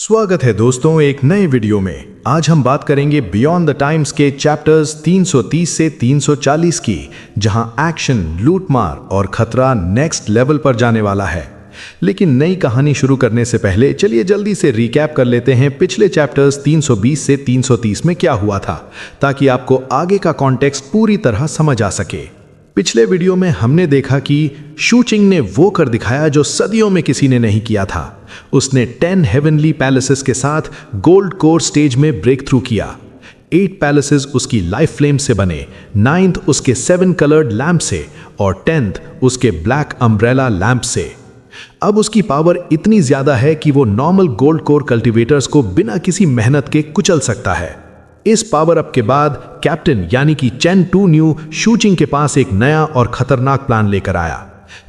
स्वागत है दोस्तों एक नए वीडियो में। आज हम बात करेंगे बियॉन्ड द टाइम्स के चैप्टर्स 330 से 340 की, जहां एक्शन, लूटमार और खतरा नेक्स्ट लेवल पर जाने वाला है। लेकिन नई कहानी शुरू करने से पहले चलिए जल्दी से रिकैप कर लेते हैं पिछले चैप्टर्स 320 से 330 में क्या हुआ था, ताकि आपको आगे का कॉन्टेक्स्ट पूरी तरह समझ आ सके। पिछले वीडियो में हमने देखा कि शू चिंग ने वो कर दिखाया जो सदियों में किसी ने नहीं किया था। उसने 10 हेवनली पैलेसेस के साथ गोल्ड कोर स्टेज में ब्रेक थ्रू किया। 8 पैलेसेस उसकी लाइफ फ्लेम से बने, 9th उसके 7 कलर्ड लैंप से और 10th उसके ब्लैक अम्ब्रेला लैंप से। अब उसकी पावर इतनी ज्यादा है कि वो नॉर्मल गोल्ड कोर कल्टीवेटर्स को बिना किसी मेहनत के कुचल सकता है। इस पावर अप के बाद कैप्टन यानी कि चेन टू न्यू शू चिंग के पास एक नया और खतरनाक प्लान लेकर आया।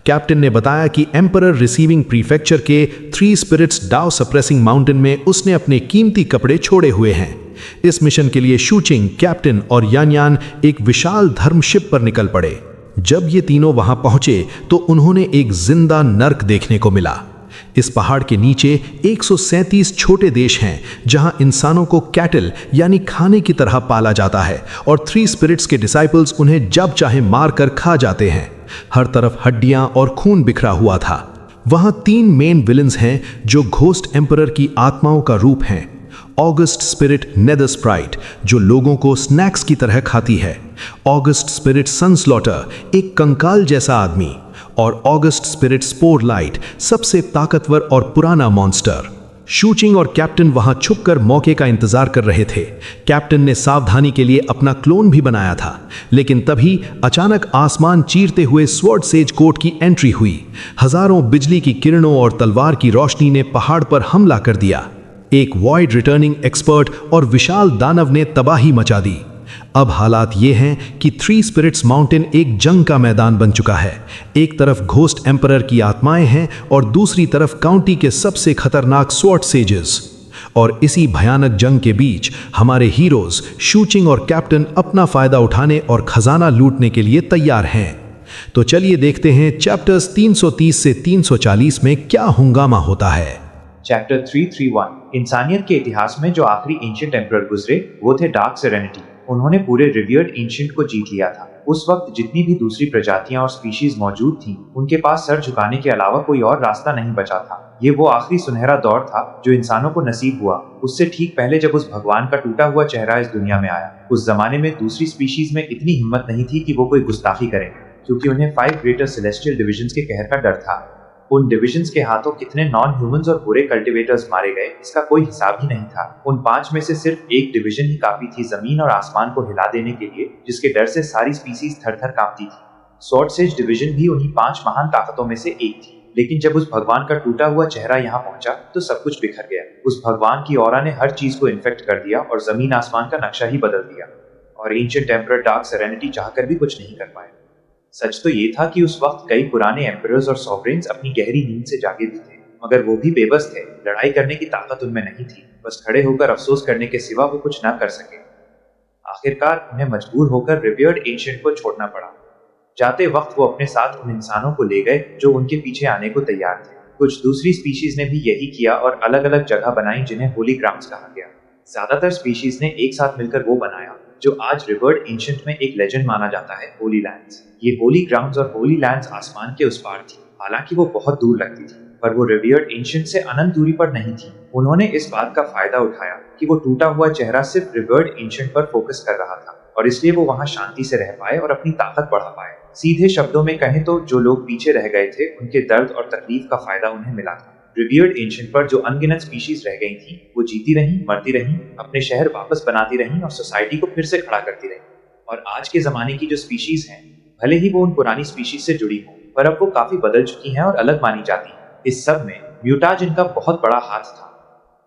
कैप्टन ने बताया कि एम्परर रिसीविंग प्रीफेक्चर के 3 स्पिरिट्स डाउ सप्रेसिंग माउंटेन में उसने अपने कीमती कपड़े छोड़े हुए हैं। इस मिशन के लिए शू चिंग, कैप्टन और यान एक विशाल धर्मशिप पर निकल पड़े। जब ये तीनों वहां पहुंचे तो उन्होंने एक जिंदा नर्क देखने को मिला। इस पहाड़ के नीचे 137 छोटे देश हैं जहां इंसानों को कैटल यानी खाने की तरह पाला जाता है और 3 स्पिरिट्स के डिसाइपल्स उन्हें जब चाहे मार कर खा जाते हैं। हर तरफ हड्डियां और खून बिखरा हुआ था। वहां 3 मेन विलन्स हैं जो घोस्ट एम्परर की आत्माओं का रूप हैं। ऑगस्ट स्पिरिट नेदर स्प्राइट जो लोगों को स्नैक्स की तरह खाती है, ऑगस्ट स्पिरिट सनस्लॉटर एक कंकाल जैसा आदमी, और ऑगस्ट स्पिरिट स्पोर लाइट सबसे ताकतवर और पुराना मॉन्स्टर। शू चिंग और कैप्टन वहां छुपकर मौके का इंतजार कर रहे थे। कैप्टन ने सावधानी के लिए अपना क्लोन भी बनाया था, लेकिन तभी अचानक आसमान चीरते हुए स्वॉर्ड सेज कोर्ट की एंट्री हुई। हजारों बिजली की किरणों और तलवार की रोशनी ने पहाड़ पर हमला कर दिया। एक वॉइड रिटर्निंग एक्सपर्ट और विशाल दानव ने तबाही मचा दी। अब हालात ये हैं कि 3 स्पिरिट्स माउंटेन एक जंग का मैदान बन चुका है। एक तरफ घोस्ट एम्परर की आत्माएं हैं और दूसरी तरफ काउंटी के सबसे खतरनाक स्वॉर्ड सेजेस। और इसी भयानक जंग के बीच हमारे हीरोज शू चिंग और कैप्टन अपना फायदा उठाने और खजाना लूटने के लिए तैयार हैं। तो चलिए देखते हैं चैप्टर्स 330 से 340 में क्या हंगामा होता है। चैप्टर 331 इंसानियत के इतिहास में जो आखिरी एंशिएंट एम्परर गुजरे वो थे डार्क सेरेनिटी। उन्होंने पूरे रिवियर्ड एंशिएंट को जीत लिया था। उस वक्त जितनी भी दूसरी प्रजातियां और स्पीशीज मौजूद थीं, उनके पास सर झुकाने के अलावा कोई और रास्ता नहीं बचा था। ये वो आखिरी सुनहरा दौर था जो इंसानों को नसीब हुआ, उससे ठीक पहले जब उस भगवान का टूटा हुआ चेहरा इस दुनिया में आया। उस जमाने में दूसरी स्पीशीज में इतनी हिम्मत नहीं थी कि वो कोई गुस्ताखी करें, क्योंकि उन्हें 5 ग्रेटर सेलेस्टियल डिविजन्स के कहर का डर था। उन डिविजन्स के हाथों कितने नॉन ह्यूमंस और बुरे कल्टीवेटर्स मारे गए इसका कोई हिसाब ही नहीं था। उन 5 में से सिर्फ एक डिवीजन ही काफी थी जमीन और आसमान को हिला देने के लिए, जिसके डर से सारी स्पीसीज थर-थर कांपती थी। स्वॉर्ड सेज डिवीजन भी उन्हीं 5 महान ताकतों में से एक थी। लेकिन जब उस भगवान का टूटा हुआ चेहरा यहाँ पहुंचा तो सब कुछ बिखर गया। उस भगवान की ऑरा ने हर चीज को इन्फेक्ट कर दिया और जमीन आसमान का नक्शा ही बदल दिया। और एंशिएंट एम्परर डार्क सेरेनिटी चाहकर भी कुछ नहीं कर पाए। सच तो ये था कि उस वक्त कई पुराने एम्परर्स और सॉवरेन्स अपनी गहरी नींद से जागे भी थे, मगर वो भी बेबस थे। लड़ाई करने की ताकत उनमें नहीं थी, बस खड़े होकर अफसोस करने के सिवा वो कुछ ना कर सके। आखिरकार उन्हें मजबूर होकर रिवियर्ड एंशिएंट को छोड़ना पड़ा। जाते वक्त वो अपने साथ उन इंसानों को ले गए जो उनके पीछे आने को तैयार थे। कुछ दूसरी स्पीशीज ने भी यही किया और अलग अलग जगह बनाई जिन्हें होली ग्राउंड्स कहा गया। ज्यादातर स्पीशीज ने एक साथ मिलकर वो बनाया जो आज रिवर्ड एंशिएंट में एक लेजेंड माना जाता है, होली लैंड्स। ये होली ग्राउंड्स और होली लैंड्स आसमान के उस पार थी। हालांकि वो बहुत दूर लगती थी, पर वो रिवियर्ड एंशिएंट से अनंत दूरी पर नहीं थी। उन्होंने इस बात का फायदा उठाया कि वो टूटा हुआ चेहरा सिर्फ रिवियर्ड एंशिएंट पर फोकस कर रहा था, और इसलिए वो वहां शांति से रह पाए और अपनी ताकत बढ़ा पाए। सीधे शब्दों में कहें तो जो लोग पीछे रह गए थे उनके दर्द और तकलीफ का फायदा उन्हें मिला था। रिवियर्ड एंशिएंट पर जो अनगिनत स्पीशीज रह गई थी, वो जीती रहीं, मरती रहीं, अपने शहर वापस बनाती रहीं और सोसाइटी को फिर से खड़ा करती रहीं। और आज के जमाने की जो स्पीशीज हैं, भले ही वो उन पुरानी स्पीशीज से जुड़ी हों, पर अब वो काफी बदल चुकी हैं और अलग मानी जाती हैं। इस सब में म्यूटाजन का बहुत बड़ा हाथ था।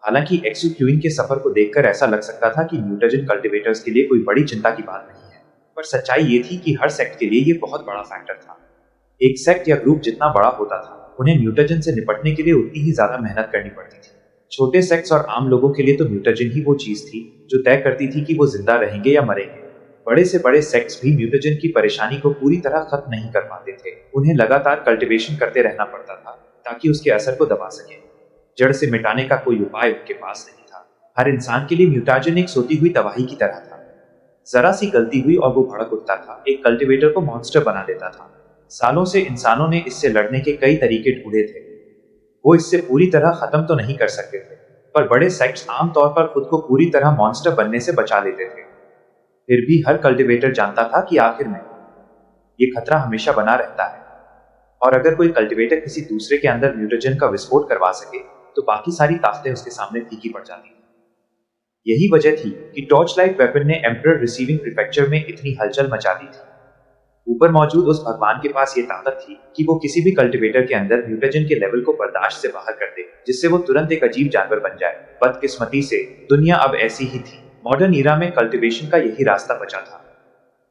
हालांकि एक्सक्यूइन के सफर को देखकर ऐसा लग सकता था कि म्यूटाजन कल्टीवेटर्स के लिए कोई बड़ी चिंता की बात नहीं है, पर सच्चाई ये थी कि हर सेक्ट के लिए ये बहुत बड़ा फैक्टर था। एक सेक्ट या ग्रुप जितना बड़ा होता था, उन्हें म्यूटाजन से निपटने के लिए उतनी ही ज्यादा मेहनत करनी पड़ती थी। छोटे सेक्ट्स और आम लोगों के लिए तो म्यूटाजन ही वो चीज थी जो तय करती थी कि वो जिंदा रहेंगे या मरेंगे। बड़े से बड़े सेक्ट्स भी म्यूटाजन की परेशानी को पूरी तरह खत्म नहीं कर पाते थे। उन्हें लगातार कल्टीवेशन करते रहना पड़ता था ताकि उसके असर को दबा सके। जड़ से मिटाने का कोई उपाय उनके पास नहीं था। हर इंसान के लिए म्यूटाजन एक सोती हुई तबाही की तरह था। जरा सी गलती हुई और वो भड़क उठता था, एक कल्टीवेटर को मॉन्स्टर बना देता था। सालों से इंसानों ने इससे लड़ने के कई तरीके ढूंढे थे। वो इससे पूरी तरह खत्म तो नहीं कर सकते थे, पर बड़े सेक्ट्स आमतौर पर खुद को पूरी तरह मॉन्स्टर बनने से बचा लेते थे। फिर भी हर कल्टीवेटर जानता था कि आखिर में ये खतरा हमेशा बना रहता है, और अगर कोई कल्टीवेटर किसी दूसरे के अंदर म्यूटेजन का विस्फोट करवा सके तो बाकी सारी ताकतें उसके सामने फीकी पड़ जाती थी। यही वजह थी कि टॉर्च लाइट वेपन ने एम्परर रिसीविंग प्रीफेक्चर में इतनी हलचल मचा दी थी। ऊपर मौजूद उस भगवान के पास ये ताकत थी कि वो किसी भी कल्टीवेटर के अंदर म्यूटेजन के लेवल को बर्दाश्त से बाहर कर दे, जिससे वो तुरंत एक अजीब जानवर बन जाए। बदकिस्मती से दुनिया अब ऐसी ही थी। मॉडर्न ईरा में कल्टीवेशन का यही रास्ता बचा था।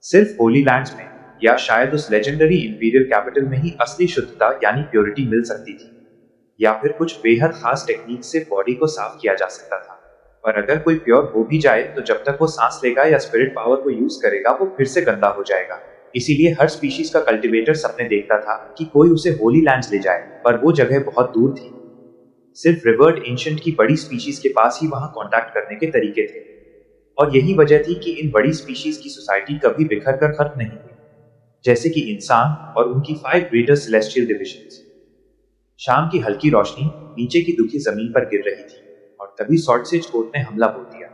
सिर्फ होली लैंड्स में या शायद उस लेजेंडरी इंपीरियल कैपिटल में ही असली शुद्धता यानी प्योरिटी मिल सकती थी, या फिर कुछ बेहद खास टेक्निक से बॉडी को साफ किया जा सकता था। पर अगर कोई प्योर हो भी जाए तो जब तक वो सांस लेगा या स्पिरिट पावर को यूज करेगा वो फिर से गंदा हो जाएगा। इसीलिए हर स्पीशीज का कल्टीवेटर सपने देखता था कि कोई उसे होली लैंड्स ले जाए, पर वो जगह बहुत दूर थी। सिर्फ रिवर्ड एंशिएंट की बड़ी स्पीशीज के पास ही वहां कांटेक्ट करने के तरीके थे, और यही वजह थी कि इन बड़ी स्पीशीज की सोसाइटी कभी बिखर कर खत्म नहीं हुई, जैसे कि इंसान और उनकी 5 ग्रेटर सेलेस्टियल डिविजन्स। शाम की हल्की रोशनी नीचे की दुखी जमीन पर गिर रही थी, और तभी सॉर्टसेज कोर्ट ने हमला बोल दिया।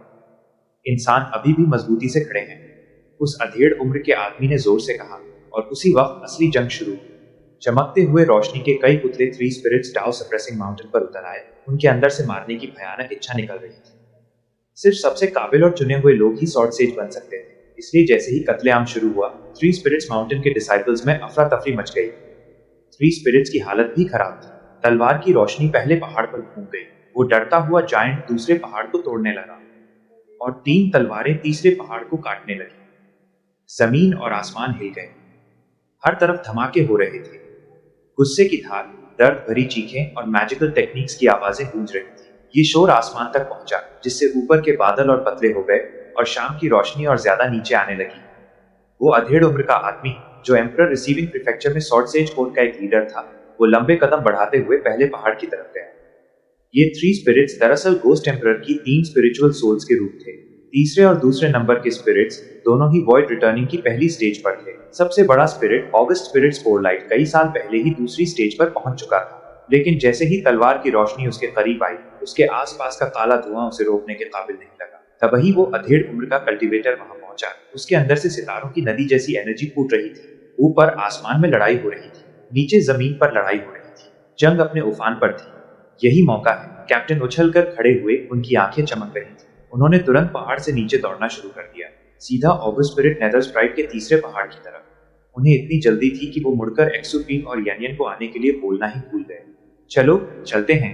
इंसान अभी भी मजबूती से खड़े हैं, उस अधेड़ उम्र के आदमी ने जोर से कहा, और उसी वक्त असली जंग शुरू हुई। चमकते हुए रोशनी के कई पुतले 3 स्पिरिट्स डाउ सप्रेसिंग माउंटेन पर उतर आए। उनके अंदर से मारने की भयानक इच्छा निकल रही थी। सिर्फ सबसे काबिल और चुने हुए लोग ही सॉर्टसेज बन सकते थे, इसलिए जैसे ही कत्लेआम शुरू हुआ 3 स्पिरिट्स माउंटेन के डिसाइपल्स में अफरा तफरी मच गई। 3 स्पिरिट्स की हालत भी खराब थी। तलवार की रोशनी पहले पहाड़ पर घूम गई। वो डरता हुआ जायंट दूसरे पहाड़ को तोड़ने लगा, और 3 तलवारें तीसरे पहाड़ को काटने लगी। जमीन और आसमान हिल गए। हर तरफ धमाके हो रहे थे। गुस्से की धार, दर्द भरी चीखें और मैजिकल टेक्निक्स की आवाजें गूंज रही थी। ये शोर आसमान तक पहुंचा, जिससे ऊपर के बादल और पतले हो गए और शाम की रोशनी और ज्यादा नीचे आने लगी। वो अधेड़ उम्र का आदमी जो एम्परर रिसीविंग प्रीफेक्चर में सॉर्टसेज कोर्ट का एक लीडर था, वो लंबे कदम बढ़ाते हुए पहले पहाड़ की तरफ गया। ये 3 स्पिरिट्स दरअसल गोस्ट एम्परर की 3 स्पिरिचुअल सोल्स के रूप थे। तीसरे और दूसरे नंबर के स्पिरिट्स दोनों ही वॉइड रिटर्निंग की पहली स्टेज पर थे। सबसे बड़ा स्पिरिट ऑगस्ट स्पिरिट स्पोरलाइट कई साल पहले ही दूसरी स्टेज पर पहुंच चुका था, लेकिन जैसे ही तलवार की रोशनी उसके करीब आई, उसके आसपास का काला धुआं उसे रोकने के काबिल नहीं लगा। तभी वो अधेड़ उम्र का कल्टीवेटर वहां पहुंचा। उसके अंदर से सितारों की नदी जैसी एनर्जी फूट रही थी। ऊपर आसमान में लड़ाई हो रही थी, नीचे जमीन पर लड़ाई हो रही थी। जंग अपने उफान पर थी। यही मौका है। कैप्टन उछलकर खड़े हुए, उनकी आंखें चमक रही थी। उन्होंने तुरंत पहाड़ से नीचे दौड़ना शुरू कर दिया, सीधा ऑगस्ट स्पिरिट नेदर स्प्राइट के तीसरे पहाड़ की तरफ। उन्हें इतनी जल्दी थी कि वो मुड़कर एक्सुक्वीन और यनियन को आने के लिए बोलना ही भूल गए। चलो चलते हैं,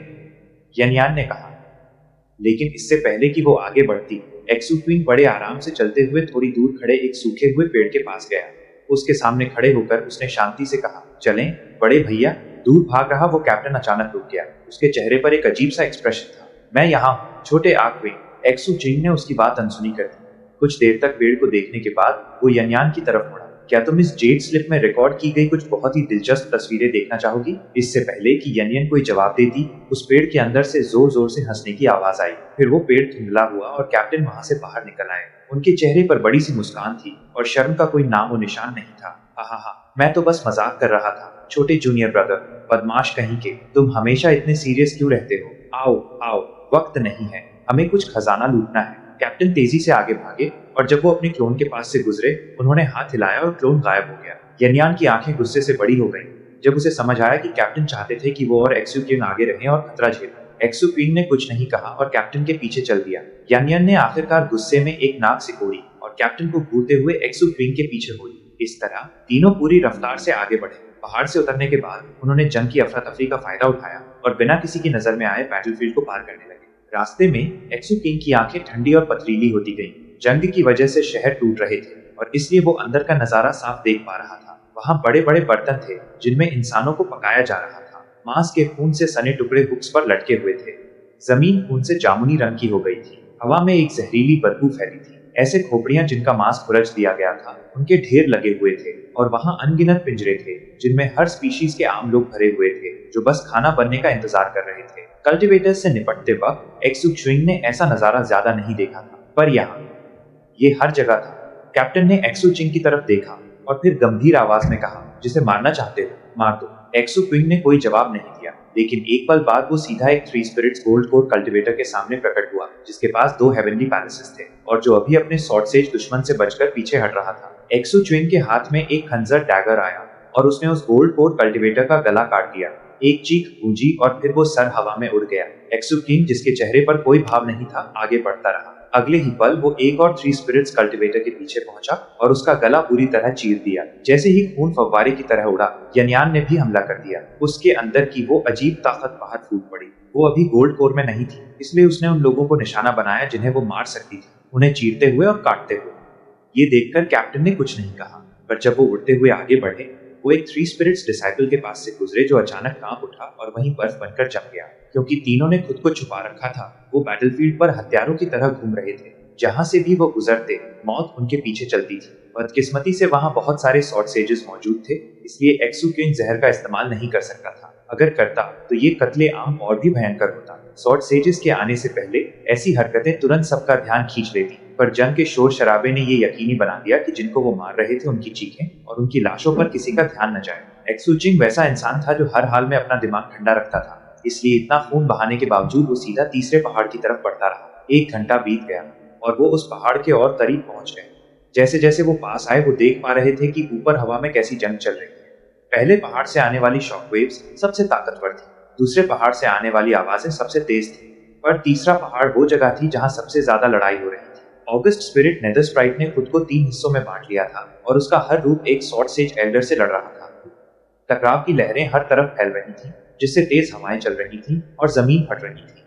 यनियान ने कहा। लेकिन इससे पहले कि वो आगे बढ़ती, एक्सुक्वीन बड़े आराम से चलते हुए थोड़ी दूर खड़े एक सूखे हुए पेड़ के पास गया। उसके सामने खड़े होकर उसने शांति से कहा, चलें बड़े भैया। दूर भाग रहा वो कैप्टन अचानक रुक गया। उसके चेहरे पर एक अजीब सा एक्सप्रेशन था। मैं यहाँ हूँ, छोटे आंकवे। एक्सुक्वीन ने उसकी बात अनसुनी कर दी। कुछ देर तक पेड़ को देखने के बाद वो यनियान की तरफ मुड़ा। क्या तुम इस जेड स्लिप में रिकॉर्ड की गई कुछ बहुत ही दिलचस्प तस्वीरें देखना चाहोगी? इससे पहले कि यनियन कोई जवाब देती, उस पेड़ के अंदर से जोर जोर से हंसने की आवाज आई। फिर वो पेड़ धुंधला हुआ और कैप्टन वहां से बाहर निकल आए। उनके चेहरे पर बड़ी सी मुस्कान थी और शर्म का कोई नामो निशान नहीं था। हा, मैं तो बस मजाक कर रहा था, छोटे जूनियर ब्रदर। बदमाश कहीं के, तुम हमेशा इतने सीरियस क्यों रहते हो? आओ आओ, वक्त नहीं है, हमें कुछ खजाना लूटना है। कैप्टन तेजी से आगे भागे, और जब वो अपने क्लोन के पास से गुजरे, उन्होंने हाथ हिलाया और क्लोन गायब हो गया। यनियान की आंखें गुस्से से बड़ी हो गईं जब उसे समझ आया कि कैप्टन चाहते थे कि वो और एक्सुक्वीन आगे रहें और खतरा झेलें। एक्सुक्वीन ने कुछ नहीं कहा और कैप्टन के पीछे चल दिया। यनियन ने आखिरकार गुस्से में एक नाक सिकोड़ी और कैप्टन को घूरते हुए एक्सुक्वीन के पीछे हो ली। इस तरह तीनों पूरी रफ्तार से आगे बढ़े। पहाड़ से उतरने के बाद उन्होंने जंग की अफरा तफरी का फायदा उठाया और बिना किसी की नजर में आए बैटलफील्ड को पार करने लगे। रास्ते में एक्सुक्वीन की आंखें ठंडी और पथरीली होती गईं। जंग की वजह से शहर टूट रहे थे और इसलिए वो अंदर का नजारा साफ देख पा रहा था। वहां बड़े बड़े बर्तन थे जिनमें इंसानों को पकाया जा रहा था। मांस के खून से सने टुकड़े हुक्स पर लटके हुए थे। जमीन खून से जामुनी रंग की हो गई थी। हवा में एक जहरीली बदबू फैली थी। ऐसे खोपड़ियां जिनका मांस खुरच दिया गया था, उनके ढेर लगे हुए थे और वहां अनगिनत पिंजरे थे जिनमें हर स्पीशीज के आम लोग भरे हुए थे जो बस खाना बनने का इंतजार कर रहे थे। कल्टिवेटर्स से निपटते वक्त एक्सू क्विंग ने ऐसा नजारा ज्यादा नहीं देखा था, पर यहाँ ये हर जगह था। कैप्टन ने एक्सू चिंग की तरफ देखा और फिर गंभीर आवाज में कहा, जिसे मारना चाहते हो मार दो। एक्सू क्विंग ने कोई जवाब नहीं दिया, लेकिन एक पल बाद वो सीधा एक 3 स्पिरिट्स गोल्ड कोर कल्टिवेटर के सामने प्रकट हुआ, जिसके पास 2 हेवनली पैलेसेस थे और जो अभी अपने सॉर्ड सेज दुश्मन से बचकर पीछे हट रहा था। एक्सू क्विंग के हाथ में एक खंजर डैगर आया और उसने उस गोल्ड कोर कल्टिवेटर का गला काट दिया। एक चीख गूंजी और फिर वो सर हवा में उड़ गया। एक्सू किंग, जिसके चेहरे पर कोई भाव नहीं था, आगे बढ़ता रहा। अगले ही पल वो एक और 3 स्पिरिट्स कल्टिवेटर के पीछे पहुंचा और उसका गला पूरी तरह चीर दिया। जैसे ही खून फव्वारे की तरह उड़ा, यनियान ने भी हमला कर दिया। उसके अंदर की वो अजीब ताकत बाहर फूट पड़ी। वो अभी गोल्ड कोर में नहीं थी, इसलिए उसने उन लोगों को निशाना बनाया जिन्हें वो मार सकती थी, उन्हें चीरते हुए और काटते हुए। ये देखकर कैप्टन ने कुछ नहीं कहा, पर जब वो उड़ते हुए आगे बढ़े, वो एक 3 स्पिरिट्स डिसाइपल के पास से गुजरे जो अचानक कांप उठा और वहीं बर्फ बनकर जम गया। क्योंकि तीनों ने खुद को छुपा रखा था, वो बैटलफील्ड पर हत्यारों की तरह घूम रहे थे। जहां से भी वो गुजरते, मौत उनके पीछे चलती थी। बदकिस्मती से वहां बहुत सारे सॉर्ड सेजेस मौजूद थे, इसलिए एक्सू क्विंग जहर का इस्तेमाल नहीं कर सकता था। अगर करता तो ये कत्ले आम और भी भयंकर होता। सॉर्ड सेजेस के आने से पहले ऐसी हरकतें तुरंत सबका ध्यान खींच लेती, पर जंग के शोर शराबे ने ये यकीनी बना दिया कि जिनको वो मार रहे थे उनकी चीखें और उनकी लाशों पर किसी का ध्यान न जाए। एक्सू चिंग वैसा इंसान था जो हर हाल में अपना दिमाग ठंडा रखता था, इसलिए इतना खून बहाने के बावजूद वो सीधा तीसरे पहाड़ की तरफ बढ़ता रहा। 1 घंटा बीत गया और वो उस पहाड़ के और करीब पहुंच गए। जैसे जैसे वो पास आए, वो देख पा रहे थे कि ऊपर हवा में कैसी जंग चल रही है। पहले पहाड़ से आने वाली शॉकवेव्स सबसे ताकतवर थी, दूसरे पहाड़ से आने वाली आवाजें सबसे तेज थी, पर तीसरा पहाड़ वो जगह थी जहां सबसे ज्यादा लड़ाई हो रही थी। ऑगस्ट स्पिरिट नेदर स्प्राइट ने खुद को 3 हिस्सों में बांट लिया था और उसका हर रूप एक सॉर्ड सेज एल्डर से लड़ रहा था। टकराव की लहरें हर तरफ फैल रही थी, जिससे तेज हवाएं चल रही थी और जमीन फट रही थी।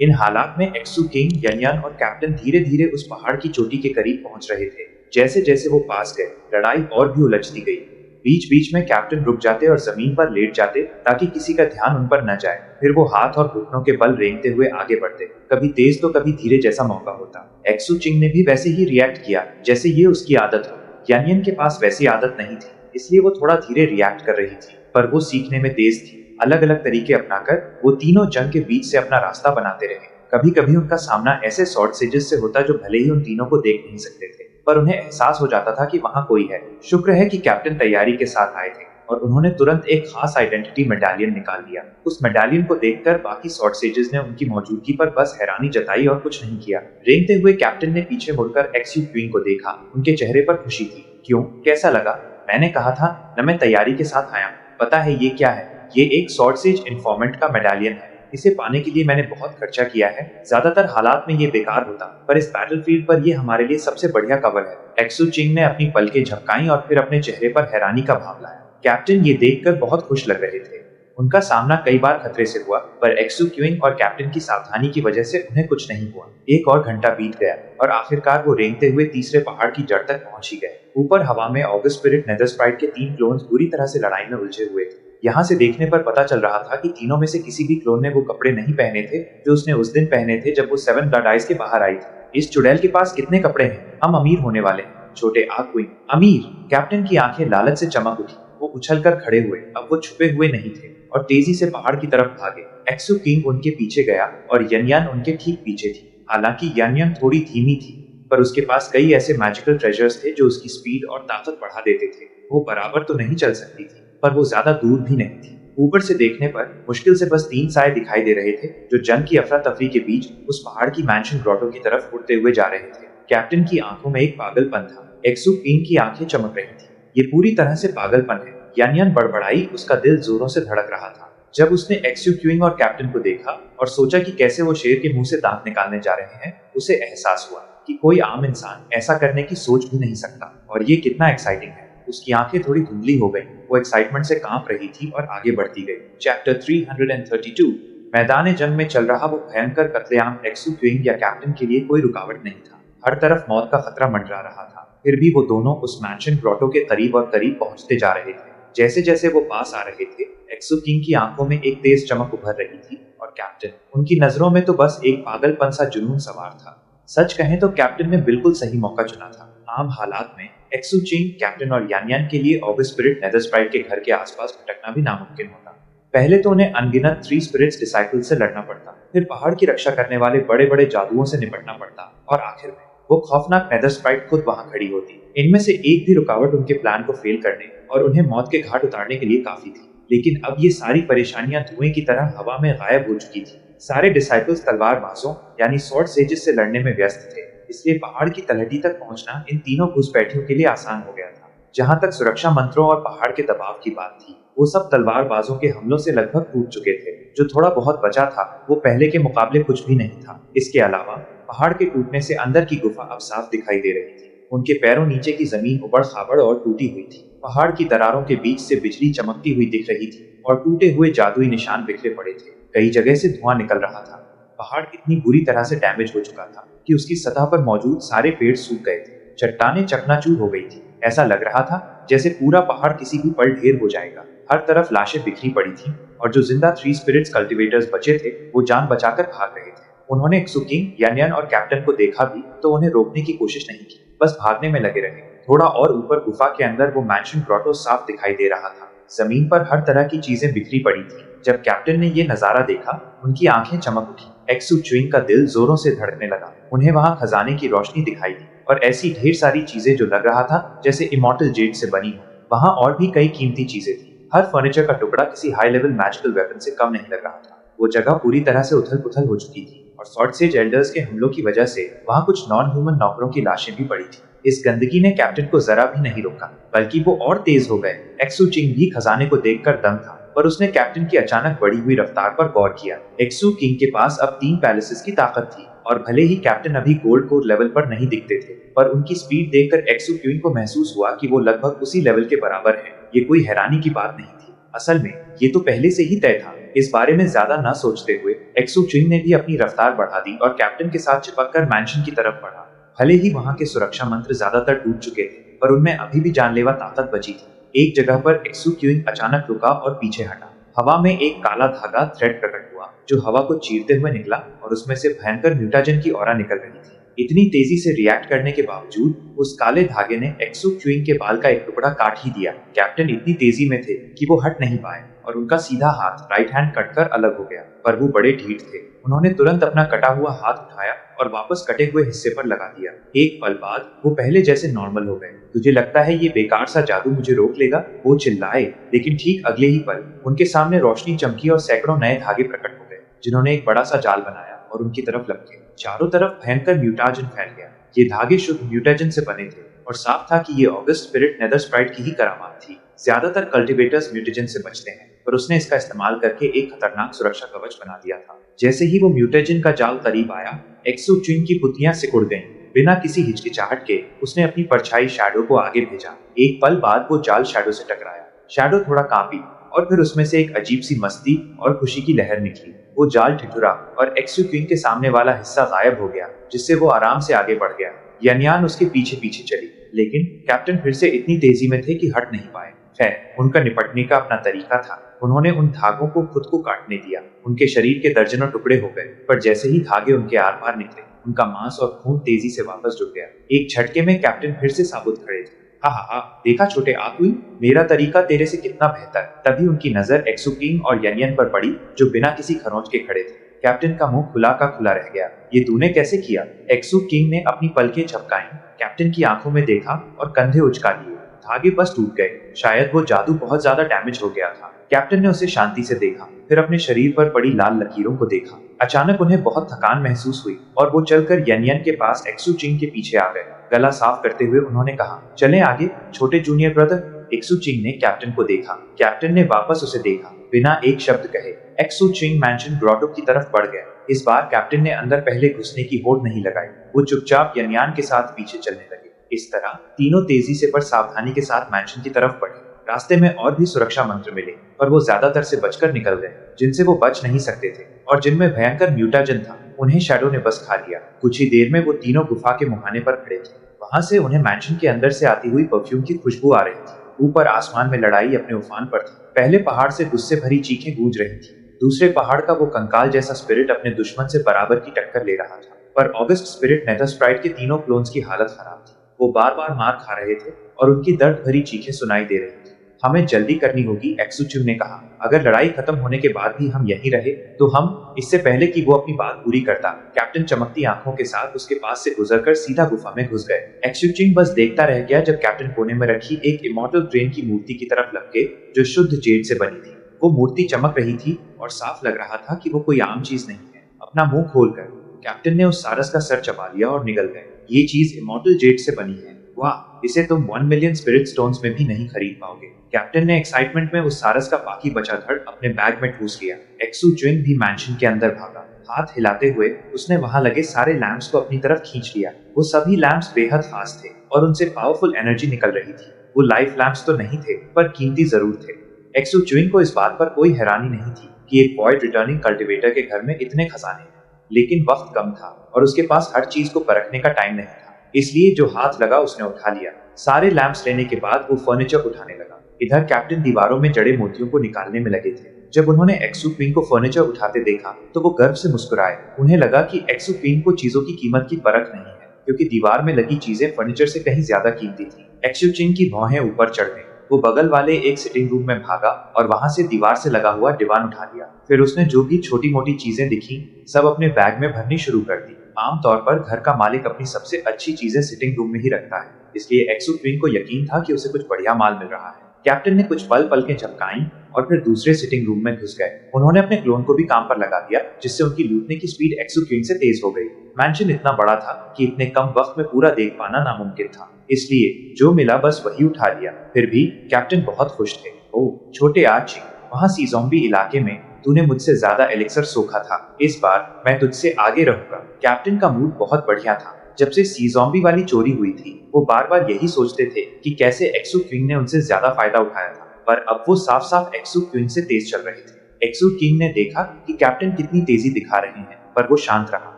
इन हालात में एक्सू किंग, यनियान और कैप्टन धीरे धीरे उस पहाड़ की चोटी के करीब पहुंच रहे थे। जैसे जैसे वो पास गए, लड़ाई और भी उलझती गई। बीच बीच में कैप्टन रुक जाते और जमीन पर लेट जाते ताकि किसी का ध्यान उन पर न जाए। फिर वो हाथ और घुटनों के बल रेंगते हुए आगे बढ़ते, कभी तेज तो कभी धीरे, जैसा मौका होता। एक्सू चिंग ने भी वैसे ही रिएक्ट किया जैसे ये उसकी आदत हो। यानियन के पास वैसी आदत नहीं थी, इसलिए वो थोड़ा धीरे रिएक्ट कर रही थी, पर वो सीखने में तेज थी। अलग अलग तरीके अपनाकर वो तीनों जंग के बीच से अपना रास्ता बनाते रहे। कभी कभी उनका सामना ऐसे सॉर्ड सेजेस से होता जो भले ही उन तीनों को देख नहीं सकते थे, पर उन्हें एहसास हो जाता था कि वहां कोई है। शुक्र है कि कैप्टन तैयारी के साथ आए थे और उन्होंने तुरंत एक खास आइडेंटिटी मेडालियन निकाल लिया। उस मेडालियन को देखकर बाकी सॉर्ड सेजेस ने उनकी मौजूदगी पर बस हैरानी जताई और कुछ नहीं किया। रेंगते हुए कैप्टन ने पीछे मुड़कर एक्सू क्वीन को देखा। उनके चेहरे पर खुशी थी। क्यों, कैसा लगा? मैंने कहा था न, मैं तैयारी के साथ आया। पता है ये क्या है? ये एक सॉर्ड सेज इन्फॉर्मेंट का मेडालियन है। इसे पाने के लिए मैंने बहुत खर्चा किया है। ज्यादातर हालात में ये बेकार होता, पर इस बैटलफील्ड पर ये हमारे लिए सबसे बढ़िया कवर है। एक्सू चिंग ने अपनी पलकें झपकाई और फिर अपने चेहरे पर हैरानी का भाव लाया। कैप्टन ये देखकर बहुत खुश लग रहे थे। उनका सामना कई बार खतरे से हुआ, पर एक्सू क्वीन और कैप्टन की सावधानी की वजह से उन्हें कुछ नहीं हुआ। 1 और घंटा बीत गया और आखिरकार वो रेंगते हुए तीसरे पहाड़ की जड़ तक पहुंच ही गए। ऊपर हवा में ऑगस्ट स्पिरिट नेदर स्प्राइट के 3 क्लोन्स बुरी तरह से लड़ाई में उलझे हुए थे। यहाँ से देखने पर पता चल रहा था कि तीनों में से किसी भी क्लोन ने वो कपड़े नहीं पहने थे जो उसने उस दिन पहने थे जब वो 7 ब्लड आइज के बाहर आई थी। इस चुड़ैल के पास कितने कपड़े हैं? हम अमीर होने वाले हैं। छोटे आग क्वीन, अमीर? कैप्टन की आंखें लालच से चमक उठी। वो उछलकर खड़े हुए। अब वो छुपे हुए नहीं थे और तेजी से पहाड़ की तरफ भागे। एक्सू किंग उनके पीछे गया और यनियान उनके ठीक पीछे थी। हालांकि यनियान थोड़ी धीमी थी, पर उसके पास कई ऐसे मैजिकल ट्रेजर्स थे जो उसकी स्पीड और ताकत बढ़ा देते थे। वो बराबर तो नहीं चल सकती थी, पर वो ज्यादा दूर भी नहीं थी। ऊपर से देखने पर मुश्किल से बस 3 साए दिखाई दे रहे थे जो जंग की अफरा तफरी के बीच उस पहाड़ की मैंशन ग्रोटो की तरफ उड़ते हुए जा रहे थे। कैप्टन की आंखों में एक पागलपन था। एक्सू किंग की आंखें चमक रही थी। ये पूरी तरह से पागलपन है। यानियन बड़बड़ाई, उसका दिल जोरों से धड़क रहा था। जब उसने एक्सू क्वीन और कैप्टन को देखा और सोचा कि कैसे वो शेर के मुंह से दांत निकालने जा रहे हैं, उसे एहसास हुआ कि कोई आम इंसान ऐसा करने की सोच भी नहीं सकता, और ये कितना एक्साइटिंग है। उसकी आंखें थोड़ी धुंधली हो गई। वो एक्साइटमेंट से कांप रही थी और आगे बढ़ती गई। चैप्टर 332। मैदान जंग में चल रहा वो भयंकर कत्लेआम एक्सू क्वीन या कैप्टन के लिए कोई रुकावट नहीं था। हर तरफ मौत का खतरा मंडरा रहा था। फिर भी वो दोनों उस मैंशन ग्रोटो के करीब और करीब पहुंचते जा रहे थे। जैसे जैसे वो पास आ रहे थे, एक्सू किंग की आंखों में एक तेज चमक उभर रही थी और कैप्टन, उनकी नजरों में तो बस एक पागलपन सा जुनून सवार था। सच कहें तो कैप्टन ने बिल्कुल सही मौका चुना था। आम हालात में एक्सू चिंग, कैप्टन और यानियन के लिए ऑगस्ट स्पिरिट नेदर स्प्राइट के घर के आसपास भटकना भी नामुमकिन होता। पहले तो उन्हें अनगिनत 3 स्पिरिट्स डिसाइपल से लड़ना पड़ता, फिर पहाड़ की रक्षा करने वाले बड़े बड़े जादुओं से निपटना पड़ता और आखिर में वो खौफनाक नेदर स्प्राइट खुद वहां खड़ी होती। इनमें से एक भी रुकावट उनके प्लान को फेल करने और उन्हें मौत के घाट उतारने के लिए काफी थी। लेकिन अब ये सारी परेशानियां धुएं की तरह हवा में गायब हो चुकी थी। सारे डिसाइपल्स तलवारबाजों यानी स्वॉर्ड सेजेस से लड़ने में व्यस्त थे, इसलिए पहाड़ की तलहटी तक पहुंचना इन तीनों घुसपैठियों के लिए आसान हो गया था। जहां तक सुरक्षा मंत्रों और पहाड़ के दबाव की बात थी, वो सब तलवारबाजों के हमलों से लगभग टूट चुके थे। जो थोड़ा बहुत बचा था वो पहले के मुकाबले कुछ भी नहीं था। इसके अलावा पहाड़ के टूटने से अंदर की गुफा अब साफ दिखाई दे रही थी। उनके पैरों नीचे की जमीन उबड़ खाबड़ और टूटी हुई थी। पहाड़ की दरारों के बीच से बिजली चमकती हुई दिख रही थी और टूटे हुए जादुई निशान बिखरे पड़े थे। कई जगह से धुआं निकल रहा था। पहाड़ इतनी बुरी तरह से डैमेज हो चुका था कि उसकी सतह पर मौजूद सारे पेड़ सूख गए थे। चट्टानें चकनाचूर हो गई थी। ऐसा लग रहा था जैसे पूरा पहाड़ किसी भी पल ढेर हो जाएगा। हर तरफ लाशें बिखरी पड़ी थी और जो जिंदा 3 स्पिरिट्स कल्टीवेटर्स बचे थे वो जान बचाकर भाग रहे थे। उन्होंने एक्सुकिंग, यानियन और कैप्टन को देखा भी तो उन्हें रोकने की कोशिश नहीं की, बस भागने में लगे रहे। थोड़ा और ऊपर गुफा के अंदर वो मैंशन ग्रोटो साफ दिखाई दे रहा था। जमीन पर हर तरह की चीजें बिखरी पड़ी थी। जब कैप्टन ने ये नजारा देखा, उनकी आंखें चमक उठी। एक्सु चुइंग का दिल जोरों से धड़कने लगा। उन्हें वहां खजाने की रोशनी दिखाई दी और ऐसी ढेर सारी चीजें जो लग रहा था जैसे इमॉर्टल जेड से बनी हो। वहां और भी कई कीमती चीजें थी। हर फर्नीचर का टुकड़ा किसी हाई लेवल मैजिकल वेपन से कम नहीं लग रहा था। वो जगह पूरी तरह से उथल पुथल हो चुकी थी और स्वॉर्ड सेज एल्डर्स के हमलों की वजह से वहां कुछ नॉन ह्यूमन नौकरों की लाशें भी पड़ी थी। इस गंदगी ने कैप्टन को जरा भी नहीं रोका, बल्कि वो और तेज हो गए। एक्सु चिंग भी खजाने को देखकर दंग था, पर उसने कैप्टन की अचानक बढ़ी हुई रफ्तार पर गौर किया। एक्सु किंग के पास अब 3 पैलेसेस की ताकत थी और भले ही कैप्टन अभी गोल्ड कोर लेवल पर नहीं दिखते थे, पर उनकी स्पीड देखकर एक्सु क्वीन को महसूस हुआ कि वो लगभग उसी लेवल के बराबर हैं। ये कोई हैरानी की बात नहीं थी, असल में ये तो पहले से ही तय था। इस बारे में ज्यादा न सोचते हुए एक्सु क्वीन ने भी अपनी रफ्तार बढ़ा दी और कैप्टन के साथ चिपककर मैंशन की तरफ बढ़ा। भले ही वहां के सुरक्षा मंत्र ज्यादातर टूट चुके थे, पर उनमें अभी भी जानलेवा ताकत बची थी। एक जगह पर एक्सु क्वीन अचानक रुका और पीछे हटा। हवा में एक काला धागा थ्रेड प्रकट हुआ जो हवा को चीरते हुए निकला और उसमें से भयंकर म्यूटाजन की ऑरा निकल रही थी। इतनी तेजी से रिएक्ट करने के बावजूद उस काले धागे ने एक्सु क्वीन के बाल का एक टुकड़ा काट ही दिया। कैप्टन इतनी तेजी में थे कि वो हट नहीं पाए और उनका सीधा हाथ राइट हैंड कटकर अलग हो गया, पर वो बड़े ढीठ थे। उन्होंने तुरंत अपना कटा हुआ हाथ उठाया और वापस कटे हुए हिस्से पर लगा दिया। एक पल बाद वो पहले जैसे नॉर्मल हो गए। तुझे लगता है ये बेकार सा जादू मुझे रोक लेगा? वो चिल्लाए, लेकिन ठीक अगले ही पल उनके सामने रोशनी चमकी और सैकड़ों नए धागे प्रकट हो गए, जिन्होंने एक बड़ा सा जाल बनाया और उनकी तरफ लपके। चारों तरफ भयंकर म्यूटाजन फैल गया। ये धागे शुद्ध म्यूटाजन से बने थे और साफ था कि ये ऑगस्ट स्पिरिट नेदर स्प्राइट की ही करामात थी। ज्यादातर कल्टीवेटर्स म्यूटेजन से बचते हैं, पर उसने इसका इस्तेमाल करके एक खतरनाक सुरक्षा कवच बना दिया था। जैसे ही वो म्यूटेजन का जाल करीब आया, एक्सु चुइंग की पुतलियां सिकुड़ गईं। बिना किसी हिचकिचाहट के उसने अपनी परछाई शैडो को आगे भेजा। एक पल बाद वो जाल शैडो से टकराया। शैडो थोड़ा कांपी और फिर उसमें से एक अजीब सी मस्ती और खुशी की लहर निकली। वो जाल ठिठुरा और एक्सु क्वीन के सामने वाला हिस्सा गायब हो गया, जिससे वो आराम से आगे बढ़ गया। यानियान उसके पीछे पीछे चली, लेकिन कैप्टन फिर से इतनी तेजी में थे कि हट नहीं पाए। खैर, उनका निपटने का अपना तरीका था। उन्होंने उन धागों को खुद को काटने दिया। उनके शरीर के दर्जनों टुकड़े हो गए, पर जैसे ही धागे उनके आर पार निकले, उनका मांस और खून तेजी से वापस जुड़ गया। एक झटके में कैप्टन फिर से साबुत खड़े थे। हा, देखा छोटे आकुई, मेरा तरीका तेरे से कितना बेहतर। तभी उनकी नजर एक्सु किंग और यनियन पर पड़ी, जो बिना किसी खरोंच के खड़े थे। कैप्टन का मुंह खुला का खुला रह गया। ये तूने कैसे किया? एक्सु किंग ने अपनी पलकें झपकाई, कैप्टन की आंखों में देखा और कंधे उचका लिए। धागे बस टूट गए। शायद वो जादू बहुत ज्यादा डैमेज हो गया था। कैप्टन ने उसे शांति से देखा, फिर अपने शरीर पर पड़ी लाल लकीरों को देखा। अचानक उन्हें बहुत थकान महसूस हुई और वो चलकर यनियन के पास एक्सु चिंग के पीछे आ गए। गला साफ करते हुए उन्होंने कहा, चलें आगे छोटे जूनियर ब्रदर। एक्सु चिंग ने कैप्टन को देखा। कैप्टन ने वापस उसे देखा। बिना एक शब्द कहे एक्सु चिंग मैंशन ग्रोटो की तरफ बढ़ गए। इस बार कैप्टन ने अंदर पहले घुसने की होड़ नहीं लगाई। वो चुपचाप यनियान के साथ पीछे चलने लगे। इस तरह तीनों तेजी से पर सावधानी के साथ मैंशन की तरफ बढ़े। रास्ते में और भी सुरक्षा मंत्र मिले, पर वो ज्यादातर से बचकर निकल गए। जिनसे वो बच नहीं सकते थे और जिनमें भयंकर म्यूटाजन था, उन्हें शैडो ने बस खा लिया। कुछ ही देर में वो तीनों गुफा के मुहाने पर खड़े थे। वहां से उन्हें मैंशन के अंदर से आती हुई परफ्यूम की खुशबू आ रही थी। ऊपर आसमान में लड़ाई अपने उफान पर थी। पहले पहाड़ से गुस्से भरी चीखें गूंज रही थी। दूसरे पहाड़ का वो कंकाल जैसा स्पिरिट अपने दुश्मन से बराबर की टक्कर ले रहा था। पर ऑगस्ट स्पिरिट नेदर स्प्राइट के तीनों क्लोन्स की हालत खराब थी। वो बार बार मार खा रहे थे और उनकी दर्द भरी चीखें सुनाई दे रही थी। हमें जल्दी करनी होगी, एक्सुचुंग ने कहा। अगर लड़ाई खत्म होने के बाद भी हम यहीं रहे तो हम, इससे पहले कि वो अपनी बात पूरी करता, कैप्टन चमकती आंखों के साथ उसके पास से गुजरकर सीधा गुफा में घुस गए। एक्सुचुंग बस देखता रह गया जब कैप्टन कोने में रखी एक इमॉर्टल ट्रेन की मूर्ति की तरफ लपके, जो शुद्ध जेड से बनी थी। वो मूर्ति चमक रही थी और साफ लग रहा था कि वो कोई आम चीज नहीं है। अपना मुंह खोलकर कैप्टन ने उस सारस का सर चबा लिया और निगल गए। ये चीज इमॉर्टल जेड से बनी है। वाह, इसे तुम 1 मिलियन स्पिरिट स्टोन्स में भी नहीं खरीद पाओगे। कैप्टन ने एक्साइटमेंट में उस सारस का बाकी बचा धड़ अपने बैग में ठूस लिया। एक्सुचुंग भी मैंशन के अंदर भागा। हाथ हिलाते हुए उसने वहां लगे सारे लैंप्स को अपनी तरफ खींच लिया। वो सभी लैंप्स बेहद खास थे और उनसे पावरफुल एनर्जी निकल रही थी। वो लाइफ लैंप्स तो नहीं थे, पर कीमती जरूर थे। एक्सुचुंग को इस बात पर कोई हैरानी नहीं थी कि एक वॉइड रिटर्निंग कल्टीवेटर के घर में इतने खजाने हैं। लेकिन वक्त कम था और उसके पास हर चीज को परखने का टाइम नहीं था, इसलिए जो हाथ लगा उसने उठा लिया। सारे लैंप्स लेने के बाद वो फर्नीचर उठाने लगा। इधर कैप्टन दीवारों में जड़े मोतियों को निकालने में लगे थे। जब उन्होंने एक्सुक्वीन को फर्नीचर उठाते देखा तो वो गर्व से मुस्कुराए। उन्हें लगा कि एक्सुक्वीन को चीजों की कीमत की परख नहीं है, क्योंकि दीवार में लगी चीजें फर्नीचर से कहीं ज्यादा कीमती थी। एक्सुक्वीन की भौहें ऊपर चढ़ गई। वो बगल वाले एक सिटिंग रूम में भागा और वहां से दीवार से लगा हुआ दीवान उठा लिया। फिर उसने जो भी छोटी मोटी चीजें दिखी सब अपने बैग में भरनी शुरू कर दी। आमतौर पर घर का मालिक अपनी सबसे अच्छी चीजें सिटिंग रूम में ही रखता है, इसलिए एक्सुक्वीन को यकीन था कि उसे कुछ बढ़िया माल मिल रहा है। कैप्टन ने कुछ पल के झपकाई और फिर दूसरे सिटिंग रूम में घुस गए। उन्होंने अपने क्लोन को भी काम पर लगा दिया, जिससे उनकी लूटने की स्पीड एक्सुक्वीन से तेज हो गई। मैंशन इतना बड़ा था कि इतने कम वक्त में पूरा देख पाना नामुमकिन था, इसलिए जो मिला बस वही उठा लिया। फिर भी कैप्टन बहुत खुश थे। ओह छोटे आर्ची, वहाँ सी ज़ॉम्बी इलाके में तूने मुझसे ज्यादा एलिक्सर सोखा था। इस बार मैं तुझसे आगे रहूंगा। कैप्टन का मूड बहुत बढ़िया था। जब से सी ज़ॉम्बी वाली चोरी हुई थी वो बार बार यही सोचते थे कि कैसे एक्सुक्वीन ने उनसे ज्यादा फायदा उठाया था, पर अब वो साफ साफ एक्सुक्वीन से तेज चल रहे थे। एक्सुक्वीन ने देखा कि कैप्टन कितनी तेजी दिखा रहे हैं, पर वो शांत रहा।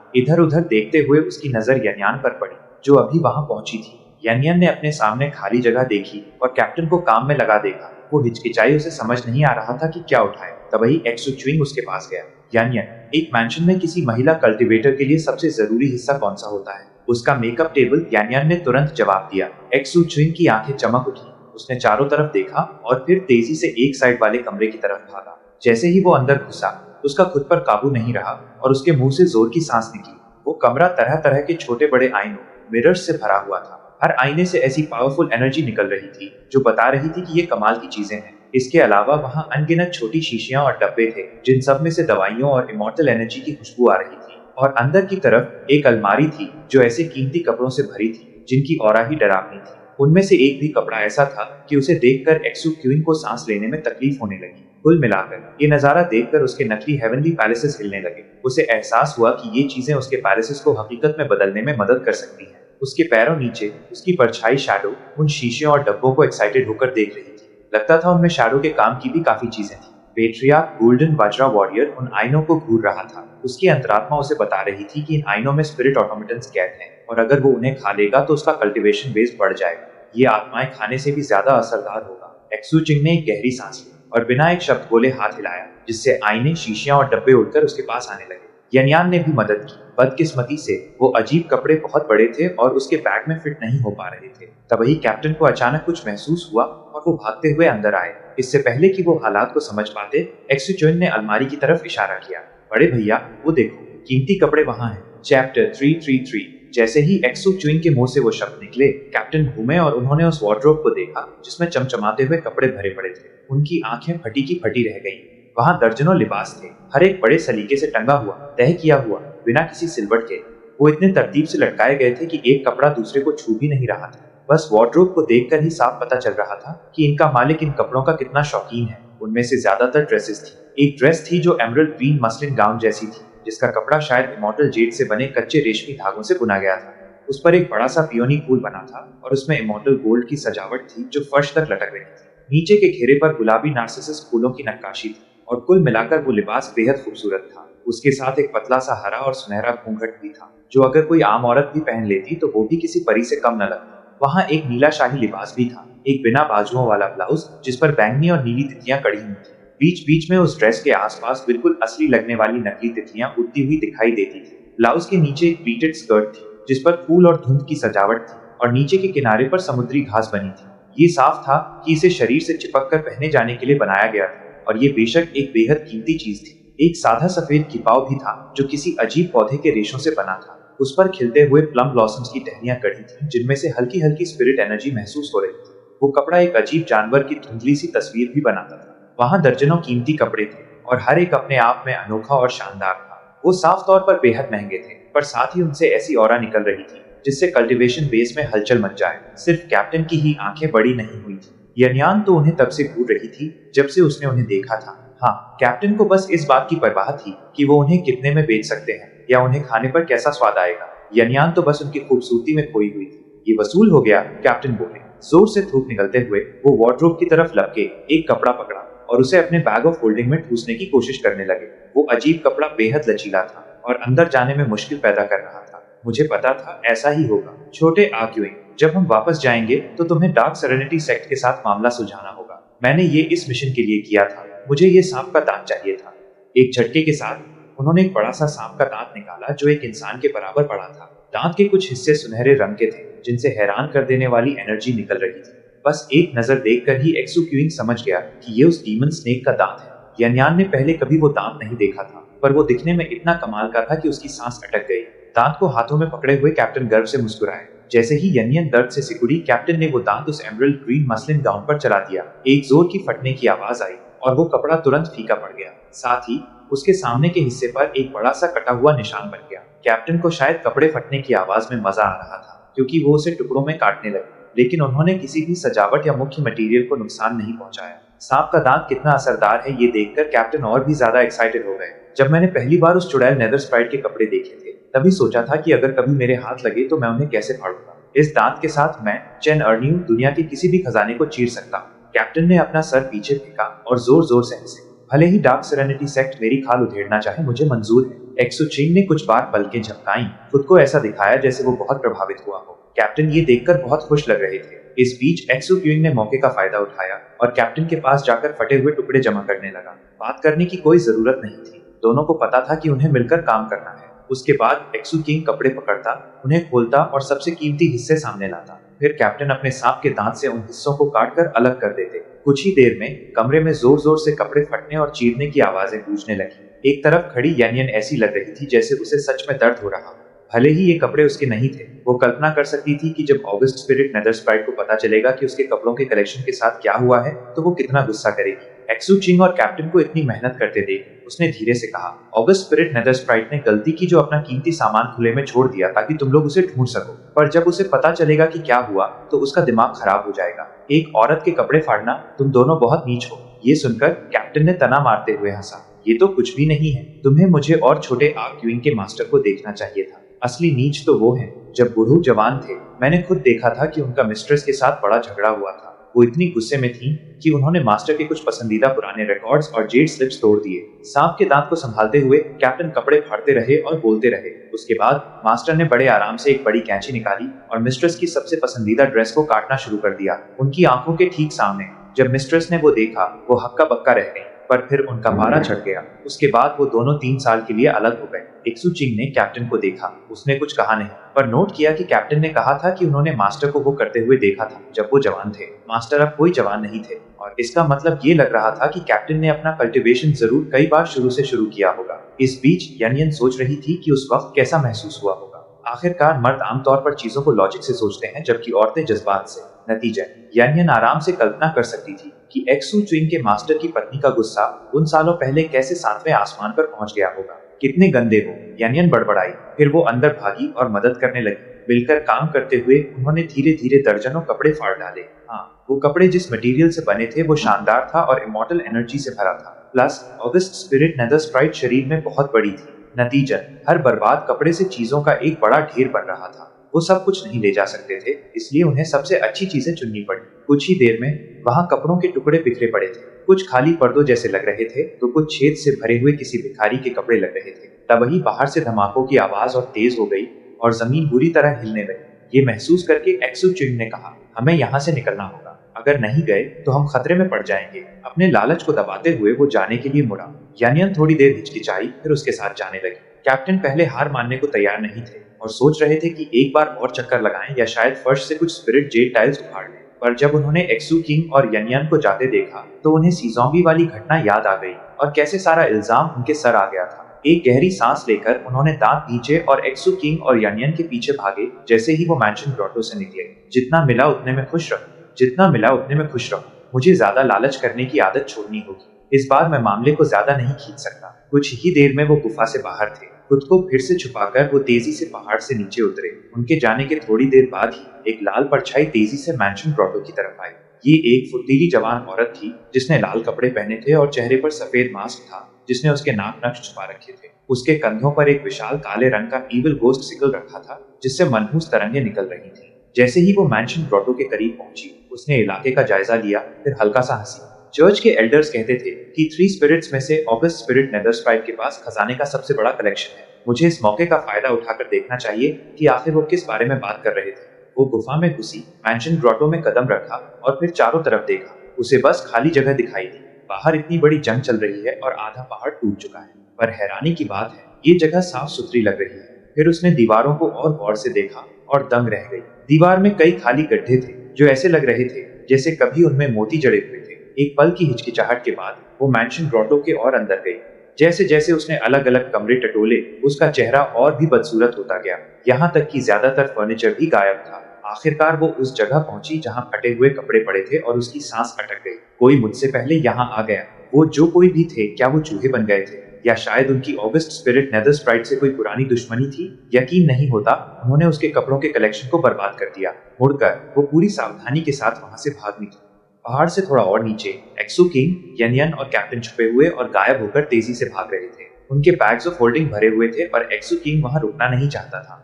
इधर उधर देखते हुए उसकी नजर यनियान पर पड़ी, जो अभी वहां पहुंची थी। यनियान ने अपने सामने खाली जगह देखी और कैप्टन को काम में लगा देखा। वो हिचकिचाई, उसे समझ नहीं आ रहा था कि क्या उठाए। तभी एक्सुक्वीन उसके पास गया। यानियन, एक मैंशन में किसी महिला कल्टीवेटर के लिए सबसे जरूरी हिस्सा कौन सा होता है? उसका मेकअप टेबल। यानियन ने तुरंत जवाब दिया। एक्सुक्वीन की आंखें चमक उठी। उसने चारों तरफ देखा और फिर तेजी से एक साइड वाले कमरे की तरफ भागा। जैसे ही वो अंदर घुसा उसका खुद पर काबू नहीं रहा और उसके मुंह से जोर की सांस निकली। वो कमरा तरह तरह के छोटे बड़े आईनों, मिरर्स से भरा हुआ था। हर आईने से ऐसी पावरफुल एनर्जी निकल रही थी जो बता रही थी कि ये कमाल की चीजें हैं। इसके अलावा वहां अनगिनत छोटी शीशियां और डब्बे थे, जिन सब में से दवाइयों और इमॉर्टल एनर्जी की खुशबू आ रही थी। और अंदर की तरफ एक अलमारी थी जो ऐसे कीमती कपड़ों से भरी थी जिनकी ऑरा ही डरावनी थी। उनमें से एक भी कपड़ा ऐसा था कि उसे देखकर एक्सुक्वीन को सांस लेने में तकलीफ होने लगी। कुल मिलाकर ये नजारा देखकर उसके नकली हेवनली पैलेसेस हिलने लगे। उसे एहसास हुआ कि ये चीजें उसके पैलेसेस को हकीकत में बदलने में मदद कर सकती हैं। उसके पैरों नीचे उसकी परछाई शैडो उन शीशियों और डब्बों को एक्साइटेड होकर देख रही थी। लगता था उनमें शैडो के काम की भी काफी चीजें थी। पेट्रियार्क गोल्डन वाजरा वॉरियर उन आईनों को घूर रहा था। उसकी अंतरात्मा उसे बता रही थी कि इन आईनों में स्पिरिट ऑटोमेटन्स कैद हैं और अगर वो उन्हें खा लेगा तो उसका कल्टीवेशन बेस बढ़ जाएगा। ये आत्माएं खाने से भी ज्यादा असरदार होगा। एक्सुक्वीन ने एक गहरी सांस ली और बिना एक शब्द बोले हाथ हिलाया, जिससे आईने, शीशियां और डब्बे उड़कर उसके पास आने लगे। यनियान ने भी मदद की। बदकिस्मती से वो अजीब कपड़े बहुत बड़े थे और उसके बैग में फिट नहीं हो पा रहे थे। तभी कैप्टन को अचानक कुछ महसूस हुआ और वो भागते हुए अंदर आए। इससे पहले कि वो हालात को समझ पाते, एक्सुक्वीन ने अलमारी की तरफ इशारा किया। बड़े भैया, वो देखो, कीमती कपड़े वहां हैं। चैप्टर 333। जैसे ही एक्सुक्वीन के मुंह से वो शब्द निकले, कैप्टन घूमे और उन्होंने उस वार्डरोब को देखा जिसमें चमचमाते हुए कपड़े भरे पड़े थे। उनकी आंखें फटी की फटी रह गईं। वहां दर्जनों लिबास थे, हर एक बड़े सलीके से टंगा हुआ, तय किया हुआ, बिना किसी सिलवट के। वो इतने तरतीब से लटकाए गए थे कि एक कपड़ा दूसरे को छू भी नहीं रहा था। बस वार्डरोब को देखकर ही साफ पता चल रहा था कि इनका मालिक इन कपड़ों का कितना शौकीन है। उनमें से ज्यादातर ड्रेसेस थी। एक ड्रेस थी जो एमरल्ड ग्रीन मसलिन गाउन जैसी थी, जिसका कपड़ा शायद इमॉर्टल जेड से बने कच्चे रेशमी धागों से बुना गया था। उस पर एक बड़ा सा पियोनी फूल बना था और उसमें इमॉर्टल गोल्ड की सजावट थी जो फर्श तक लटक रही थी। नीचे के घेरे पर गुलाबी नार्सिसस फूलों की नक्काशी थी और कुल मिलाकर वो लिबास बेहद खूबसूरत था। उसके साथ एक पतला सा हरा और सुनहरा घूंघट भी था, जो अगर कोई आम औरत भी पहन लेती तो वो भी किसी परी से कम न लगती। वहाँ एक नीला शाही लिबास भी था, एक बिना बाजुओं वाला ब्लाउज जिस पर बैंगनी और नीली तितलियां कड़ी हुई थी। बीच बीच में उस ड्रेस के आसपास बिल्कुल असली लगने वाली नकली तितलियां उड़ती हुई दिखाई देती थी। ब्लाउज के नीचे एक प्लीटेड स्कर्ट थी जिस पर फूल और धुंध की सजावट थी और नीचे के किनारे पर समुद्री घास बनी थी। ये साफ था कि इसे शरीर से चिपक कर पहने जाने के लिए बनाया गया था और ये बेशक एक बेहद कीमती चीज थी। एक सादा सफेद किपाव भी था जो किसी अजीब पौधे के रेशों से बना था। उस पर खिलते हुए प्लम ब्लॉसम्स की टहनियां कड़ी थीं, जिनमें से हल्की हल्की स्पिरिट एनर्जी महसूस हो रही थी। वो कपड़ा एक अजीब जानवर की धुंधली सी तस्वीर भी बनाता था। वहां दर्जनों कीमती कपड़े थे और हर एक अपने आप में अनोखा और शानदार था। वो साफ तौर पर बेहद महंगे थे, पर साथ ही उनसे ऐसी ऑरा निकल रही थी जिससे कल्टीवेशन बेस में हलचल मच जाए। सिर्फ कैप्टन की ही आंखें बड़ी नहीं हुई थी। यनियान तो उन्हें तब से घूर रही थी जब से उसने उन्हें देखा था। हाँ, कैप्टन को बस इस बात की परवाह थी कि वो उन्हें कितने में बेच सकते हैं या उन्हें खाने पर कैसा स्वाद आएगा। यनियान तो बस उनकी खूबसूरती में खोई हुई थी। ये वसूल हो गया, कैप्टन बोले। जोर से थूक निकलते हुए वो वार्डरोब की तरफ लपके एक कपड़ा पकड़ा और उसे अपने बैग ऑफ होल्डिंग में ठूसने की कोशिश करने लगे। वो अजीब कपड़ा बेहद लचीला था और अंदर जाने में मुश्किल पैदा कर रहा था। मुझे पता था ऐसा ही होगा। छोटे आक्यूइंग, जब हम वापस जाएंगे तो तुम्हें डार्क सेरेनिटी सेक्ट के साथ मामला सुलझाना होगा। मैंने ये इस मिशन के लिए किया था। मुझे ये सांप का दांत चाहिए था। एक झटके के साथ उन्होंने एक बड़ा सा सांप का दांत निकाला जो एक इंसान के बराबर बड़ा था। दांत के कुछ हिस्से सुनहरे रंग के थे जिनसे हैरान कर देने वाली एनर्जी निकल रही थी। बस एक नजर देखकर ही एक्सुक्यूइंग समझ गया कि ये उस डीमन स्नेक का दांत है। यनियान ने पहले कभी वो दांत नहीं देखा था, पर वो दिखने में इतना कमाल का था कि उसकी सांस अटक गई। दांत को हाथों में पकड़े हुए कैप्टन गर्व से मुस्कुराए। जैसे ही यनियन दर्द से सिकुड़ी, कैप्टन ने वो दांत उस एमरल्ड ग्रीन मसलिन गाउन पर चला दिया। एक जोर की फटने की आवाज आई और वो कपड़ा तुरंत फीका पड़ गया। साथ ही उसके सामने के हिस्से पर एक बड़ा सा कटा हुआ निशान बन गया। कैप्टन को शायद कपड़े फटने की आवाज में मजा आ रहा था, क्योंकि वो उसे टुकड़ों में काटने लगे, लेकिन उन्होंने किसी भी सजावट या मुख्य मटेरियल को नुकसान नहीं पहुंचाया। सांप का दांत कितना असरदार है ये देखकर कैप्टन और भी ज्यादा एक्साइटेड हो गए। जब मैंने पहली बार उस चुड़ैल नेदर स्प्राइट के कपड़े देखे थे, तभी सोचा था कि अगर कभी मेरे हाथ लगे तो मैं उन्हें कैसे फाड़ूंगा। इस दांत के साथ मैं चेन अर्नियू दुनिया के किसी भी खजाने को चीर सकता हूँ। कैप्टन ने अपना सर पीछे फेंका और जोर जोर से हंसे। भले ही डार्क सेरेनिटी सेक्ट मेरी खाल उधेड़ना चाहे, मुझे मंजूर है। एक्सुचिंग ने कुछ बार पलकें झपकाई, खुद को ऐसा दिखाया जैसे वो बहुत प्रभावित हुआ हो। कैप्टन ये देखकर बहुत खुश लग रहे थे। इस बीच एक्सुक्यूइंग ने मौके का फायदा उठाया और कैप्टन के पास जाकर फटे हुए टुकड़े जमा करने लगा। बात करने की कोई जरूरत नहीं थी, दोनों को पता था कि उन्हें मिलकर काम करना है। उसके बाद एक्सुकिंग कपड़े पकड़ता, उन्हें खोलता और सबसे कीमती हिस्से सामने लाता। फिर कैप्टन अपने सांप के दांत से उन हिस्सों को काटकर अलग कर देते। कुछ ही देर में कमरे में जोर जोर से कपड़े फटने और चीरने की आवाजें गूंजने लगी। एक तरफ खड़ी यनियन ऐसी लग रही थी जैसे उसे सच में दर्द हो रहा हो। भले ही ये कपड़े उसके नहीं थे, वो कल्पना कर सकती थी कि जब ऑगस्ट स्पिरिट नेदर स्प्राइट को पता चलेगा कि उसके कपड़ों के कलेक्शन के साथ क्या हुआ है, तो वो कितना गुस्सा करेगी। एक्सुचिंग और कैप्टन को इतनी मेहनत करते देख उसने धीरे से कहा, ऑगस्ट स्पिरिट नेदर स्प्राइट ने गलती की जो अपना कीमती सामान खुले में छोड़ दिया ताकि तुम लोग उसे ढूंढ सको, पर जब उसे पता चलेगा कि क्या हुआ तो उसका दिमाग खराब हो जाएगा। एक औरत के कपड़े फाड़ना, तुम दोनों बहुत नीच हो। ये सुनकर कैप्टन ने तना मारते हुए हंसा। ये तो कुछ भी नहीं है, तुम्हें मुझे और छोटे आर्क्यूइंग के मास्टर को देखना चाहिए था। असली नीच तो वो है जब बुढ़ू जवान थे। मैंने खुद देखा था कि उनका मिस्ट्रेस के साथ बड़ा झगड़ा हुआ था। वो इतनी गुस्से में थी कि उन्होंने मास्टर के कुछ पसंदीदा पुराने रिकॉर्ड्स और जेड स्लिप्स तोड़ दिए। सांप के दांत को संभालते हुए कैप्टन कपड़े फाड़ते रहे और बोलते रहे। उसके बाद मास्टर ने बड़े आराम से एक बड़ी कैंची निकाली और मिस्ट्रेस की सबसे पसंदीदा ड्रेस को काटना शुरू कर दिया, उनकी आंखों के ठीक सामने। जब मिस्ट्रेस ने वो देखा, वो हक्का बक्का रह गई, पर फिर उनका पारा चढ़ गया। उसके बाद वो दोनों 3 साल के लिए अलग हो गए। एक्सुचिंग ने कैप्टन को देखा, उसने कुछ कहा नहीं, पर नोट किया कि कैप्टन ने कहा था कि उन्होंने मास्टर को वो करते हुए देखा था जब वो जवान थे। मास्टर अब कोई जवान नहीं थे और इसका मतलब ये लग रहा था कि कैप्टन ने अपना कल्टीवेशन जरूर कई बार शुरू से शुरू किया होगा। इस बीच यनियन सोच रही थी कि उस वक्त कैसा महसूस हुआ होगा। आखिरकार मर्द आमतौर पर चीजों को लॉजिक से सोचते हैं, जबकि औरतें जज्बात से। नतीजा, यनियन आराम से कल्पना कर सकती थी कि एक्सुचिंग के मास्टर की पत्नी का गुस्सा उन सालों पहले कैसे 7वें आसमान पर पहुंच गया होगा। कितने गंदे हो, यनियन बड़बड़ाई। फिर वो अंदर भागी और मदद करने लगी। मिलकर काम करते हुए उन्होंने धीरे धीरे दर्जनों कपड़े फाड़ डाले। हाँ, वो कपड़े जिस मटेरियल से बने थे वो शानदार था और इमॉर्टल एनर्जी से भरा था। Plus august spirit nether sprite शरीर में बहुत बड़ी थी। नतीजन, हर बर्बाद कपड़े से चीजों का एक बड़ा ढेर बन रहा था। वो सब कुछ नहीं ले जा सकते थे, इसलिए उन्हें सबसे अच्छी चीजें चुननी पड़ी। कुछ ही देर में वहाँ कपड़ों के टुकड़े बिखरे पड़े थे। कुछ खाली पर्दों जैसे लग रहे थे तो कुछ छेद से भरे हुए किसी भिखारी के कपड़े लग रहे थे। तभी बाहर से धमाकों की आवाज और तेज हो गई और जमीन बुरी तरह हिलने लगी। ये महसूस करके एक्सुचिंग ने कहा, हमें यहाँ से निकलना होगा। अगर नहीं गए तो हम खतरे में पड़ जाएंगे। अपने लालच को दबाते हुए वो जाने के लिए मुड़ा। यानियन थोड़ी देर हिचकिचाई, फिर उसके साथ जाने लगी। कैप्टन पहले हार मानने को तैयार नहीं थे और सोच रहे थे कि एक बार और चक्कर लगाएं या शायद फर्श से कुछ स्पिरिट जेड टाइल्स उखाड़ लें। पर जब उन्होंने एक्सू किंग और यनयन को जाते देखा तो उन्हें सीज़ोंबी वाली घटना याद आ गई और कैसे सारा इल्जाम उनके सर आ गया था। एक गहरी सांस लेकर उन्होंने दांत खींचे और एक्सू किंग और यनयन के पीछे भागे जैसे ही वो मैंशन ग्रोटो से निकले। जितना मिला उतने में खुश रहो, जितना मिला उतने में खुश रहो। मुझे ज्यादा लालच करने की आदत छोड़नी होगी। इस बार मैं मामले को ज्यादा नहीं खींच सकता। कुछ ही देर में वो गुफा से बाहर थे। खुद को फिर से छुपाकर वो तेजी से पहाड़ से नीचे उतरे। उनके जाने के थोड़ी देर बाद ही एक लाल परछाई तेजी से मैंशन ग्रोटो की तरफ आई। ये एक फुर्तीली जवान औरत थी जिसने लाल कपड़े पहने थे और चेहरे पर सफेद मास्क था जिसने उसके नाक नक्श छुपा रखे थे। उसके कंधों पर एक विशाल काले रंग का ईविल गोस्ट सिकल रखा था जिससे मनहूस तरंगे निकल रही थी। जैसे ही वो मैंशन ग्रोटो के करीब पहुंची उसने इलाके का जायजा लिया, फिर हल्का सा हंसी। चर्च के एल्डर्स कहते थे कि 3 स्पिरिट्स में से ऑगस्ट स्पिरिट नेदरस्प्राइट के पास खजाने का सबसे बड़ा कलेक्शन है। मुझे इस मौके का फायदा उठाकर देखना चाहिए कि आखिर वो किस बारे में बात कर रहे थे। वो गुफा में घुसी, मैंशन ग्रोटो में कदम रखा और फिर चारों तरफ देखा। उसे बस खाली जगह दिखाई दी। बाहर इतनी बड़ी जंग चल रही है और आधा पहाड़ टूट चुका है, पर हैरानी की बात है ये जगह साफ सुथरी लग रही है। फिर उसने दीवारों को और गौर से देखा और दंग रह गई। दीवार में कई खाली गड्ढे थे जो ऐसे लग रहे थे जैसे कभी उनमें मोती जड़े हुए थे। एक पल की हिचकिचाहट के बाद वो मैंशन ग्रोटो के और अंदर गई। जैसे जैसे उसने अलग अलग कमरे टटोले उसका चेहरा और भी बदसूरत होता गया, यहाँ तक कि ज्यादातर फर्नीचर भी गायब था। आखिरकार वो उस जगह पहुंची जहाँ फटे हुए कपड़े पड़े थे और उसकी सांस अटक गई। कोई मुझसे पहले यहाँ आ गया। वो जो कोई भी थे, क्या वो चूहे बन गए थे या शायद उनकी ऑगस्ट स्पिरिट नेदरस्प्राइट से कोई पुरानी दुश्मनी थी? यकीन नहीं होता उन्होंने उसके कपड़ों के कलेक्शन को बर्बाद कर दिया। मुड़कर वो पूरी सावधानी के साथ वहां से भाग निकली। पहाड़ से थोड़ा और नीचे एक्सू किंग, यनयन और कैप्टन छुपे हुए और गायब होकर तेजी से भाग रहे थे। उनके बैग्स ऑफ होल्डिंग भरे हुए थे, पर एक्सू किंग वहां रुकना नहीं चाहता था,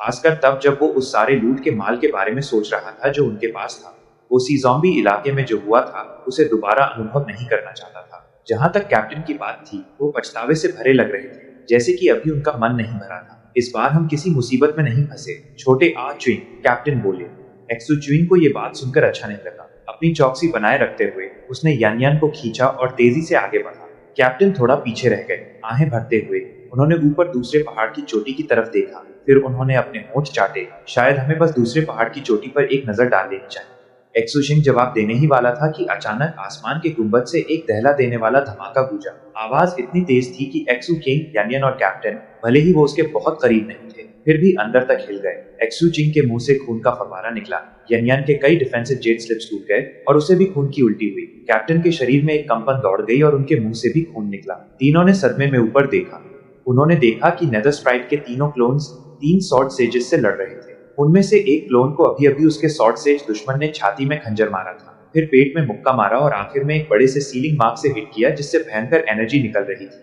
खासकर तब जब वो उस सारे लूट के माल के बारे में सोच रहा था जो उनके पास था। वो सीज़ोंबी इलाके में जो हुआ था उसे दोबारा अनुभव नहीं करना चाहता था। जहां तक कैप्टन की बात थी, वो पछतावे से भरे लग रहे थे, जैसे कि अभी उनका मन नहीं भरा था। इस बार हम किसी मुसीबत में नहीं फंसे, छोटे आ च्विंग, कैप्टन बोले। एक्सू च्विंग को ये बात सुनकर अच्छा नहीं लगा। अपनी चौकसी बनाए रखते हुए उसने यनयन को खींचा और तेजी से आगे बढ़ा। कैप्टन थोड़ा पीछे रह गए, आहें भरते हुए। उन्होंने ऊपर दूसरे पहाड़ की चोटी की तरफ देखा, फिर उन्होंने अपने होंठ चाटे। शायद हमें बस दूसरे पहाड़ की चोटी पर एक नजर डाल लेनी चाहिए। एक्सू चिंग जवाब देने ही वाला था कि अचानक आसमान के गुंबद से एक दहला देने वाला धमाका गूंजा। आवाज इतनी तेज थी कि एक्सू किंग, यनयन और कैप्टन, भले ही वो उसके बहुत करीब नहीं थे, फिर भी अंदर तक हिल गए। एक्सू चिंग के मुंह से खून का फव्वारा निकला। यनयन के कई डिफेंसिव जेट स्लिप्स टूट गए और उसे भी खून की उल्टी हुई। कैप्टन के शरीर में एक कंपन दौड़ गई और उनके मुंह से भी खून निकला। तीनों ने सदमे में ऊपर देखा। उन्होंने देखा कि नेदरस्प्राइट के तीनों क्लोन्स 3 स्वॉर्ड सेजेस से लड़ रहे थे। उनमें से एक क्लोन को अभी अभी उसके स्वॉर्ड सेज दुश्मन ने छाती में खंजर मारा था, फिर पेट में मुक्का मारा और आखिर में एक बड़े से सीलिंग मार्क से हिट किया जिससे भयंकर एनर्जी निकल रही थी।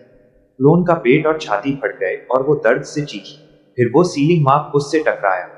क्लोन का पेट और छाती फट गए और वो दर्द से चीखी। फिर वो सीलिंग मार्क उससे टकराया।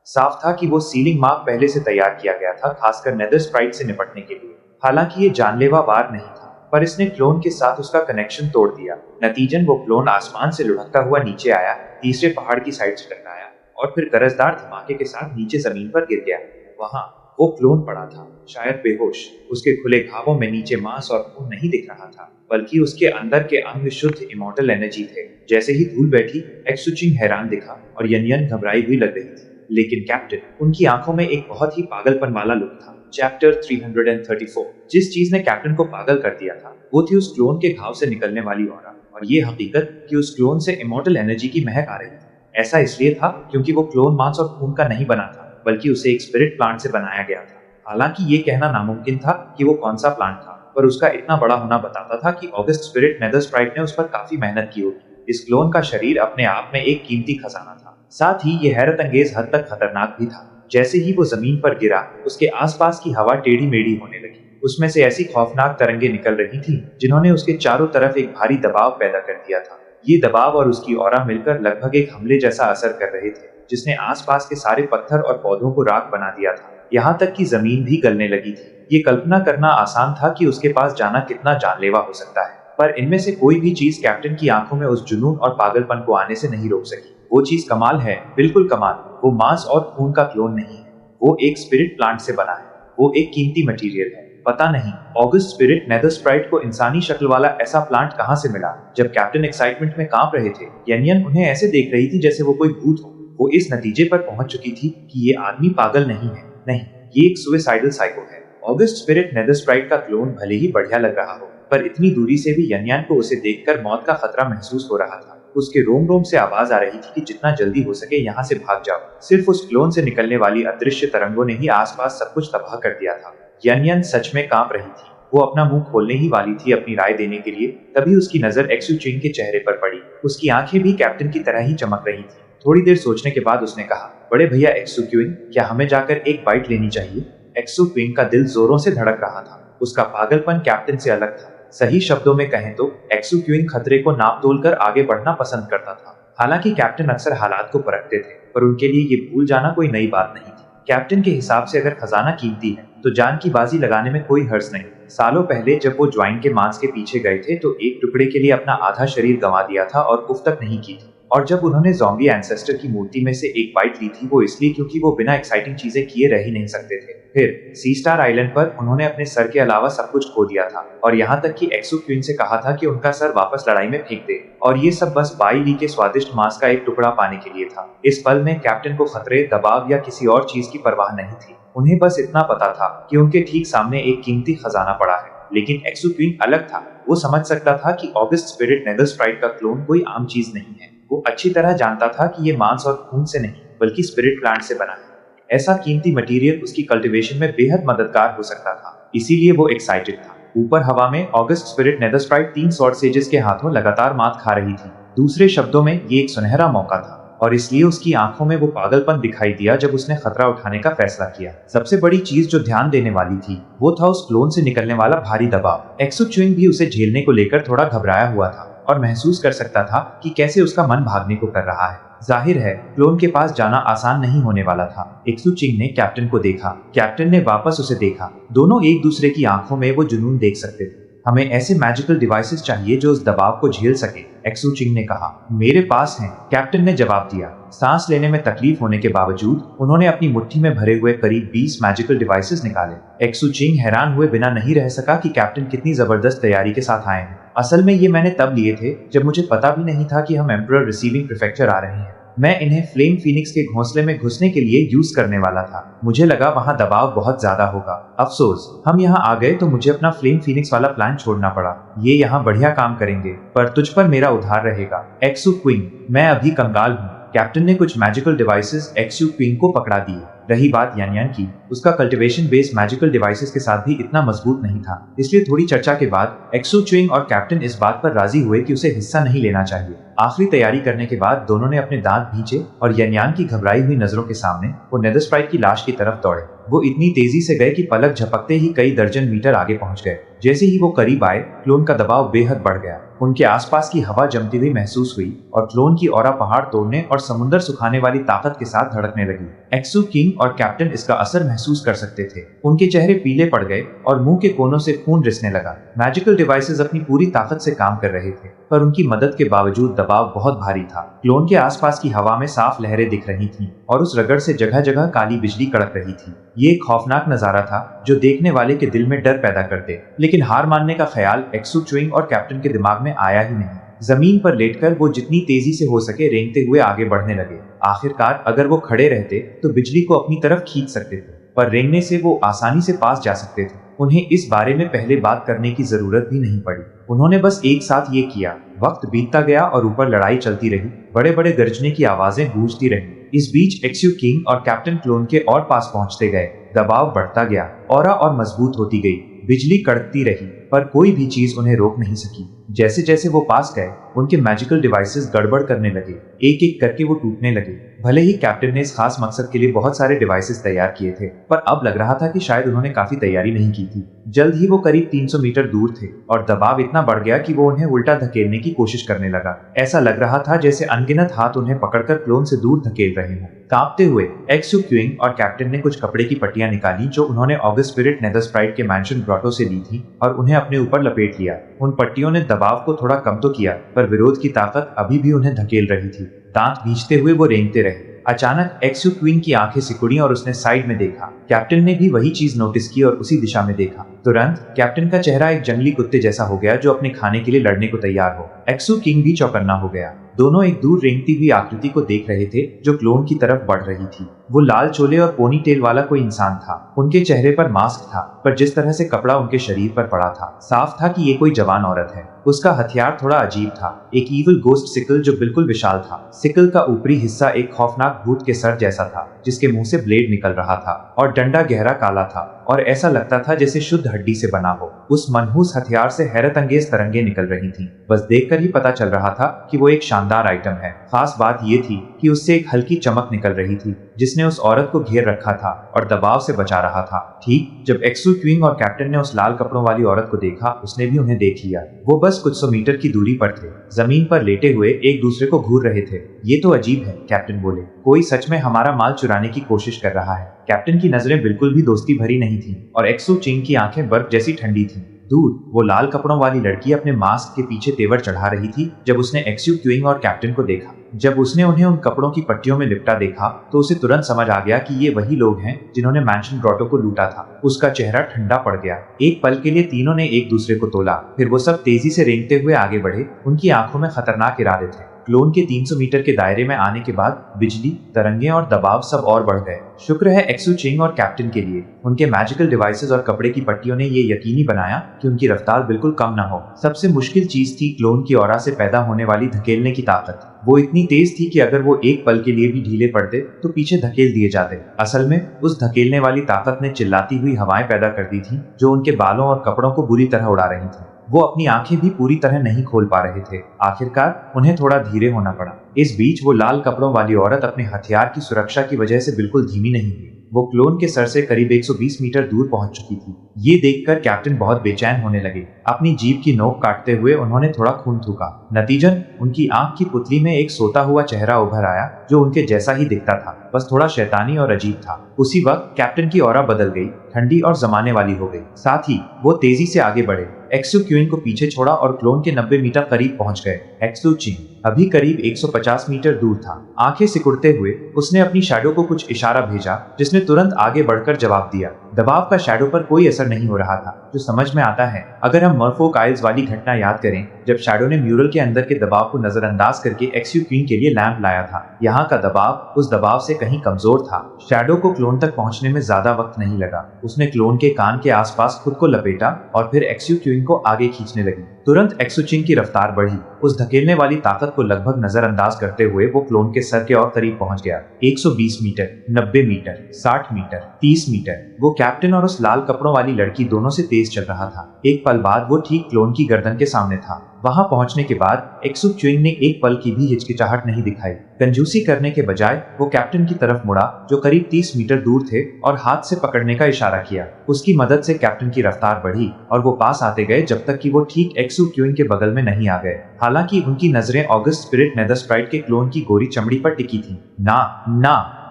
साफ था कि वो सीलिंग मार्क पहले से तैयार किया गया था, खासकर नेदरस्प्राइट से निपटने के लिए। हालांकि ये जानलेवा वार नहीं था, पर इसने क्लोन के साथ उसका कनेक्शन तोड़ दिया। नतीजन वो क्लोन आसमान से लुढ़कता हुआ नीचे आया, तीसरे पहाड़ की साइड से टकराया और फिर गरजदार धमाके के साथ नीचे जमीन पर गिर गया। वहां वो क्लोन पड़ा था, शायद बेहोश। उसके खुले घावों में नीचे मांस और खून नहीं दिख रहा था, बल्कि उसके अंदर के अंग शुद्ध इमॉर्टल एनर्जी थे। जैसे ही धूल बैठी, एक्सू चिंग हैरान दिखा और यनयन घबराई हुई लग रही थी। लेकिन कैप्टन, उनकी आंखों में एक बहुत ही पागलपन वाला लुक था। चैप्टर 334। जिस चीज ने कैप्टन को पागल कर दिया था वो थी उस क्लोन के घाव से निकलने वाली ऑरा, और ये हकीकत कि उस क्लोन से इमॉर्टल एनर्जी की महक आ रही थी। ऐसा इसलिए था क्योंकि वो क्लोन मांस और खून का नहीं बना था, बल्कि उसे एक स्पिरिट प्लांट से बनाया गया था। हालांकि ये कहना नामुमकिन था कि वो कौन सा प्लांट था, पर उसका इतना बड़ा होना बताता था कि ऑगस्ट स्पिरिट नेदरस्प्राइट ने उस पर काफी मेहनत की होगी। इस क्लोन का शरीर अपने आप में एक कीमती खजाना था। साथ ही ये हैरत अंगेज हद तक खतरनाक भी था। जैसे ही वो जमीन पर गिरा, उसके आसपास की हवा टेढ़ी मेढ़ी होने लगी। उसमें से ऐसी खौफनाक तरंगे निकल रही थी जिन्होंने उसके चारों तरफ एक भारी दबाव पैदा कर दिया था। ये दबाव और उसकी ऑरा मिलकर लगभग एक हमले जैसा असर कर रहे थे, जिसने आसपास के सारे पत्थर और पौधों को राख बना दिया था। यहाँ तक कि जमीन भी गलने लगी थी। ये कल्पना करना आसान था कि उसके पास जाना कितना जानलेवा हो सकता है, पर इनमें से कोई भी चीज कैप्टन की आंखों में उस जुनून और पागलपन को आने से नहीं रोक सकी। वो चीज कमाल है, बिल्कुल कमाल। वो मांस और खून का क्लोन नहीं है, वो एक स्पिरिट प्लांट से बना है। वो एक कीमती मटेरियल है। पता नहीं ऑगस्ट स्पिरिट नेदरस्प्राइट को इंसानी शक्ल वाला ऐसा प्लांट कहां से मिला। जब कैप्टन एक्साइटमेंट में कांप रहे थे, यनयन उन्हें ऐसे देख रही थी जैसे वो कोई भूत हो। वो इस नतीजे पर पहुंच चुकी थी कि ये आदमी पागल नहीं है। नहीं, ये एक सुइसाइडल साइको है। ऑगस्ट स्पिरिट नेदरस्प्राइट का क्लोन भले ही बढ़िया लग रहा हो, पर इतनी दूरी से भी यनयान को उसे देखकर मौत का खतरा महसूस हो रहा था। उसके रोम रोम से आवाज आ रही थी कि जितना जल्दी हो सके यहाँ से भाग जाओ। सिर्फ उस क्लोन से निकलने वाली अदृश्य तरंगों ने ही आसपास सब कुछ तबाह कर दिया था। यनयान सच में कांप रही थी। वो अपना मुंह खोलने ही वाली थी अपनी राय देने के लिए, तभी उसकी नजर एक्सू चिंग के चेहरे पर पड़ी। उसकी आंखें भी कैप्टन की तरह ही चमक रही थी। थोड़ी देर सोचने के बाद उसने कहा, बड़े भैया एक्सू क्विंग, क्या हमें जाकर एक बाइट लेनी चाहिए? एक्सू क्विंग का दिल जोरों से धड़क रहा था। उसका पागलपन कैप्टन से अलग था। सही शब्दों में कहें तो एक्सू क्विंग खतरे को नाप तोल कर आगे बढ़ना पसंद करता था। हालांकि कैप्टन अक्सर हालात को परखते थे, पर उनके लिए ये भूल जाना कोई नई बात नहीं थी। कैप्टन के हिसाब से अगर खजाना कीमती है तो जान की बाजी लगाने में कोई हर्ज नहीं। सालों पहले जब वो ज्वाइन के मांस के पीछे गए थे तो एक टुकड़े के लिए अपना आधा शरीर गंवा दिया था और उफ तक नहीं की थी। और जब उन्होंने ज़ॉम्बी एंसेस्टर की मूर्ति में से एक बाइट ली थी, वो इसलिए क्योंकि वो बिना एक्साइटिंग चीजें किए रह ही नहीं सकते थे। फिर सी स्टार आइलैंड पर उन्होंने अपने सर के अलावा सब कुछ खो दिया था, और यहाँ तक कि एक्सू क्वीन से कहा था कि उनका सर वापस लड़ाई में फेंक दे, और ये सब बस बाई ली के स्वादिष्ट मांस का एक टुकड़ा पाने के लिए था। इस पल में कैप्टन को खतरे, दबाव या किसी और चीज की परवाह नहीं थी। उन्हें बस इतना पता था कि उनके ठीक सामने एक कीमती खजाना पड़ा है। लेकिन एक्सू क्वीन अलग था। वो समझ सकता था कि ऑगस्ट स्पिरिट नेदरस्प्राइट का क्लोन कोई आम चीज नहीं है। वो अच्छी तरह जानता था कि ये मांस और खून से नहीं, बल्कि स्पिरिट प्लांट से बना है। ऐसा कीमती मटेरियल उसकी कल्टीवेशन में बेहद मददगार हो सकता था। इसीलिए वो एक्साइटेड था। ऊपर हवा में ऑगस्ट स्पिरिट नेदरस्प्राइट 3 स्वॉर्ड सेजेस के हाथों लगातार मात खा रही थी। दूसरे शब्दों में ये एक सुनहरा मौका था, और इसलिए उसकी आंखों में वो पागलपन दिखाई दिया जब उसने खतरा उठाने का फैसला किया। सबसे बड़ी चीज जो ध्यान देने वाली थी वो था उस क्लोन से निकलने वाला भारी दबाव। एक्सू च्विंग भी उसे झेलने को लेकर थोड़ा घबराया हुआ था और महसूस कर सकता था कि कैसे उसका मन भागने को कर रहा है। जाहिर है क्लोन के पास जाना आसान नहीं होने वाला था। एक्सू चिंग ने कैप्टन को देखा, कैप्टन ने वापस उसे देखा। दोनों एक दूसरे की आंखों में वो जुनून देख सकते थे। हमें ऐसे मैजिकल डिवाइसेस चाहिए जो उस दबाव को झेल सके, एक्सू चिंग ने कहा। मेरे पास हैं, कैप्टन ने जवाब दिया। सांस लेने में तकलीफ होने के बावजूद उन्होंने अपनी मुट्ठी में भरे हुए करीब 20 मैजिकल डिवाइसेस निकाले। एक्सू चिंग हैरान हुए बिना नहीं रह सका कि कैप्टन कितनी जबरदस्त तैयारी के साथ आए हैं। असल में ये मैंने तब लिए थे जब मुझे पता भी नहीं था कि हम एम्परर रिसीविंग प्रीफेक्चर आ रहे हैं। मैं इन्हें फ्लेम फीनिक्स के घोंसले में घुसने के लिए यूज करने वाला था। मुझे लगा वहाँ दबाव बहुत ज्यादा होगा। अफसोस हम यहाँ आ गए तो मुझे अपना फ्लेम फीनिक्स वाला प्लान छोड़ना पड़ा। ये यहाँ बढ़िया काम करेंगे, पर तुझ पर मेरा उधार रहेगा। एक्सू क्विंग, मैं अभी कंगाल हूँ। कैप्टन ने कुछ मैजिकल डिवाइसेस एक्सू क्विंग को पकड़ा दिए। रही बात यान की, उसका कल्टीवेशन बेस्ड मैजिकल डिवाइसेस के साथ भी इतना मजबूत नहीं था। इसलिए थोड़ी चर्चा के बाद एक्सू च्विंग और कैप्टन इस बात पर राजी हुए कि उसे हिस्सा नहीं लेना चाहिए। आखिरी तैयारी करने के बाद दोनों ने अपने दांत भींचे और यान की घबराई हुई नजरों के सामने वो नेदरस्प्राइट की लाश की तरफ दौड़े। वो इतनी तेजी से गए कि पलक झपकते ही कई दर्जन मीटर आगे पहुंच गए। जैसे ही वो करीब आए, क्लोन का दबाव बेहद बढ़ गया। उनके आसपास की हवा जमती हुई महसूस हुई और क्लोन की ऑरा पहाड़ तोड़ने और समुद्र सुखाने वाली ताकत के साथ धड़कने लगी। एक्सू किंग और कैप्टन इसका असर महसूस कर सकते थे। उनके चेहरे पीले पड़ गए और मुंह के कोनों से खून रिसने लगा। मैजिकल डिवाइसेस अपनी पूरी ताकत से काम कर रहे थे, पर उनकी मदद के बावजूद दबाव बहुत भारी था। क्लोन के आसपास की हवा में साफ लहरें दिख रही थीं और उस रगड़ से जगह जगह काली बिजली कड़क रही थी। ये एक खौफनाक नजारा था जो देखने वाले के दिल में डर पैदा कर दे। लेकिन हार मानने का ख्याल एक्सू च्विंग और कैप्टन के दिमाग में आया ही नहीं। जमीन पर लेटकर वो जितनी तेजी से हो सके रेंगते हुए आगे बढ़ने लगे। आखिरकार अगर वो खड़े रहते तो बिजली को अपनी तरफ खींच सकते थे, पर रेंगने से वो आसानी से पास जा सकते थे। उन्हें इस बारे में पहले बात करने की जरूरत भी नहीं पड़ी। उन्होंने बस एक साथ ये किया। वक्त बीतता गया और ऊपर लड़ाई चलती रही। बड़े बड़े गरजने की आवाजें गूंजती रही। इस बीच एक्सू किंग और कैप्टन क्लोन के और पास पहुंचते गए। दबाव बढ़ता गया, ऑरा और मजबूत होती गई। बिजली कड़कती रही, पर कोई भी चीज उन्हें रोक नहीं सकी। जैसे जैसे वो पास गए, उनके मैजिकल डिवाइसेस गड़बड़ करने लगे। एक एक करके वो टूटने लगे। भले ही कैप्टन ने इस खास मकसद के लिए बहुत सारे डिवाइसेस तैयार किए थे, पर अब लग रहा था कि शायद उन्होंने काफी तैयारी नहीं की थी। जल्द ही वो करीब 300 मीटर दूर थे और दबाव इतना बढ़ गया कि वो उन्हें उल्टा धकेलने की कोशिश करने लगा। ऐसा लग रहा था जैसे अनगिनत हाथ उन्हें पकड़कर क्लोन से दूर धकेल रहे हों। कांपते हुए एक्सू क्विंग और कैप्टन ने कुछ कपड़े की पट्टियां निकाली जो उन्होंने ऑगस्ट स्पिरिट नेदरस्प्राइट के मैंशन ग्रॉटो से ली थी, और उन्हें अपने ऊपर लपेट लिया। उन पट्टियों ने दबाव को थोड़ा कम तो किया, पर विरोध की ताकत अभी भी उन्हें धकेल रही थी। दांत भींचते हुए वो रेंगते रहे। अचानक एक्सू क्वीन की आंखें सिकुड़ी और उसने साइड में देखा। कैप्टन ने भी वही चीज नोटिस की और उसी दिशा में देखा। तुरंत कैप्टन का चेहरा एक जंगली कुत्ते जैसा हो गया जो अपने खाने के लिए लड़ने को तैयार हो। एक्सू किंग भी चौकन्ना हो गया। दोनों एक दूर रेंगती हुई आकृति को देख रहे थे जो क्लोन की तरफ बढ़ रही थी। वो लाल चोले और पोनी टेल वाला कोई इंसान था। उनके चेहरे पर मास्क था, पर जिस तरह से कपड़ा उनके शरीर पर पड़ा था, साफ था कि ये कोई जवान औरत है। उसका हथियार थोड़ा अजीब था, एक ईविल गोस्ट सिकल जो बिल्कुल विशाल था। सिकल का ऊपरी हिस्सा एक खौफनाक भूत के सर जैसा था, जिसके मुंह से ब्लेड निकल रहा था, और डंडा गहरा काला था और ऐसा लगता था जैसे शुद्ध हड्डी से बना हो। उस मनहूस हथियार से हैरत अंगेज तरंगे निकल रही थीं। बस देखकर ही पता चल रहा था कि वो एक शानदार आइटम है। खास बात ये थी कि उससे एक हल्की चमक निकल रही थी, जिसने उस औरत को घेर रखा था और दबाव से बचा रहा था। ठीक जब एक्सू क्विंग और कैप्टन ने उस लाल कपड़ों वाली औरत को देखा, उसने भी उन्हें देख लिया। वो बस कुछ 100 मीटर की दूरी पर थे, जमीन पर लेटे हुए एक दूसरे को घूर रहे थे। ये तो अजीब है, कैप्टन बोले। कोई सच में हमारा माल चुराने की कोशिश कर रहा है। कैप्टन की नजरें बिल्कुल भी दोस्ती भरी नहीं थीं और एक्सू चिंग की आंखें बर्फ जैसी ठंडी थीं। दूर वो लाल कपड़ों वाली लड़की अपने मास्क के पीछे तेवर चढ़ा रही थी। जब उसने एक्सू क्विंग और कैप्टन को देखा, जब उसने उन्हें उन कपड़ों की पट्टियों में लिपटा देखा, तो उसे तुरंत समझ आ गया कि ये वही लोग हैं जिन्होंने मैंशन ग्रोटो को लूटा था। उसका चेहरा ठंडा पड़ गया। एक पल के लिए तीनों ने एक दूसरे को तोला, फिर वो सब तेजी से रेंगते हुए आगे बढ़े। उनकी आंखों में खतरनाक इरादे थे। क्लोन के 300 मीटर के दायरे में आने के बाद बिजली, तरंगे और दबाव सब और बढ़ गए। शुक्र है एक्सू चिंग और कैप्टन के लिए। उनके मैजिकल डिवाइसेस और कपड़े की पट्टियों ने ये यकीनी बनाया कि उनकी रफ्तार बिल्कुल कम न हो। सबसे मुश्किल चीज थी क्लोन की ऑरा से पैदा होने वाली धकेलने की ताकत। वो इतनी तेज थी कि अगर वो एक पल के लिए भी ढीले पड़ते तो पीछे धकेल दिए जाते। असल में उस धकेलने वाली ताकत ने चिल्लाती हुई हवाएं पैदा कर दी थी, जो उनके बालों और कपड़ों को बुरी तरह उड़ा रही थी। वो अपनी आंखें भी पूरी तरह नहीं खोल पा रहे थे। आखिरकार उन्हें थोड़ा धीरे होना पड़ा। इस बीच वो लाल कपड़ों वाली औरत अपने हथियार की सुरक्षा की वजह से बिल्कुल धीमी नहीं हुई। वो क्लोन के सर से करीब 120 मीटर दूर पहुंच चुकी थी। ये देखकर कैप्टन बहुत बेचैन होने लगे। अपनी जीभ की नोक काटते हुए उन्होंने थोड़ा खून थूका। नतीजन उनकी आंख की पुतली में एक सोता हुआ चेहरा उभर आया, जो उनके जैसा ही दिखता था, बस थोड़ा शैतानी और अजीब था। उसी वक्त कैप्टन की ऑरा बदल गई, ठंडी और जमाने वाली हो गई। साथ ही वो तेजी से आगे बढ़े। एक्सू क्विंग को पीछे छोड़ा और क्लोन के 90 मीटर करीब पहुंच गए। एक्सू चिंग अभी करीब 150 मीटर दूर था। आंखें सिकुड़ते हुए उसने अपनी शैडो को कुछ इशारा भेजा, जिसने तुरंत आगे बढ़कर जवाब दिया। दबाव का शैडो पर कोई असर नहीं हो रहा था, जो समझ में आता है अगर हम मर्फोक आइल्स वाली घटना याद करें, जब शैडो ने म्यूरल के अंदर के दबाव को नजरअंदाज करके एक्सू क्वीन के लिए लैंप लाया था। यहाँ का दबाव उस दबाव से कहीं कमजोर था। शैडो को क्लोन तक पहुंचने में ज्यादा वक्त नहीं लगा। उसने क्लोन के कान के आसपास खुद को लपेटा और फिर एक्सू क्वीन को आगे खींचने लगी। तुरंत एक्सू चिंग की रफ्तार बढ़ी। उस धकेलने वाली ताकत को लगभग नजरअंदाज करते हुए वो क्लोन के सर के और करीब पहुंच गया। 120 मीटर, 90 मीटर, 60 मीटर, 30 मीटर। वो कैप्टन और उस लाल कपड़ों वाली लड़की दोनों से तेज चल रहा था। एक पल बाद वो ठीक क्लोन की गर्दन के सामने था। वहां पहुंचने के बाद एक्सू क्विंग ने एक पल की भी हिचकिचाहट नहीं दिखाई। कंजूसी करने के बजाय वो कैप्टन की तरफ मुड़ा, जो करीब 30 मीटर दूर थे, और हाथ से पकड़ने का इशारा किया। उसकी मदद से कैप्टन की रफ्तार बढ़ी और वो पास आते गए जब तक कि वो ठीक एक्सू क्विंग के बगल में नहीं आ गए। हालांकि उनकी नजरें ऑगस्ट स्पिरिट नेदर स्प्राइट के क्लोन की गोरी चमड़ी पर टिकी थी।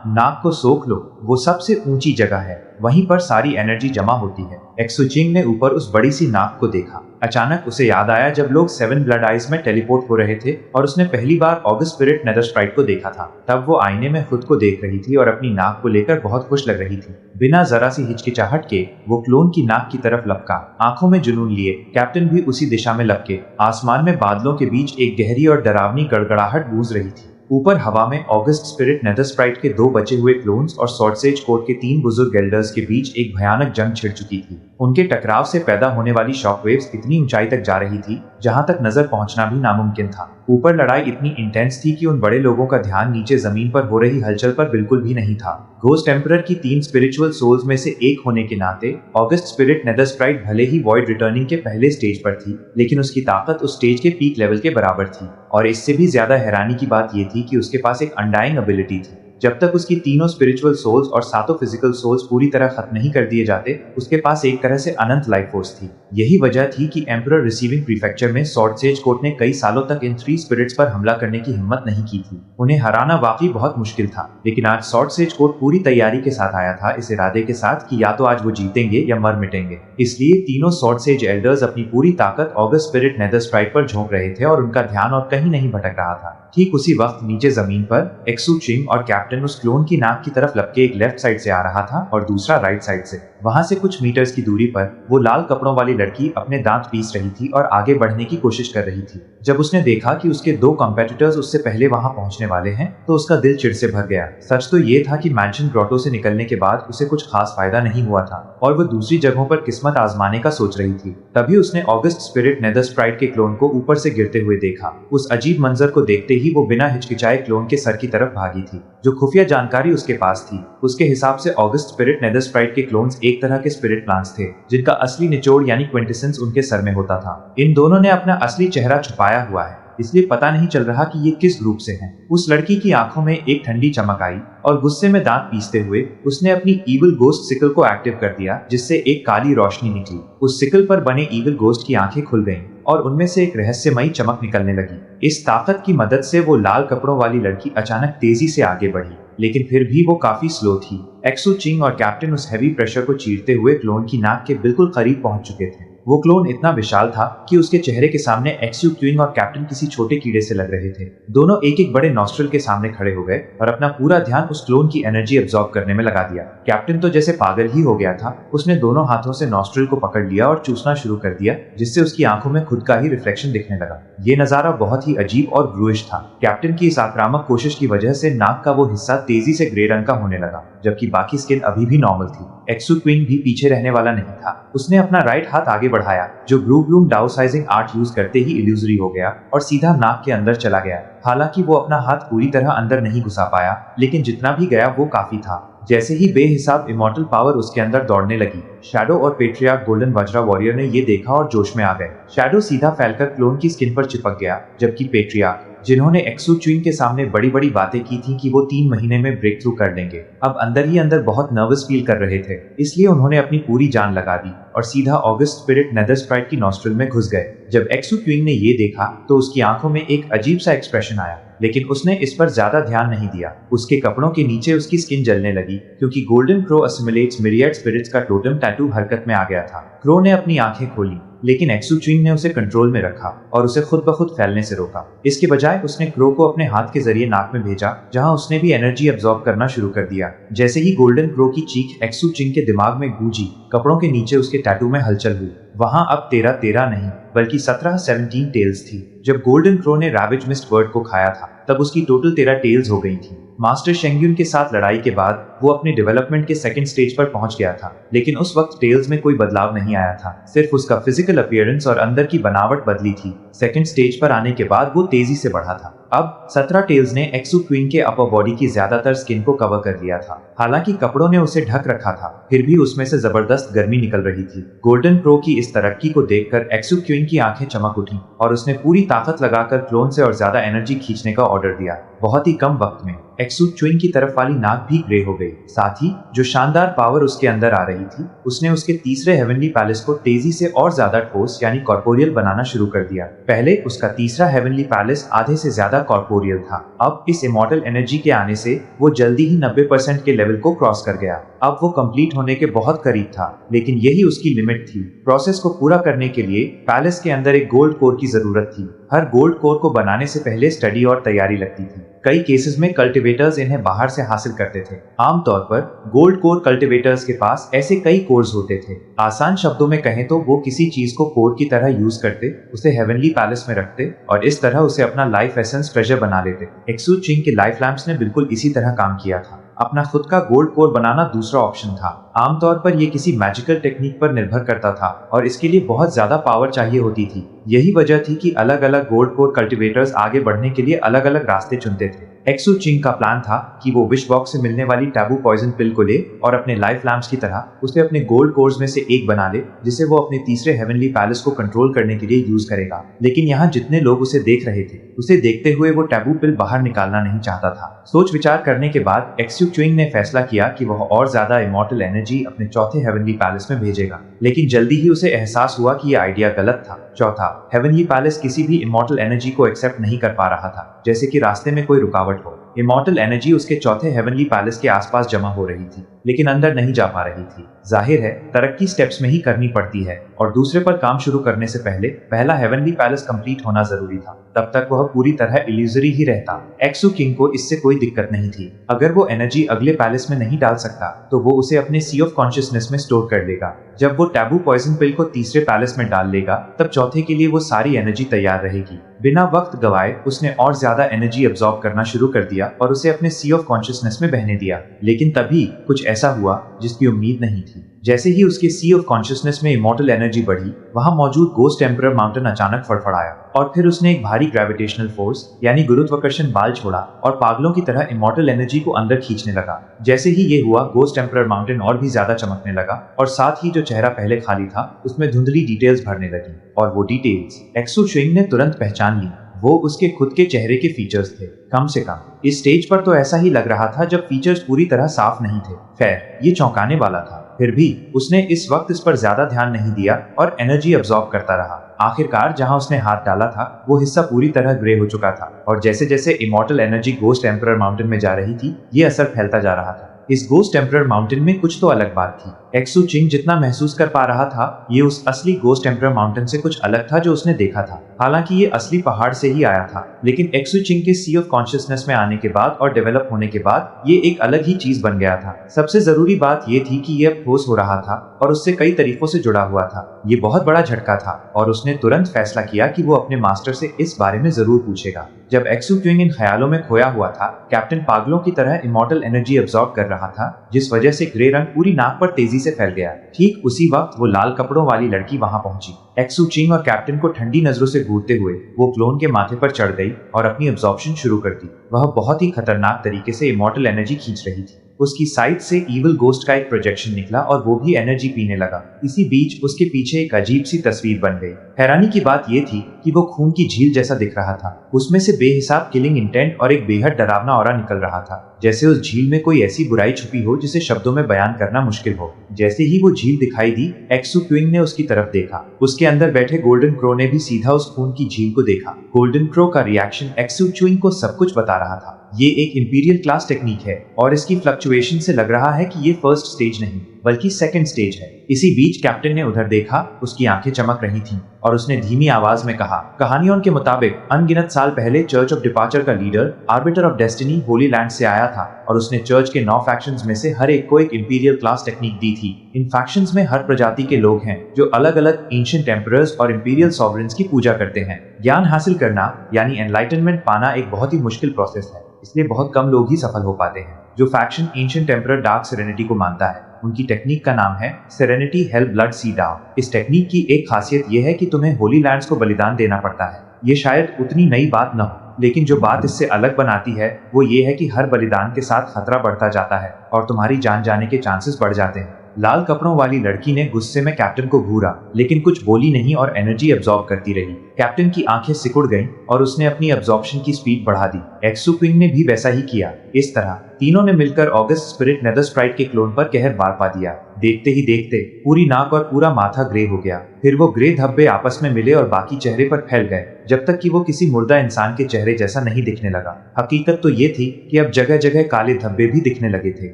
नाक को सोख लो, वो सबसे ऊंची जगह है, वहीं पर सारी एनर्जी जमा होती है। एक्सू चिंग ने ऊपर उस बड़ी सी नाक को देखा। अचानक उसे याद आया जब लोग 7 ब्लड आइज में टेलीपोर्ट हो रहे थे और उसने पहली बार ऑगस्ट स्पिरिट नेदर स्प्राइट को देखा था। तब वो आईने में खुद को देख रही थी और अपनी नाक को लेकर बहुत खुश लग रही थी। बिना जरा सी हिचकिचाहट के वो क्लोन की नाक की तरफ लपका। आंखों में जुनून लिए कैप्टन भी उसी दिशा में लपके। आसमान में बादलों के बीच एक गहरी और डरावनी गड़गड़ाहट गूंज रही थी। ऊपर हवा में ऑगस्ट स्पिरिट नेदर स्प्राइट के 2 बचे हुए क्लोन्स और सॉर्डसेज कोड के 3 बुजुर्ग एल्डर्स के बीच एक भयानक जंग छिड़ चुकी थी। उनके टकराव से पैदा होने वाली शॉकवेव्स इतनी ऊंचाई तक जा रही थी जहां तक नजर पहुंचना भी नामुमकिन था। ऊपर लड़ाई इतनी इंटेंस थी कि उन बड़े लोगों का ध्यान नीचे जमीन पर हो रही हलचल पर बिल्कुल भी नहीं था। घोस्ट एम्परर की 3 स्पिरिचुअल सोल्स में से एक होने के नाते ऑगस्ट स्पिरिट नेदर स्प्राइट भले ही वॉइड रिटर्निंग के पहले स्टेज पर थी, लेकिन उसकी ताकत उस स्टेज के पीक लेवल के बराबर थी। और इससे भी ज्यादा हैरानी की बात यह थी कि उसके पास एक अनडाइंग एबिलिटी थी। जब तक उसकी तीनों स्पिरिचुअल सोल्स और 7 फिजिकल सोल्स पूरी तरह खत्म नहीं कर दिए जाते, उसके पास एक तरह से अनंत लाइफ फोर्स थी। यही वजह थी कि एम्परर रिसीविंग प्रीफेक्चर में सॉर्डसेज कोर्ट ने कई सालों तक इन 3 स्पिरिट्स पर हमला करने की हिम्मत नहीं की थी। उन्हें हराना वाकई बहुत मुश्किल था, लेकिन आज सॉर्डसेज कोर्ट पूरी तैयारी के साथ आया था, इस इरादे के साथ कि या तो आज वो जीतेंगे या मर मिटेंगे। इसलिए तीनों सॉर्डसेज एल्डर्स अपनी पूरी ताकत ऑगस्ट स्पिरिट नेदर स्प्राइट पर झोंक रहे थे और उनका ध्यान और कहीं नहीं भटक रहा था। ठीक उसी वक्त नीचे जमीन पर एक्सू चिंग और कैप्टन कैप्टन उस क्लोन की नाक की तरफ लपके एक लेफ्ट साइड से आ रहा था और दूसरा राइट साइड से। वहां से कुछ मीटर्स की दूरी पर वो लाल कपड़ों वाली लड़की अपने दांत पीस रही थी और आगे बढ़ने की कोशिश कर रही थी। जब उसने देखा कि उसके दो कॉम्पिटिटर्स उससे पहले वहां पहुंचने वाले हैं तो उसका दिल चिढ़ से भर गया। सच तो ये था कि मैंशन ग्रोटो से निकलने के बाद उसे कुछ खास फायदा नहीं हुआ था और वो दूसरी जगहों पर किस्मत आजमाने का सोच रही थी। तभी उसने ऑगस्ट स्पिरिट नेदर स्प्राइट के क्लोन को ऊपर से गिरते हुए देखा। उस अजीब मंजर को देखते ही वो बिना हिचकिचाए क्लोन के सर की तरफ भागी थी। जो खुफिया जानकारी उसके पास थी उसके हिसाब से ऑगस्ट स्पिरिट नेदर स्प्राइट के क्लोन्स एक तरह के स्पिरिट प्लांट्स थे जिनका असली निचोड़ यानी क्विंटेसेंस उनके सर में होता था। इन दोनों ने अपना असली चेहरा छुपाया हुआ है, इसलिए पता नहीं चल रहा कि ये किस ग्रुप से हैं। उस लड़की की आंखों में एक ठंडी चमक आई और गुस्से में दांत पीसते हुए उसने अपनी ईविल गोस्ट सिकल को एक्टिव कर दिया, जिससे एक काली रोशनी निकली। उस सिकल पर बने ईविल गोस्ट की आंखें खुल गईं और उनमें से एक रहस्यमयी चमक निकलने लगी। इस ताकत की मदद से वो लाल कपड़ों वाली लड़की अचानक तेजी से आगे बढ़ी, लेकिन फिर भी वो काफी स्लो थी। एक्सू चिंग और कैप्टन उस हैवी प्रेशर को चीरते हुए क्लोन की नाक के बिल्कुल करीब पहुंच चुके थे। वो क्लोन इतना विशाल था कि उसके चेहरे के सामने एक्सू क्विंग और कैप्टन किसी छोटे कीड़े से लग रहे थे। दोनों एक एक बड़े नॉस्ट्रल के सामने खड़े हो गए और अपना पूरा ध्यान उस क्लोन की एनर्जी एब्जॉर्ब करने में लगा दिया। कैप्टन तो जैसे पागल ही हो गया था। उसने दोनों हाथों से नॉस्ट्रल को पकड़ लिया और चूसना शुरू कर दिया, जिससे उसकी आंखों में खुद का ही रिफ्लेक्शन दिखने लगा। ये नजारा बहुत ही अजीब और ब्लूइश था। कैप्टन की इस आक्रामक कोशिश की वजह से नाक का वो हिस्सा तेजी से ग्रे रंग का होने लगा, जबकि बाकी स्किन अभी भी नॉर्मल थी। एक्सू क्विंग भी पीछे रहने वाला नहीं था। उसने अपना राइट हाथ आगे बढ़ाया, जो ग्रू ब्लूम डाउ साइजिंग आर्ट यूज करते ही इल्यूजरी हो गया और सीधा नाक के अंदर चला गया। हालांकि वो अपना हाथ पूरी तरह अंदर नहीं घुसा पाया, लेकिन जितना भी गया वो काफी था। जैसे ही बेहिसाब इमॉर्टल पावर उसके अंदर दौड़ने लगी, शैडो और पेट्रियार्क गोल्डन वज्रा वॉरियर ने ये देखा और जोश में आ गए। शैडो सीधा फैलकर क्लोन की स्किन पर चिपक गया, जबकि पेट्रियार्क, जिन्होंने एक्सू च्विंग के सामने बड़ी बड़ी बातें की थी कि वो 3 महीने में ब्रेक थ्रू कर लेंगे, अब अंदर ही अंदर बहुत नर्वस फील कर रहे थे। इसलिए उन्होंने अपनी पूरी जान लगा दी और सीधा ऑगस्ट स्पिरिट नेदर स्प्राइट की नॉस्ट्रल में घुस गए। जब एक्सू क्विंग ने ये देखा तो उसकी आंखों में एक अजीब सा एक्सप्रेशन आया, लेकिन उसने इस पर ज्यादा ध्यान नहीं दिया। उसके कपड़ों के नीचे उसकी स्किन जलने लगी, क्योंकि गोल्डन क्रो असिमिलेट्स मिरियड स्पिरिट्स का टोटम टैटू हरकत में आ गया था। क्रो ने अपनी आंखें खोली, लेकिन एक्सू च्विंग ने उसे कंट्रोल में रखा और उसे खुद ब खुद फैलने से रोका। इसके बजाय उसने क्रो को अपने हाथ के जरिए नाक में भेजा, जहां उसने भी एनर्जी एब्जॉर्ब करना शुरू कर दिया। जैसे ही गोल्डन क्रो की चीख एक्सू च्विंग के दिमाग में गूंजी, कपड़ों के नीचे उसके टैटू में हलचल हुई। वहां अब 13 नहीं बल्कि 17 टेल्स थी। जब गोल्डन क्रो ने रैविज मिस्ट बर्ड को खाया था, तब उसकी टोटल 13 टेल्स हो गई थी। मास्टर शेंग्यून के साथ लड़ाई के बाद वो अपने डेवलपमेंट के सेकंड स्टेज पर पहुंच गया था, लेकिन उस वक्त टेल्स में कोई बदलाव नहीं आया था। सिर्फ उसका फिजिकल अपीयरेंस और अंदर की बनावट बदली थी। सेकंड स्टेज पर आने के बाद वो तेजी से बढ़ा था। अब 17 टेल्स ने एक्सू क्विंग के अपर बॉडी की ज्यादातर स्किन को कवर कर लिया था। हालांकि कपड़ों ने उसे ढक रखा था, फिर भी उसमें से जबरदस्त गर्मी निकल रही थी। गोल्डन क्रो की इस तरक्की को देखकर एक्सू क्विंग की आंखें चमक उठी और उसने पूरी ताकत लगाकर क्लोन से और ज्यादा एनर्जी खींचने का ऑर्डर दिया। बहुत ही कम वक्त में एक्सू च्विंग की तरफ वाली नाक भी ग्रे हो गई। साथ ही जो शानदार पावर उसके अंदर आ रही थी, उसने उसके तीसरे हेवनली पैलेस को तेजी से और ज्यादा ठोस यानी कॉर्पोरियल बनाना शुरू कर दिया। पहले उसका तीसरा हेवनली पैलेस आधे से ज्यादा कॉर्पोरियल था। अब इस इमॉर्टल एनर्जी के आने से वो जल्दी ही 90% के लेवल को क्रॉस कर गया। अब वो कंप्लीट होने के बहुत करीब था, लेकिन यही उसकी लिमिट थी। प्रोसेस को पूरा करने के लिए पैलेस के अंदर एक गोल्ड कोर की जरूरत थी। हर गोल्ड कोर को बनाने से पहले स्टडी और तैयारी लगती थी। कई केसेस में कल्टिवेटर्स इन्हें बाहर से हासिल करते थे। आमतौर पर गोल्ड कोर कल्टिवेटर्स के पास ऐसे कई कोर्स होते थे। आसान शब्दों में कहें तो वो किसी चीज को कोर की तरह यूज करते, उसे हेवनली पैलेस में रखते और इस तरह उसे अपना लाइफ एसेंस ट्रेजर बना लेते। एक्सू च्विंग के लाइफ लैंप्स ने बिल्कुल इसी तरह काम किया था। अपना खुद का गोल्ड कोर बनाना दूसरा ऑप्शन था। आमतौर पर यह किसी मैजिकल टेक्निक पर निर्भर करता था और इसके लिए बहुत ज्यादा पावर चाहिए होती थी। यही वजह थी कि अलग अलग गोल्ड कोर कल्टिवेटर्स आगे बढ़ने के लिए अलग अलग रास्ते चुनते थे। एक्सू च्विंग का प्लान था कि वो विश बॉक्स से मिलने वाली टैबू पॉइजन पिल को ले और अपने लाइफ लैंप्स की तरह उसे अपने गोल्ड कोर्स में से एक बना ले, जिसे वो अपने तीसरे हेवनली पैलेस को कंट्रोल करने के लिए यूज करेगा। लेकिन यहाँ जितने लोग उसे देख रहे थे, उसे देखते हुए वो टैबू पिल बाहर निकालना नहीं चाहता था। सोच विचार करने के बाद एक्सू च्विंग ने फैसला किया कि वह और ज्यादा इमॉर्टल एनर्जी अपने चौथे हेवनली पैलेस में भेजेगा। लेकिन जल्दी ही उसे एहसास हुआ कि यह आइडिया गलत था। चौथा हेवनली पैलेस किसी भी इमॉर्टल एनर्जी को एक्सेप्ट नहीं कर पा रहा था, जैसे कि रास्ते में कोई रुकावट हो। इमॉर्टल एनर्जी उसके चौथे हेवनली पैलेस के आसपास जमा हो रही थी। लेकिन अंदर नहीं जा पा रही थी। जाहिर है तरक्की स्टेप्स में ही करनी पड़ती है और दूसरे पर काम शुरू करने से पहले पहला हेवनली पैलेस कंप्लीट होना जरूरी था। तब तक वह पूरी तरह इल्यूजरी ही रहता। एक्सू किंग को इससे कोई दिक्कत नहीं थी। अगर वो एनर्जी अगले पैलेस में नहीं डाल सकता तो वो उसे अपने सी ऑफ कॉन्शियसनेस में स्टोर कर लेगा। जब वो टैबू पॉइजन पिल को तीसरे पैलेस में डाल लेगा तब चौथे के लिए वो सारी एनर्जी तैयार रहेगी। बिना वक्त गवाए उसने और ज्यादा एनर्जी अब्सॉर्ब करना शुरू कर दिया और उसे अपने सी ऑफ कॉन्शियसनेस में बहने दिया। लेकिन तभी कुछ ऐसा हुआ जिसकी उम्मीद नहीं थी। जैसे ही उसके सी ऑफ कॉन्शियसनेस में इमॉर्टल एनर्जी बढ़ी, वहां मौजूद गोस्ट एम्परर माउंटेन अचानक फड़फड़ाया और फिर उसने एक भारी ग्रेविटेशनल फोर्स यानी गुरुत्वाकर्षण बाल छोड़ा और पागलों की तरह इमॉर्टल एनर्जी को अंदर खींचने लगा। जैसे ही ये हुआ, गोस्ट एम्परर माउंटेन और भी ज्यादा चमकने लगा और साथ ही जो चेहरा पहले खाली था उसमें धुंधली डिटेल्स भरने लगी। और वो डिटेल्स एक्सू चिंग ने तुरंत पहचान ली। वो उसके खुद के चेहरे के फीचर्स थे। कम से कम इस स्टेज पर तो ऐसा ही लग रहा था जब फीचर्स पूरी तरह साफ नहीं थे। खैर, ये चौंकाने वाला था। फिर भी उसने इस वक्त इस पर ज्यादा ध्यान नहीं दिया और एनर्जी अब्सॉर्ब करता रहा। आखिरकार जहां उसने हाथ डाला था वो हिस्सा पूरी तरह ग्रे हो चुका था और जैसे जैसे immortal energy ghost emperor mountain में जा रही थी, ये असर फैलता जा रहा था। इस गोस्ट एम्परर माउंटेन में कुछ तो अलग बात थी। एक्सू चिंग जितना महसूस कर पा रहा था, ये उस असली गोस्ट एम्परर माउंटेन से कुछ अलग था जो उसने देखा था। हालांकि ये असली पहाड़ से ही आया था, लेकिन एक्सू चिंग के सी ऑफ कॉन्शियसनेस में आने के बाद और डेवलप होने के बाद ये एक अलग ही चीज बन गया था। सबसे जरूरी बात ये थी कि ये अब ठोस हो रहा था और उससे कई तरीकों से जुड़ा हुआ था। ये बहुत बड़ा झटका था और उसने तुरंत फैसला किया कि वो अपने मास्टर से इस बारे में जरूर पूछेगा। जब एक्सू चिंग इन ख्यालों में खोया हुआ था, कैप्टन पागलों की तरह इमॉर्टल एनर्जी अब्सॉर्ब कर रहा था, जिस वजह से ग्रे रंग पूरी नाक पर तेजी से फैल गया। ठीक उसी वक्त वो लाल कपड़ों वाली लड़की वहां पहुंची। एक्सू चिंग और कैप्टन को ठंडी नजरों से घूरते हुए वो क्लोन के माथे पर चढ़ गई और अपनी अब्सॉर्प्शन शुरू कर दी। वह बहुत ही खतरनाक तरीके से इमॉर्टल एनर्जी खींच रही थी। उसकी साइड से इविल गोस्ट का एक प्रोजेक्शन निकला और वो भी एनर्जी पीने लगा। इसी बीच उसके पीछे एक अजीब सी तस्वीर बन गई। हैरानी की बात ये थी कि वो खून की झील जैसा दिख रहा था। उसमें से बेहिसाब किलिंग इंटेंट और एक बेहद डरावना ऑरा निकल रहा था, जैसे उस झील में कोई ऐसी बुराई छुपी हो जिसे शब्दों में बयान करना मुश्किल हो। जैसे ही वो झील दिखाई दी, एक्सू क्विंग ने उसकी तरफ देखा। उसके अंदर बैठे गोल्डन क्रो ने भी सीधा उस खून की झील को देखा। गोल्डन क्रो का रिएक्शन एक्सू क्विंग को सब कुछ बता रहा था। ये एक इंपीरियल क्लास टेक्निक है और इसकी फ्लक्चुएशन से लग रहा है कि ये फर्स्ट स्टेज नहीं बल्कि सेकंड स्टेज है। इसी बीच कैप्टन ने उधर देखा। उसकी आंखें चमक रही थीं और उसने धीमी आवाज में कहा, कहानियों के मुताबिक अनगिनत साल पहले चर्च ऑफ डिपार्चर का leader arbiter of destiny holy land से आया था और उसने चर्च के 9 फैक्शंस में से हर एक को एक इंपीरियल क्लास टेक्निक दी थी। इन फैक्शंस में हर प्रजाति के लोग हैं जो अलग अलग एंशिएंट एम्परर्स और इंपीरियल सॉवरेन्स की पूजा करते हैं। ज्ञान हासिल करना यानी एनलाइटनमेंट पाना एक बहुत ही मुश्किल प्रोसेस है, इसलिए बहुत कम लोग ही सफल हो पाते हैं। जो faction ancient emperor dark serenity को मानता है, उनकी टेक्निक का नाम है serenity hell blood sea down. इस टेक्निक की एक खासियत यह है कि तुम्हें होली लैंड्स को बलिदान देना पड़ता है। ये शायद उतनी नई बात न हो, लेकिन जो बात इससे अलग बनाती है वो ये है कि हर बलिदान के साथ खतरा बढ़ता जाता है और तुम्हारी जान जाने के चांसेस बढ़ जाते हैं। लाल कपड़ों वाली लड़की ने गुस्से में कैप्टन को घूरा, लेकिन कुछ बोली नहीं और एनर्जी अब्सॉर्ब करती रही। कैप्टन की आंखें सिकुड़ गईं और उसने अपनी अब्सॉर्प्शन की स्पीड बढ़ा दी। एक्सू क्विंग ने भी वैसा ही किया। इस तरह तीनों ने मिलकर ऑगस्ट स्पिरिट नेदर स्प्राइट के क्लोन पर कहर बार पा दिया। देखते ही देखते पूरी नाक और पूरा माथा ग्रे हो गया। फिर वो ग्रे धब्बे आपस में मिले और बाकी चेहरे पर फैल गए, जब तक कि वो किसी मुर्दा इंसान के चेहरे जैसा नहीं दिखने लगा। हकीकत तो ये थी कि अब जगह जगह काले धब्बे भी दिखने लगे थे।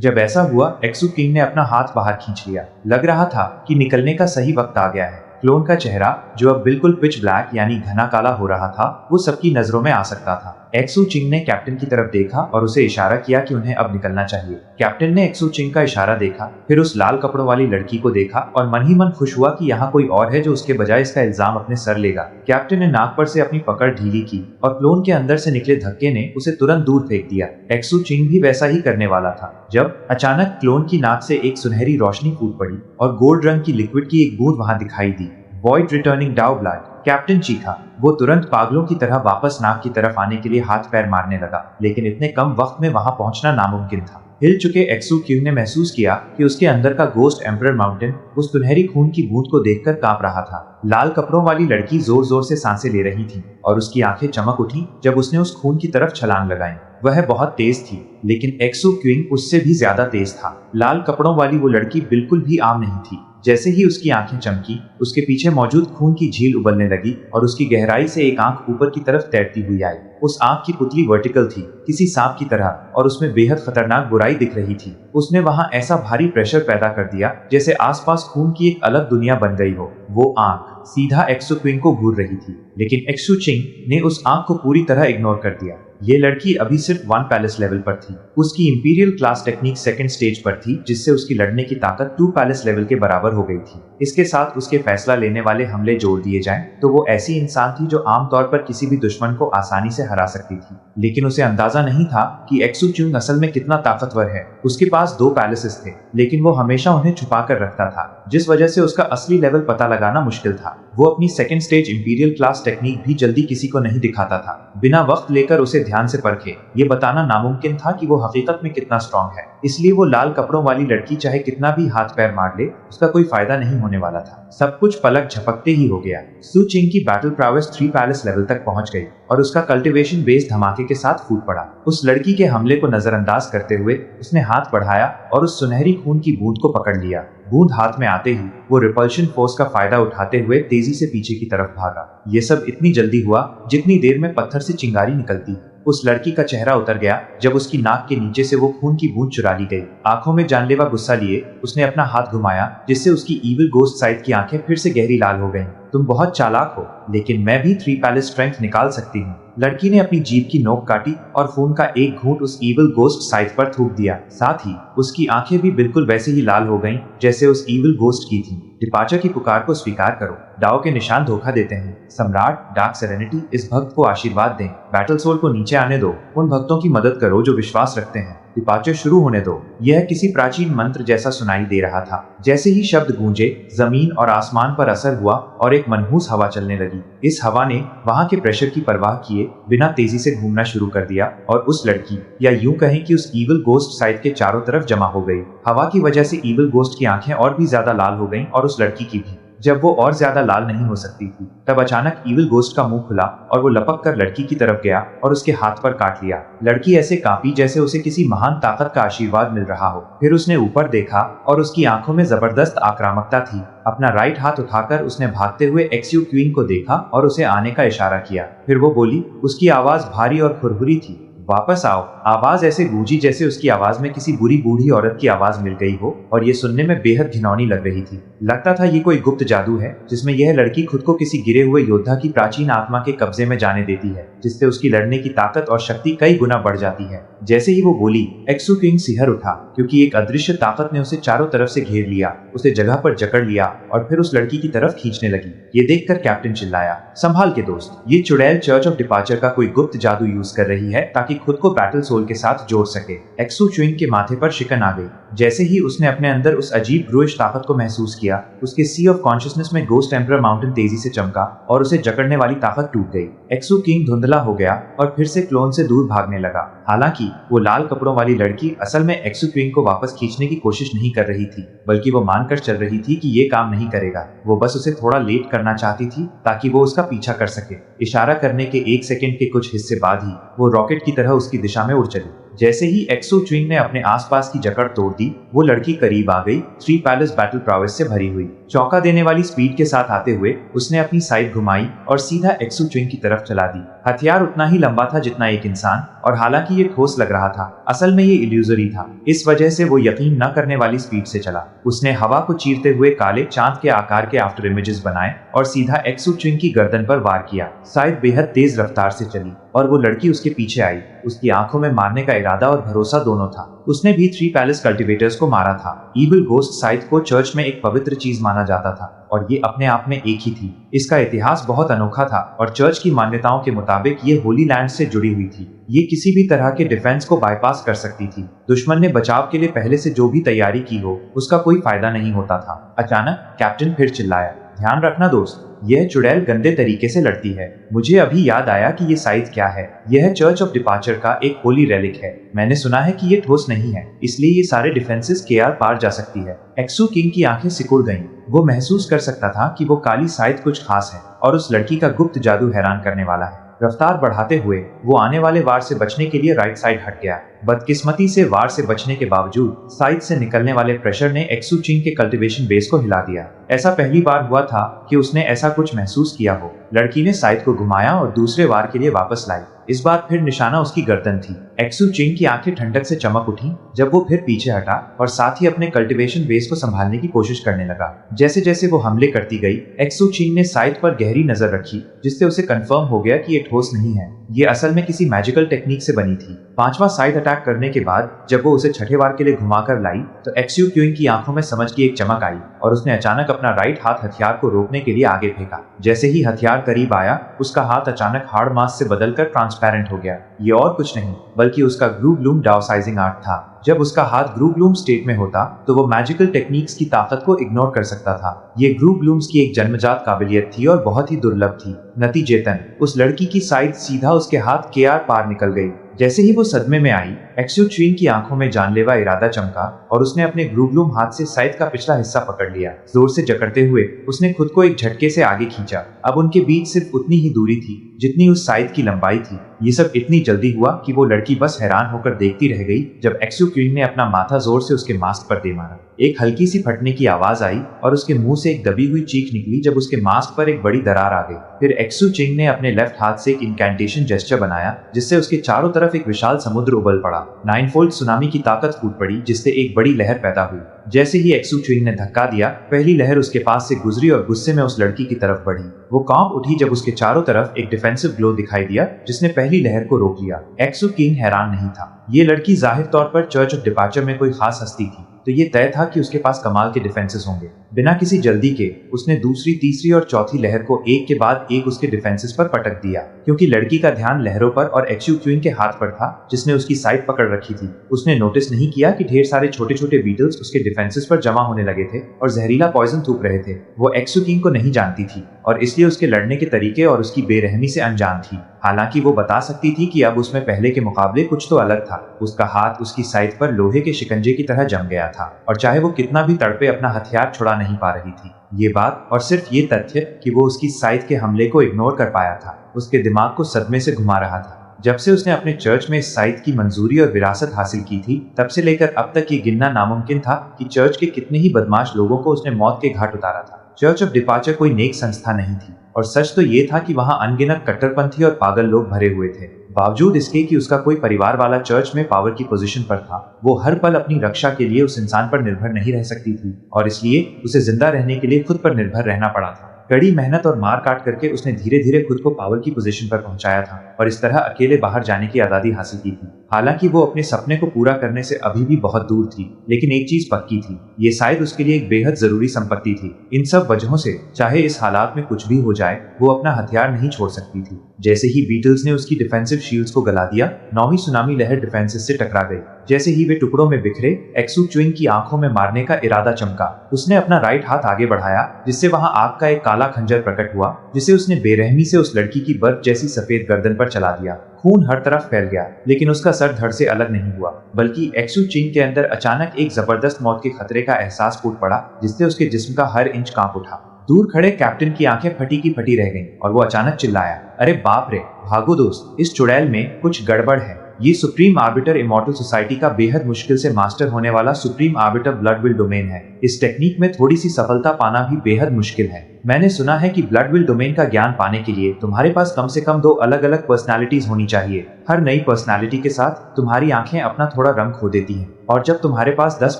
जब ऐसा हुआ, एक्सू किंग ने अपना हाथ बाहर खींच लिया। लग रहा था कि निकलने का सही वक्त आ गया है। क्लोन का चेहरा जो अब बिल्कुल पिच ब्लैक यानी घना काला हो रहा था, वो सबकी नजरों में आ सकता था। एक्सू चिंग ने कैप्टन की तरफ देखा और उसे इशारा किया कि उन्हें अब निकलना चाहिए। कैप्टन ने एक्सू चिंग का इशारा देखा, फिर उस लाल कपड़ों वाली लड़की को देखा और मन ही मन खुश हुआ कि यहाँ कोई और है जो उसके बजाय इसका इल्जाम अपने सर लेगा। कैप्टन ने नाक पर से अपनी पकड़ ढीली की और क्लोन के अंदर से निकले धक्के ने उसे तुरंत दूर फेंक दिया। एक्सू चिंग भी वैसा ही करने वाला था जब अचानक क्लोन की नाक से एक सुनहरी रोशनी फूट पड़ी और गोल्ड रंग की लिक्विड की एक बूंद वहां दिखाई दी। वॉइड रिटर्निंग डाउ ब्लड, कैप्टन चीखा। वो तुरंत पागलों की तरह वापस नाक की तरफ आने के लिए हाथ पैर मारने लगा, लेकिन इतने कम वक्त में वहां पहुंचना नामुमकिन था। हिल चुके एक्सू क्विंग ने महसूस किया कि उसके अंदर का गोस्ट एम्परर माउंटेन उस सुनहरी खून की बूंद को देखकर कांप रहा था। लाल कपड़ों वाली लड़की जोर जोर से सांसें ले रही थी और उसकी आंखें चमक उठी जब उसने उस खून की तरफ छलांग लगाई। वह बहुत तेज थी, लेकिन एक्सू क्विंग उससे भी ज्यादा तेज था। लाल कपड़ों वाली वो लड़की बिल्कुल भी आम नहीं थी। जैसे ही उसकी आंखें चमकी, उसके पीछे मौजूद खून की झील उबलने लगी और उसकी गहराई से एक आंख ऊपर की तरफ तैरती हुई आई। उस आंख की पुतली वर्टिकल थी, किसी सांप की तरह, और उसमें बेहद खतरनाक बुराई दिख रही थी। उसने वहां ऐसा भारी प्रेशर पैदा कर दिया जैसे आसपास खून की एक अलग दुनिया बन गई हो। वो आंख सीधा एक्सू क्विंग को घूर रही थी, लेकिन एक्सू चिंग ने उस आंख को पूरी तरह इग्नोर कर दिया। ये लड़की अभी सिर्फ 1 पैलेस लेवल पर थी। उसकी imperial class technique second stage पर थी, जिससे उसकी लड़ने की ताकत 2 पैलेस लेवल के बराबर हो गई थी। इसके साथ उसके फैसला लेने वाले हमले जोड़ दिए जाएं, तो वो ऐसी इंसान थी जो आमतौर पर किसी भी दुश्मन को आसानी से हरा सकती थी। लेकिन उसे अंदाजा नहीं था कि एक्सू चिंग असल में कितना ताकतवर है। उसके पास 2 पैलेसेस थे, लेकिन वो हमेशा उन्हें छुपा कर रखता था, जिस वजह से उसका असली लेवल पता लगाना मुश्किल था। वो अपनी second stage imperial class technique भी जल्दी किसी को नहीं दिखाता था। बिना वक्त लेकर उसे ध्यान से परखे, ये बताना नामुमकिन था कि वो हकीकत में कितना स्ट्रॉन्ग है। इसलिए वो लाल कपड़ों वाली लड़की चाहे कितना भी हाथ पैर मार ले, उसका कोई फायदा नहीं होने वाला था। सब कुछ पलक झपकते ही हो गया। सू चिंग की बैटल प्रावेस 3 पैलेस लेवल तक पहुंच गई और उसका कल्टीवेशन बेस धमाके के साथ फूट पड़ा। उस लड़की के हमले को नजरअंदाज करते हुए उसने हाथ बढ़ाया और उस सुनहरी खून की बूंद को पकड़ लिया। बूंद हाथ में आते ही वो रिपल्शन फोर्स का फायदा उठाते हुए तेजी से पीछे की तरफ भागा। ये सब इतनी जल्दी हुआ जितनी देर में पत्थर से चिंगारी निकलती। उस लड़की का चेहरा उतर गया जब उसकी नाक के नीचे से वो खून की बूंद चुरा ली गई। आंखों में जानलेवा गुस्सा लिए उसने अपना हाथ घुमाया, जिससे उसकी इविल गोस्ट साइड की आंखें फिर से गहरी लाल हो गईं। तुम बहुत चालाक हो, लेकिन मैं भी 3 पैलेस स्ट्रेंथ निकाल सकती हूँ। लड़की ने अपनी जीभ की नोक काटी और खून का एक घूंट उस इविल गोस्ट साइड पर थूक दिया। साथ ही उसकी आंखें भी बिल्कुल वैसे ही लाल हो गईं जैसे उस इविल गोस्ट की थी। डिपार्चर की पुकार को स्वीकार करो। डाओ के निशान धोखा देते हैं। सम्राट डार्क सेरेनिटी इस भक्त को आशीर्वाद दें। बैटल सोल को नीचे आने दो। उन भक्तों की मदद करो जो विश्वास रखते हैं। डिपार्चर शुरू होने दो। यह किसी प्राचीन मंत्र जैसा सुनाई दे रहा था। जैसे ही शब्द गूंजे, जमीन और आसमान पर असर हुआ और एक मनहूस हवा चलने लगी। इस हवा ने वहां के प्रेशर की परवाह किए बिना तेजी से घूमना शुरू कर दिया और उस लड़की, या यूं कहें कि उस इविल गोस्ट साइड के चारों तरफ जमा हो गई। हवा की वजह से इविल गोस्ट की आंखें और भी ज्यादा लाल हो गईं और उस लड़की की भी। जब वो और ज्यादा लाल नहीं हो सकती थी, तब अचानक इविल गोस्ट का मुंह खुला और वो लपक कर लड़की की तरफ गया और उसके हाथ पर काट लिया। लड़की ऐसे कांपी जैसे उसे किसी महान ताकत का आशीर्वाद मिल रहा हो। फिर उसने ऊपर देखा और उसकी आंखों में जबरदस्त आक्रामकता थी। अपना राइट हाथ उठाकर उसने भागते हुए एक्सू क्वीन को देखा और उसे आने का इशारा किया। फिर वो बोली। उसकी आवाज भारी और खुरहुरी थी। वापस आओ। आवाज ऐसे गूंजी जैसे उसकी आवाज में किसी बुरी बूढ़ी औरत की आवाज मिल गई हो, और ये सुनने में बेहद घिनौनी लग रही थी। लगता था ये कोई गुप्त जादू है जिसमें यह लड़की खुद को किसी गिरे हुए योद्धा की प्राचीन आत्मा के कब्जे में जाने देती है, जिससे उसकी लड़ने की ताकत और शक्ति कई गुना बढ़ जाती है। जैसे ही वो बोली, एक्सू किंग सिहर उठा, क्योंकि एक अदृश्य ताकत ने उसे चारों तरफ से घेर लिया, उसे जगह पर जकड़ लिया और फिर उस लड़की की तरफ खींचने लगी। ये देखकर कैप्टन चिल्लाया, संभाल के दोस्त, ये चुड़ैल चर्च ऑफ डिपार्चर का कोई गुप्त जादू यूज कर रही है ताकि खुद को बैटल सोल के साथ जोड़ सके। एक्सू च्विंग के माथे पर शिकन आ गई। जैसे ही उसने अपने अंदर उस अजीब ब्रूइश ताकत को महसूस किया, उसके सी ऑफ कॉन्शियसनेस में गोस्ट एम्परर माउंटेन तेजी से चमका और उसे जकड़ने वाली ताकत टूट गई। एक्सू किंग धुंधला हो गया और फिर से क्लोन से दूर भागने लगा। हालांकि वो लाल कपड़ों वाली लड़की असल में एक्सू किंग को वापस खींचने की कोशिश नहीं कर रही थी, बल्कि वो मानकर चल रही थी कि ये काम नहीं करेगा। वो बस उसे थोड़ा लेट करना चाहती थी ताकि वो उसका पीछा कर सके। इशारा करने के 1 सेकंड के कुछ हिस्से बाद ही वो रॉकेट की तरह उसकी दिशा में उड़ चली। जैसे ही एक्सू च्विंग ने अपने आसपास की जकड़ तोड़ दी, वो लड़की करीब आ गई, 3 पैलेस बैटल प्रावेस से भरी हुई। चौंका देने वाली स्पीड के साथ आते हुए उसने अपनी साइड घुमाई और सीधा एक्सू च्विंग की तरफ चला दी। हथियार उतना ही लंबा था जितना एक इंसान, और हालांकि ये ठोस लग रहा था, असल में ये इल्यूजरी था। इस वजह से वो यकीन न करने वाली स्पीड से चला। उसने हवा को चीरते हुए काले चांद के आकार के आफ्टर इमेजेस बनाए और सीधा एक्सू च्विंग की गर्दन पर वार किया। साइड बेहद तेज रफ्तार से चली और वो लड़की उसके पीछे आई। उसकी आंखों में मारने का इरादा और भरोसा दोनों था। उसने भी 3 पैलेस कल्टिवेटर्स को मारा था। ईविल गोस्ट साइट को चर्च में एक पवित्र चीज माना जाता था और ये अपने आप में एक ही थी। इसका इतिहास बहुत अनोखा था और चर्च की मान्यताओं के मुताबिक ये होली लैंड से जुड़ी हुई थी। ये किसी भी तरह के डिफेंस को बाईपास कर सकती थी। दुश्मन ने बचाव के लिए पहले से जो भी तैयारी की हो, उसका कोई फायदा नहीं होता था। अचानक कैप्टन फिर चिल्लाया, ध्यान रखना दोस्त, यह चुड़ैल गंदे तरीके से लड़ती है। मुझे अभी याद आया कि ये साइज क्या है। यह चर्च ऑफ डिपार्चर का एक होली रेलिक है। मैंने सुना है कि ये ठोस नहीं है, इसलिए ये सारे डिफेंसेस के आर पार जा सकती है। एक्सू किंग की आंखें सिकुड़ गईं। वो महसूस कर सकता था कि वो काली साइज कुछ खास है और उस लड़की का गुप्त जादू हैरान करने वाला है। रफ्तार बढ़ाते हुए वो आने वाले वार से बचने के लिए राइट साइड हट गया। बदकिस्मती से वार से बचने के बावजूद साइड से निकलने वाले प्रेशर ने एक्सू चिंग के कल्टीवेशन बेस को हिला दिया। ऐसा पहली बार हुआ था कि उसने ऐसा कुछ महसूस किया हो। लड़की ने साइड को घुमाया और दूसरे वार के लिए वापस लाई। इस बार फिर निशाना उसकी गर्दन थी। एक्सू चिंग की आंखें ठंडक से चमक उठी जब वो फिर पीछे हटा और साथ ही अपने कल्टीवेशन बेस को संभालने की कोशिश करने लगा। जैसे जैसे वो हमले करती गई, एक्सू चिंग ने साइड पर गहरी नजर रखी, जिससे उसे कंफर्म हो गया कि ये ठोस नहीं है। ये असल में किसी मैजिकल टेक्निक से बनी थी। पांचवा साइड अटैक करने के बाद जब वो उसे छठे वार के लिए घुमाकर लाई तो एक्सू क्यूइंग की आंखों में समझ की एक चमक आई और उसने अचानक अपना राइट हाथ हथियार को रोकने के लिए आगे फेंका। जैसे ही हथियार करीब आया, उसका हाथ अचानक हार्ड मास से बदलकर ट्रांसपेरेंट हो गया। ये और कुछ नहीं बल्कि उसका ग्रूव लूम डाउसाइजिंग आर्ट था। जब उसका हाथ ग्रूव लूम स्टेट में होता तो वो मैजिकल टेक्निक्स की ताकत को इग्नोर कर सकता था। ये ग्रूव लूम्स की एक जन्मजात काबिलियत थी और बहुत ही दुर्लभ थी। नतीजेतन उस लड़की की साइड सीधा उसके हाथ के आर पार निकल गई। जैसे ही वो सदमे में आई, एक्सू चिंग की आंखों में जानलेवा इरादा चमका और उसने अपने ग्रूव लूम हाथ से साइड का पिछला हिस्सा पकड़ लिया। जोर से जकड़ते हुए उसने खुद को एक झटके से आगे खींचा। अब उनके बीच सिर्फ उतनी ही दूरी थी जितनी उस साइड की लंबाई थी। ये सब इतनी जल्दी हुआ कि वो लड़की बस हैरान होकर देखती रह गई जब एक्सू चिंग ने अपना माथा जोर से उसके मास्क पर दे मारा। एक हल्की सी फटने की आवाज आई और उसके मुंह से एक दबी हुई चीख निकली जब उसके मास्क पर एक बड़ी दरार आ गई। फिर एक्सू चिंग ने अपने लेफ्ट हाथ से एक इनकैंटेशन जेस्चर बनाया जिससे उसके चारों तरफ एक विशाल समुद्र उबल पड़ा। 9 फोल्ड सुनामी की ताकत फूट पड़ी जिससे एक बड़ी लहर पैदा हुई। जैसे ही एक्सू चिंग ने धक्का दिया, पहली लहर उसके पास से गुजरी और गुस्से में उस लड़की की तरफ बढ़ी। वो कांप उठी जब उसके चारों तरफ एक डिफेंसिव ग्लो दिखाई दिया जिसने पहली लहर को रोक लिया। एक्सू किंग हैरान नहीं था। ये लड़की जाहिर तौर पर चर्च ऑफ डिपार्चर में कोई खास हस्ती थी, तो ये तय था कि उसके पास कमाल के डिफेंसेस होंगे। बिना किसी जल्दी के उसने दूसरी, तीसरी और चौथी लहर को एक के बाद एक उसके डिफेंसेस पर पटक दिया। क्योंकि लड़की का ध्यान लहरों पर और एक्सू क्यूइंग के हाथ पर था जिसने उसकी साइड पकड़ रखी थी। उसने नोटिस नहीं किया कि ढेर सारे छोटे छोटे बीटल्स उसके डिफेंसेस पर जमा होने लगे थे और जहरीला पॉइजन थूक रहे थे। वो एक्सू किंग को नहीं जानती थी और इसलिए उसके लड़ने के तरीके और उसकी बेरहमी से अनजान थी। हालांकि वो बता सकती थी कि अब उसमें पहले के मुकाबले कुछ तो अलग था। उसका हाथ उसकी साइड पर लोहे के शिकंजे की तरह जम गया था और चाहे वो कितना भी तड़पे अपना हथियार छुड़ा नहीं पा रही थी। ये बात और सिर्फ ये तथ्य कि वो उसकी साइड के हमले को इग्नोर कर पाया था उसके दिमाग को सदमे से घुमा रहा था। जब से उसने अपने चर्च में इस साइट की मंजूरी और विरासत हासिल की थी, तब से लेकर अब तक ये गिनना नामुमकिन था कि चर्च के कितने ही बदमाश लोगों को उसने मौत के घाट उतारा था। चर्च ऑफ डिपार्चर कोई नेक संस्था नहीं थी और सच तो ये था कि वहाँ अनगिनत कट्टरपंथी और पागल लोग भरे हुए थे। बावजूद इसके कि उसका कोई परिवार वाला चर्च में पावर की पोजीशन पर था, वो हर पल अपनी रक्षा के लिए उस इंसान पर निर्भर नहीं रह सकती थी और इसलिए उसे जिंदा रहने के लिए खुद पर निर्भर रहना पड़ा था। कड़ी मेहनत और मार काट करके उसने धीरे धीरे खुद को पावर की पोजीशन पर पहुंचाया था और इस तरह अकेले बाहर जाने की आजादी हासिल की थी। हालांकि वो अपने सपने को पूरा करने से अभी भी बहुत दूर थी, लेकिन एक चीज पक्की थी, ये शायद उसके लिए एक बेहद जरूरी संपत्ति थी। इन सब वजहों से चाहे इस हालात में कुछ भी हो जाए, वो अपना हथियार नहीं छोड़ सकती थी। जैसे ही बीटल्स ने उसकी डिफेंसिव शील्ड्स को गला दिया, 9वीं सुनामी लहर डिफेंसेस से टकरा गई। जैसे ही वे टुकड़ों में बिखरे, एक्सू च्युइंग की आंखों में मारने का इरादा चमका। उसने अपना राइट हाथ आगे बढ़ाया, जिससे वहां आग का एक काला खंजर प्रकट हुआ, जिसे उसने बेरहमी से उस लड़की की बर्फ जैसी सफेद गर्दन पर चला दिया। खून हर तरफ फैल गया, लेकिन उसका सर धड़ से अलग नहीं हुआ, बल्कि एक्सू च्युइंग के अंदर अचानक एक जबरदस्त मौत के खतरे का एहसास फूट पड़ा, जिससे उसके जिस्म का हर इंच कांप उठा। दूर खड़े कैप्टन की आंखें फटी की फटी रह गईं और वो अचानक चिल्लाया, अरे बाप रे, भागो दोस्त, इस चुड़ैल में कुछ गड़बड़ है। ये सुप्रीम आर्बिटर इमॉर्टल सोसाइटी का बेहद मुश्किल से मास्टर होने वाला supreme arbiter blood will domain है। इस टेक्निक में थोड़ी सी सफलता पाना भी बेहद मुश्किल है। मैंने सुना है कि ब्लड विल डोमेन का ज्ञान पाने के लिए तुम्हारे पास कम से कम 2 अलग अलग पर्सनालिटीज होनी चाहिए। हर नई पर्सनालिटी के साथ तुम्हारी आंखें अपना थोड़ा रंग खो देती हैं, और जब तुम्हारे पास 10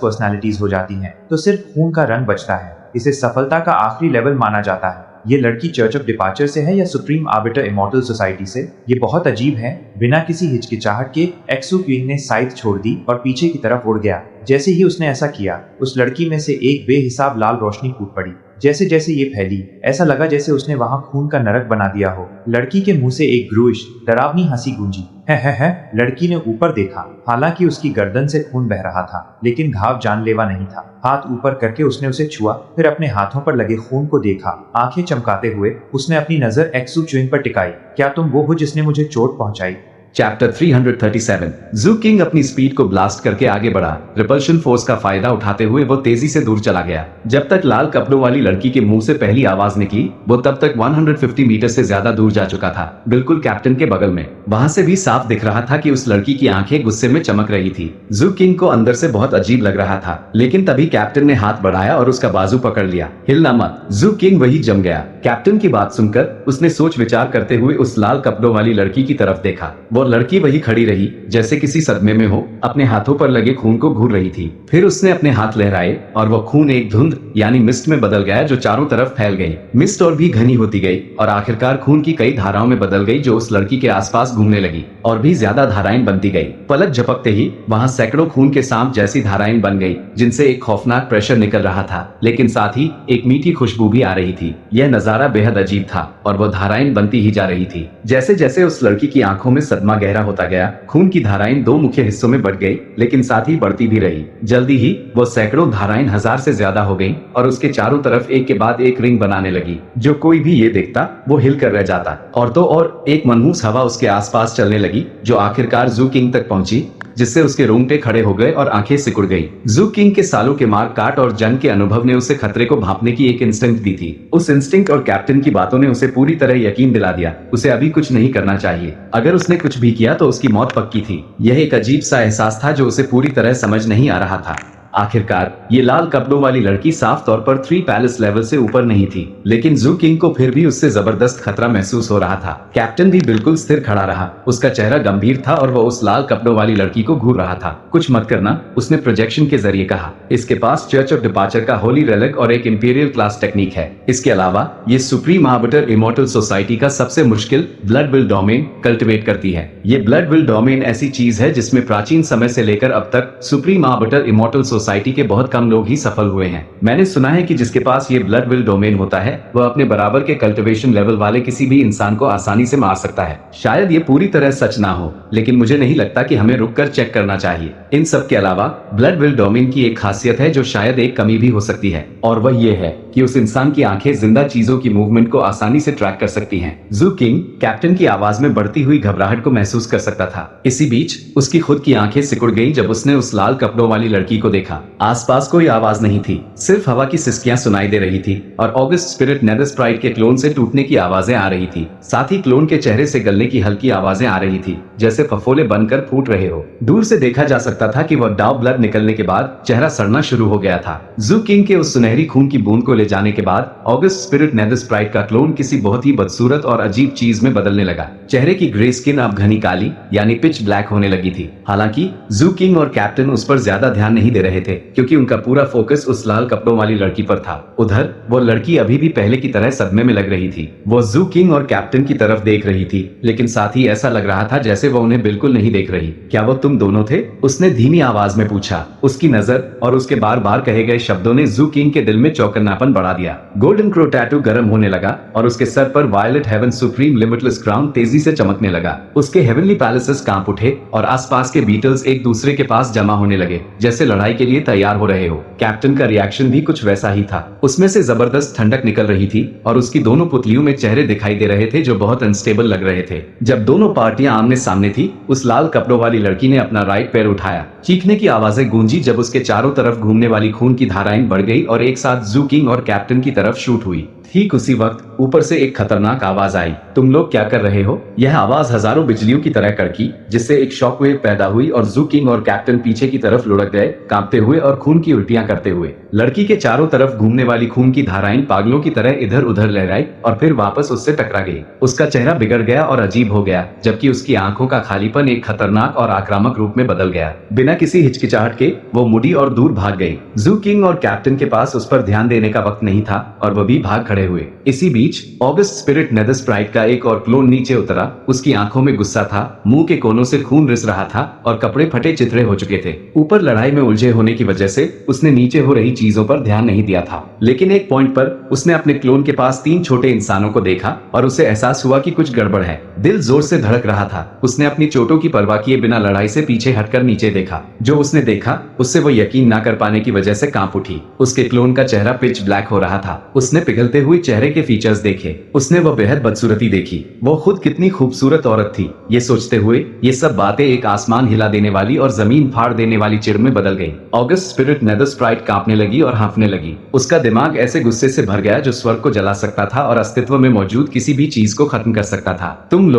पर्सनालिटीज हो जाती हैं, तो सिर्फ खून का रंग बचता है। इसे सफलता का आखिरी लेवल माना जाता है। ये लड़की चर्च ऑफ डिपार्चर से है या सुप्रीम आर्बिटर इमॉर्टल सोसाइटी से, ये बहुत अजीब है। बिना किसी हिचकिचाहट के एक्सू क्वीन ने साइड छोड़ दी और पीछे की तरफ उड़ गया। जैसे ही उसने ऐसा किया, उस लड़की में से एक बेहिसाब लाल रोशनी फूट पड़ी। जैसे जैसे ये फैली, ऐसा लगा जैसे उसने वहां खून का नरक बना दिया हो। लड़की के मुंह से एक ग्रूइश डरावनी हंसी गूंजी। है। लड़की ने ऊपर देखा। हालांकि उसकी गर्दन से खून बह रहा था, लेकिन घाव जानलेवा नहीं था। हाथ ऊपर करके उसने उसे छुआ, फिर अपने हाथों पर लगे खून को देखा। आंखें चमकाते हुए उसने अपनी नजर एक्सू च्युइंग पर टिकाई। क्या तुम वो हो जिसने मुझे चोट पहुंचाई? चैप्टर 337 जू किंग अपनी स्पीड को ब्लास्ट करके आगे बढ़ा। रिपल्शन फोर्स का फायदा उठाते हुए वो तेजी से दूर चला गया। जब तक लाल कपड़ों वाली लड़की के मुंह से पहली आवाज निकली, वो तब तक 150 मीटर से ज्यादा दूर जा चुका था, बिल्कुल कैप्टन के बगल में। वहां से भी साफ दिख रहा था कि उस लड़की की आंखें गुस्से में चमक रही थी। जू किंग को अंदर से बहुत अजीब लग रहा था, लेकिन तभी कैप्टन ने हाथ बढ़ाया और उसका बाजू पकड़ लिया। हिलना मत। जू किंग वही जम गया। कैप्टन की बात सुनकर उसने सोच विचार करते हुए उस लाल कपड़ों वाली लड़की की तरफ देखा। वो लड़की वही खड़ी रही, जैसे किसी सदमे में हो, अपने हाथों पर लगे खून को घूर रही थी। फिर उसने अपने हाथ लहराए और वो खून एक धुंध यानी मिस्ट में बदल गया, जो चारों तरफ फैल गई। मिस्ट और भी घनी होती गई और आखिरकार खून की कई धाराओं में बदल गई, जो उस लड़की के आसपास घूमने लगी और भी ज्यादा धाराएं बनती गई। पलक झपकते ही वहां सैकड़ों खून के सांप जैसी धाराएं बन गई, जिनसे एक खौफनाक प्रेशर निकल रहा था, लेकिन साथ ही एक मीठी खुशबू भी आ रही थी। यह नजारा बेहद अजीब था और वो धाराएं बनती ही जा रही थी। जैसे जैसे उस लड़की की आंखों में सदमा गहरा होता गया, खून की धाराएं दो मुख्य हिस्सों में बढ़ गई, लेकिन साथ ही बढ़ती भी रही। जल्दी ही वो सैकड़ों धाराएं 1000 से ज्यादा हो गईं और उसके चारों तरफ एक के बाद एक रिंग बनाने लगी। जो कोई भी ये देखता वो हिल कर रह जाता। और तो और एक मनहूस हवा उसके आसपास चलने लगी, जो आखिरकार जू किंग तक पहुंची, जिससे उसके रोंगटे खड़े हो गए और आंखें सिकुड़ गई। जू किंग के सालों के मार काट और जंग के अनुभव ने उसे खतरे को भांपने की एक इंस्टिंक्ट दी थी। उस इंस्टिंक्ट और कैप्टन की बातों ने उसे पूरी तरह यकीन दिला दिया। उसे अभी कुछ नहीं करना चाहिए। अगर उसने कुछ भी किया तो उसकी मौत पक्की थी। यह एक अजीब सा एहसास था जो उसे पूरी तरह समझ नहीं आ रहा था। आखिरकार ये लाल कपड़ों वाली लड़की साफ तौर पर 3 पैलेस लेवल से ऊपर नहीं थी, लेकिन जू किंग को फिर भी उससे जबरदस्त खतरा महसूस हो रहा था। कैप्टन भी बिल्कुल स्थिर खड़ा रहा। उसका चेहरा गंभीर था और वो उस लाल कपड़ों वाली लड़की को घूर रहा था। कुछ मत करना, उसने प्रोजेक्शन के जरिए कहा। इसके पास चर्च ऑफ डिपार्चर का होली रेलिक और एक इंपीरियल क्लास टेक्निक है। इसके अलावा ये सुप्रीम आर्बिटर इमॉर्टल सोसाइटी का सबसे मुश्किल ब्लड विल डोमेन कल्टिवेट करती है। ये ब्लड विल डोमेन ऐसी चीज है जिसमें प्राचीन समय से लेकर अब तक सुप्रीम आर्बिटर इमॉर्टल सोसाइटी के बहुत कम लोग ही सफल हुए हैं। मैंने सुना है कि जिसके पास ये ब्लड विल डोमेन होता है, वह अपने बराबर के कल्टिवेशन लेवल वाले किसी भी इंसान को आसानी से मार सकता है। शायद ये पूरी तरह सच ना हो, लेकिन मुझे नहीं लगता कि हमें रुककर चेक करना चाहिए। इन सब के अलावा ब्लड विल डोमेन की एक खासियत है जो शायद एक कमी भी हो सकती है, और वह ये है कि उस इंसान की आंखें जिंदा चीजों की मूवमेंट को आसानी से ट्रैक कर सकती हैं। जू किंग कैप्टन की आवाज में बढ़ती हुई घबराहट को महसूस कर सकता था। इसी बीच उसकी खुद की आंखें सिकुड़ गईं जब उसने उस लाल कपड़ों वाली लड़की को देखा। आसपास कोई आवाज नहीं थी, सिर्फ हवा की सिसकियां सुनाई दे रही थी और ऑगस्ट स्पिरिट नेदर स्प्राइट के क्लोन से टूटने की आवाजें आ रही थी। साथ ही क्लोन के चेहरे से गलने की हल्की आवाजें आ रही थी, जैसे फफोले बनकर फूट रहे हो। दूर से देखा जा सकता था कि वह डाव ब्लड निकलने के बाद चेहरा सड़ना शुरू हो गया था। जू किंग के उस सुनहरी खून की बूंद को ले जाने के बाद ऑगस्ट स्पिरिट नेदर स्प्राइट का क्लोन किसी बहुत ही बदसूरत और अजीब चीज में बदलने लगा। चेहरे की ग्रे स्किन अब घनी काली यानी पिच ब्लैक होने लगी थी। हालांकि जू किंग और कैप्टन उस पर ज्यादा ध्यान नहीं दे रहे थे, क्योंकि उनका पूरा फोकस उस लाल कपड़ों वाली लड़की पर था। उधर वो लड़की अभी भी पहले की तरह सदमे में लग रही थी। वो जू किंग और कैप्टन की तरफ देख रही थी, लेकिन साथ ही ऐसा लग रहा था जैसे वो उन्हें बिल्कुल नहीं देख रही। क्या वो तुम दोनों थे? उसने धीमी आवाज में पूछा। उसकी नजर और उसके बार बार कहे गए शब्दों ने जू किंग के दिल में चौकन्नापन बढ़ा दिया। गोल्डन क्रो टैटू गर्म होने लगा और उसके सर पर violet heaven supreme limitless crown तेजी से चमकने लगा। उसके हेवनली पैलेसेस कांप उठे और आसपास के बीटल्स एक दूसरे के पास जमा होने लगे, जैसे लड़ाई के लिए तैयार हो रहे हो। कैप्टन का रिएक्शन भी कुछ वैसा ही था। उसमें से जबरदस्त ठंडक निकल रही थी और उसकी दोनों पुतलियों में चेहरे दिखाई दे रहे थे जो बहुत अनस्टेबल लग रहे थे। जब दोनों पार्टियां आमने सामने थी, उस लाल कपड़ों वाली लड़की ने अपना राइट पैर उठाया। चीखने की आवाजें गूंजी जब उसके चारों तरफ घूमने वाली खून की धाराएं बढ़ गई और एक साथ जू किंग और कैप्टन की तरफ शूट हुई। ठीक उसी वक्त ऊपर से एक खतरनाक आवाज आई। तुम लोग क्या कर रहे हो? यह आवाज हजारों बिजलियों की तरह कड़की, जिससे एक शॉकवेव पैदा हुई और जू किंग और कैप्टन पीछे की तरफ लुढ़क गए, कांपते हुए और खून की उल्टियां करते हुए। लड़की के चारों तरफ घूमने वाली खून की धाराएं पागलों की तरह इधर उधर लहराई और फिर वापस उससे टकरा गई। उसका चेहरा बिगड़ गया और अजीब हो गया, जबकि उसकी आंखों का खालीपन एक खतरनाक और आक्रामक रूप में बदल गया। बिना किसी हिचकिचाहट के वो मुड़ी और दूर भाग गई। जू किंग और कैप्टन के पास उस पर ध्यान देने का वक्त नहीं था और वह भी भाग खड़े हुए। इसी बीच ऑगस्ट स्पिरिट नेदर स्प्राइट का एक और क्लोन नीचे उतरा। उसकी आंखों में गुस्सा था, मुंह के कोनों से खून रिस रहा था और कपड़े फटे चिथड़े हो चुके थे। ऊपर लड़ाई में उलझे होने होने की वजह से उसने नीचे हो रही चीजों पर ध्यान नहीं दिया था। लेकिन एक पॉइंट पर उसने अपने क्लोन के पास 3 छोटे इंसानों को देखा और उसे एहसास हुआ कि कुछ गड़बड़ है। दिल जोर से धड़क रहा था। उसने अपनी चोटों की परवाह किए बिना लड़ाई से पीछे हटकर नीचे देखा। जो उसने देखा उससे वो यकीन न कर पाने की वजह से कांप उठी। उसके क्लोन का चेहरा पिच ब्लैक हो रहा था। उसने पिघलते हुए चेहरे के फीचर्स देखे। उसने वो बेहद बदसूरती देखी। वो खुद कितनी खूबसूरत औरत थी। ये सोचते हुए ये सब बातें एक आसमान हिला देने वाली और जमीन फाड़ देने वाली चिढ़ में बदल गई। ऑगस्ट स्पिरिट नेदर स्प्राइट कांपने लगी और हाँफने लगी। उसका दिमाग ऐसे गुस्से से भर गया जो स्वर्ग को जला सकता था और अस्तित्व में मौजूद किसी भी चीज को खत्म कर सकता था। तुम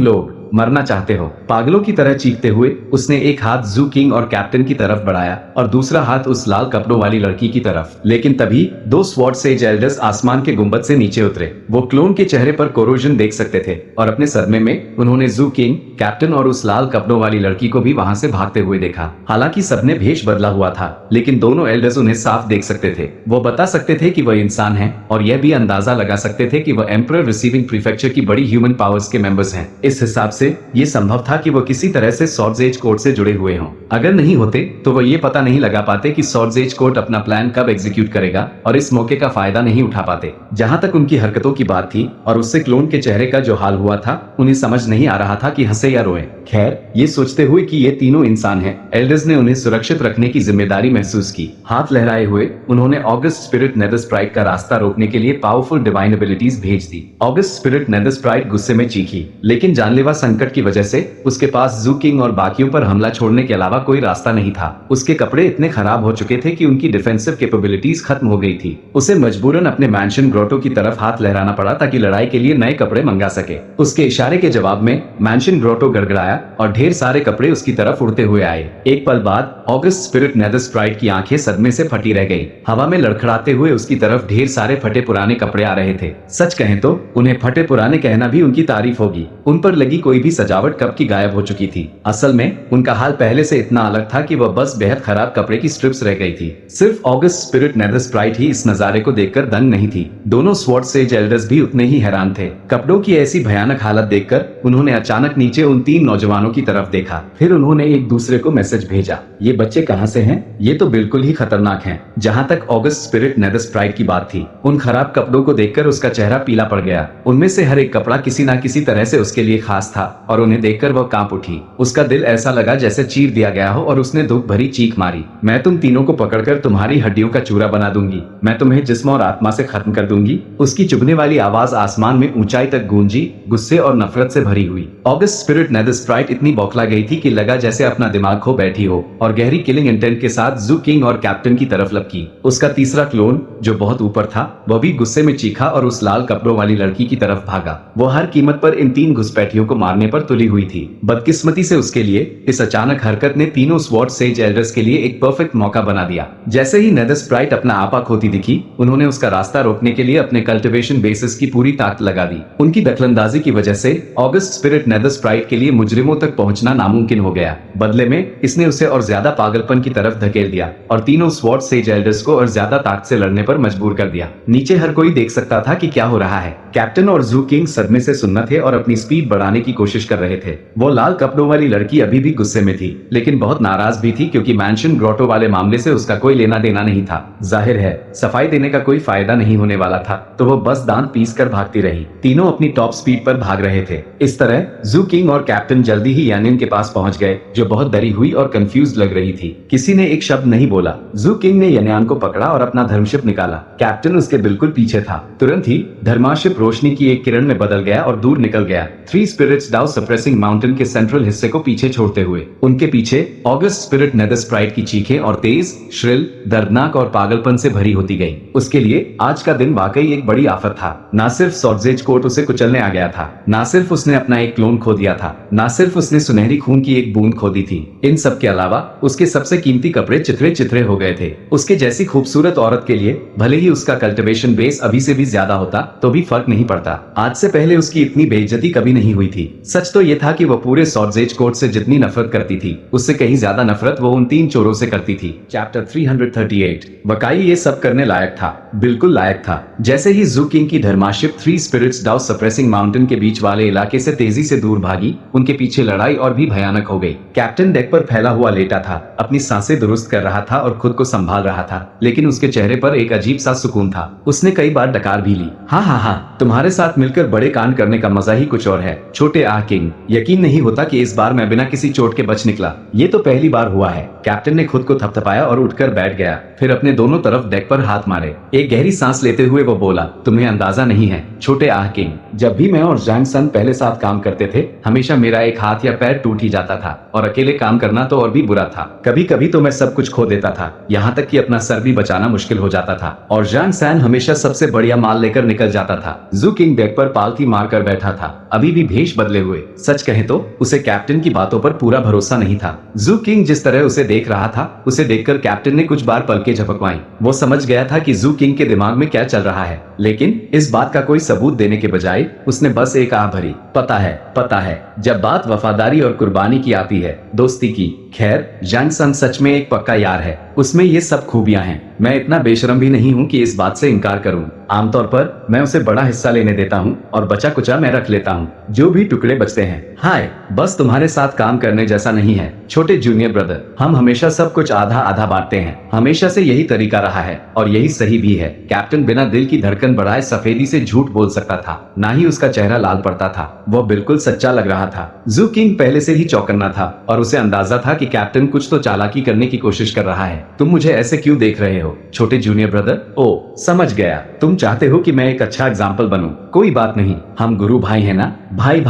लोग मरना चाहते हो, पागलों की तरह चीखते हुए उसने एक हाथ जू किंग और कैप्टन की तरफ बढ़ाया और दूसरा हाथ उस लाल कपड़ों वाली लड़की की तरफ। लेकिन तभी 2 स्वॉर्ड सेज एल्डर्स आसमान के गुंबद से नीचे उतरे। वो क्लोन के चेहरे पर कोरोजन देख सकते थे और अपने सदमे में उन्होंने जू किंग, कैप्टन और उस लाल कपड़ों वाली लड़की को भी वहां से भागते हुए देखा। हालांकि सबने भेष बदला हुआ था, लेकिन दोनों एल्डर्स उन्हें साफ देख सकते थे। वो बता सकते थे कि वह इंसान है और यह भी अंदाजा लगा सकते थे कि वह एम्परर रिसीविंग प्रीफेक्चर की बड़ी ह्यूमन पावर्स के मेंबर्स हैं। इस हिसाब से ये संभव था कि वो किसी तरह से स्वॉर्ड्स एज कोर्ट से जुड़े हुए हों। अगर नहीं होते तो वो ये पता नहीं लगा पाते कि स्वॉर्ड्स एज कोर्ट अपना प्लान कब एग्जीक्यूट करेगा और इस मौके का फायदा नहीं उठा पाते। जहां तक उनकी हरकतों की बात थी और उससे क्लोन के चेहरे का जो हाल हुआ था, उन्हें समझ नहीं आ रहा था कि हंसे या रोए। खैर, ये सोचते हुए कि ये तीनों इंसान हैं, एल्डर्स ने उन्हें सुरक्षित रखने की जिम्मेदारी महसूस की। हाथ लहराए हुए उन्होंने ऑगस्ट स्पिरिट नेदर स्प्राइट का रास्ता रोकने के लिए पावरफुल डिवाइन एबिलिटीज भेज दी। ऑगस्ट स्पिरिट नेदर स्प्राइट गुस्से में चीखी, लेकिन जानलेवा संकट की वजह से उसके पास जू किंग और बाकियों पर हमला छोड़ने के अलावा कोई रास्ता नहीं था। उसके कपड़े इतने खराब हो चुके थे कि उनकी डिफेंसिव कैपेबिलिटीज खत्म हो गई थी। उसे मजबूरन अपने मैंशन ग्रोटो की तरफ हाथ लहराना पड़ा ताकि लड़ाई के लिए नए कपड़े मंगा सके। उसके इशारे के जवाब में मैंशन ग्रोटो गड़गड़ाया और ढेर सारे कपड़े उसकी तरफ उड़ते हुए आए। एक पल बाद ऑगस्ट स्पिरिट नेदर स्प्राइट की आंखें सदमे से फटी रह गई। हवा में लड़खड़ाते हुए उसकी तरफ ढेर सारे फटे पुराने कपड़े आ रहे थे। सच कहें तो उन्हें फटे पुराने कहना भी उनकी तारीफ होगी। उन पर लगी कोई भी सजावट कब की गायब हो चुकी थी। असल में उनका हाल पहले से इतना अलग था कि वह बस बेहद खराब कपड़े की स्ट्रिप्स रह गई थी। सिर्फ ऑगस्ट स्पिरिट नेदर स्प्राइट ही इस नजारे को देखकर दंग नहीं थी। दोनों स्वॉर्ड सेज एल्डर्स भी उतने ही हैरान थे। कपड़ों की ऐसी भयानक हालत देखकर उन्होंने अचानक नीचे उन 3 नौजवानों की तरफ देखा। फिर उन्होंने एक दूसरे को मैसेज भेजा, ये बच्चे कहां से हैं? ये तो बिल्कुल ही खतरनाक हैं। जहां तक ऑगस्ट स्पिरिट नेदर स्प्राइट की बात थी, उन खराब कपड़ों को देखकर उसका चेहरा पीला पड़ गया। उनमें से हर एक कपड़ा किसी न किसी तरह से उसके लिए खास था और उन्हें देखकर वह कांप उठी। उसका दिल ऐसा लगा जैसे चीर दिया गया हो और उसने दुख भरी चीख मारी, मैं तुम तीनों को पकड़कर तुम्हारी हड्डियों का चूरा बना दूंगी। मैं तुम्हें जिस्म और आत्मा से खत्म कर दूंगी। उसकी चुभने वाली आवाज आसमान में ऊंचाई तक गूंजी, गुस्से और नफरत से भरी हुई। ऑगस्ट स्पिरिट नेदर स्प्राइट इतनी बौखला गई थी कि लगा जैसे अपना दिमाग खो बैठी हो और गहरी किलिंग इंटेंट के साथ जू किंग और कैप्टन की तरफ लपकी। उसका तीसरा क्लोन जो बहुत ऊपर था, वह भी गुस्से में चीखा और उस लाल कपड़ों वाली लड़की की तरफ भागा। वो हर कीमत पर इन 3 घुसपैठियों को मारने पर तुली हुई थी। बदकिस्मती से उसके लिए इस अचानक हरकत ने तीनों स्वॉर्ड सेज एल्डर्स के लिए एक परफेक्ट मौका बना दिया। जैसे ही नेदर स्प्राइट अपना आपा खोती दिखी, उन्होंने उसका रास्ता रोकने के लिए अपने कल्टिवेशन बेसिस की पूरी ताकत लगा दी। उनकी दखलंदाजी की वजह से ऑगस्ट स्पिरिट नेदर स्प्राइट के लिए मुजरिमों तक पहुंचना नामुमकिन हो गया। बदले में इसने उसे और ज्यादा पागलपन की तरफ धकेल दिया और तीनों स्वॉर्ड सेज एल्डर्स को और ज्यादा ताकत से लड़ने पर मजबूर कर दिया। नीचे हर कोई देख सकता था कि क्या हो रहा है। कैप्टन और जू किंग सदमे से सुन्न थे और अपनी स्पीड बढ़ाने की कोशिश कर रहे थे। वो लाल कपड़ों वाली लड़की अभी भी गुस्से में थी, लेकिन बहुत नाराज भी थी क्योंकि मैंशन ग्रोटो वाले मामले से उसका कोई लेना देना नहीं था। जाहिर है सफाई देने का कोई फायदा नहीं होने वाला था, तो वो बस दांत पीस कर भागती रही। तीनों अपनी टॉप स्पीड पर भाग रहे थे। इस तरह जू किंग और कैप्टन जल्दी ही यानिन के पास पहुंच गए, जो बहुत डरी हुई और कंफ्यूज लग रही थी। किसी ने एक शब्द नहीं बोला। जू किंग ने यानिन को पकड़ा और अपना धर्मशिप निकाला। कैप्टन उसके बिल्कुल पीछे था। तुरंत ही धर्माशिप रोशनी की एक किरण में बदल गया और दूर निकल गया, 3 स्पिरिट्स डाउ सप्रेसिंग माउंटेन के सेंट्रल हिस्से को पीछे छोड़ते हुए। उनके पीछे ऑगस्ट स्पिरिट नेदर स्प्राइट की चीखें और तेज, श्रिल, दर्दनाक और पागलपन से भरी होती गई। उसके लिए आज का दिन वाकई एक बड़ी आफत था। ना सिर्फ स्वॉर्ड्स एज कोर्ट उसे कुचलने आ गया था, ना सिर्फ उसने अपना एक क्लोन खो दिया था, ना सिर्फ उसने सुनहरी खून की एक बूंद खो दी थी। इन सब के अलावा उसके सबसे कीमती कपड़े चित्रे चित्रे हो गए थे। उसके जैसी खूबसूरत औरत के लिए भले ही उसका कल्टिवेशन बेस अभी से भी ज्यादा होता तो भी फर्क नहीं पड़ता। आज से पहले उसकी इतनी बेइज्जती कभी नहीं हुई थी। सच तो ये था कि वो पूरे सॉर्जेज कोर्ट से जितनी नफरत करती थी उससे कहीं ज्यादा नफरत वो उन 3 चोरों से करती थी। चैप्टर 338 वकाई ये सब करने लायक था, बिल्कुल लायक था। जैसे ही जू किंग की धर्माशिप 3 स्पिरिट्स डाउ सप्रेसिंग माउंटेन के बीच वाले इलाके से तेजी से दूर भागी, उनके पीछे लड़ाई और भी भयानक हो गई। कैप्टन डेक पर फैला हुआ लेटा था, अपनी सांसें दुरुस्त कर रहा था और खुद को संभाल रहा था, लेकिन उसके चेहरे पर एक अजीब सा सुकून था। उसने कई बार डकार भी ली। हाँ, तुम्हारे साथ मिलकर बड़े कांड करने का मजा ही कुछ और है, छोटे आ किंग। यकीन नहीं होता कि इस बार मैं बिना किसी चोट के बच निकला। ये तो पहली बार हुआ है। कैप्टन ने खुद को थपथपाया और उठकर बैठ गया, फिर अपने दोनों तरफ डेक पर हाथ मारे। एक गहरी सांस लेते हुए वो बोला, तुम्हें अंदाजा नहीं है छोटे आह किंग, जब भी मैं और जैंगसन पहले साथ काम करते थे, हमेशा मेरा एक हाथ या पैर टूट ही जाता था, और अकेले काम करना तो और भी बुरा था। कभी कभी तो मैं सब कुछ खो देता था, यहाँ तक कि अपना सर भी बचाना मुश्किल हो जाता था, और जैंगसन हमेशा सबसे बढ़िया माल लेकर निकल जाता था। जू किंग डेक पर पालथी मारकर बैठा था, अभी भी भेष बदले हुए। सच कहे तो उसे कैप्टन की बातों पर पूरा भरोसा नहीं था। जू किंग जिस तरह उसे देख रहा था, उसे देखकर कैप्टन ने कुछ बार पलकें झपकवाई। वो समझ गया था कि जू किंग के दिमाग में क्या चल रहा है, लेकिन इस बात का कोई सबूत देने के बजाय उसने बस एक आह भरी, पता है, जब बात वफादारी और कुर्बानी की आती है, दोस्ती की। खैर, जैंगसन सच में एक पक्का यार है, उसमें ये सब खूबियां हैं। मैं इतना बेशरम भी नहीं हूँ कि इस बात से इनकार करूँ। आमतौर पर मैं उसे बड़ा हिस्सा लेने देता हूँ और बचा कुचा मैं रख लेता हूँ, जो भी टुकड़े बचते हैं। हाय, बस तुम्हारे साथ काम करने जैसा नहीं है छोटे जूनियर ब्रदर। हम हमेशा सब कुछ आधा आधा बांटते हैं, हमेशा से यही तरीका रहा है और यही सही भी है। कैप्टन बिना दिल की धड़कन बढ़ाए सफेदी से झूठ बोल सकता था, ना ही उसका चेहरा लाल पड़ता था। वो बिल्कुल सच्चा लग रहा था। जू किंग पहले से ही चौकन्ना था और उसे अंदाजा था कि कैप्टन कुछ तो चालाकी करने की कोशिश कर रहा है। तुम मुझे ऐसे क्यों देख रहे हो छोटे जूनियर ब्रदर? ओ, समझ गया, तुम चाहते हो कि मैं एक अच्छा एग्जाम्पल बनूं। कोई बात नहीं, हम गुरु भाई है ना। भाई,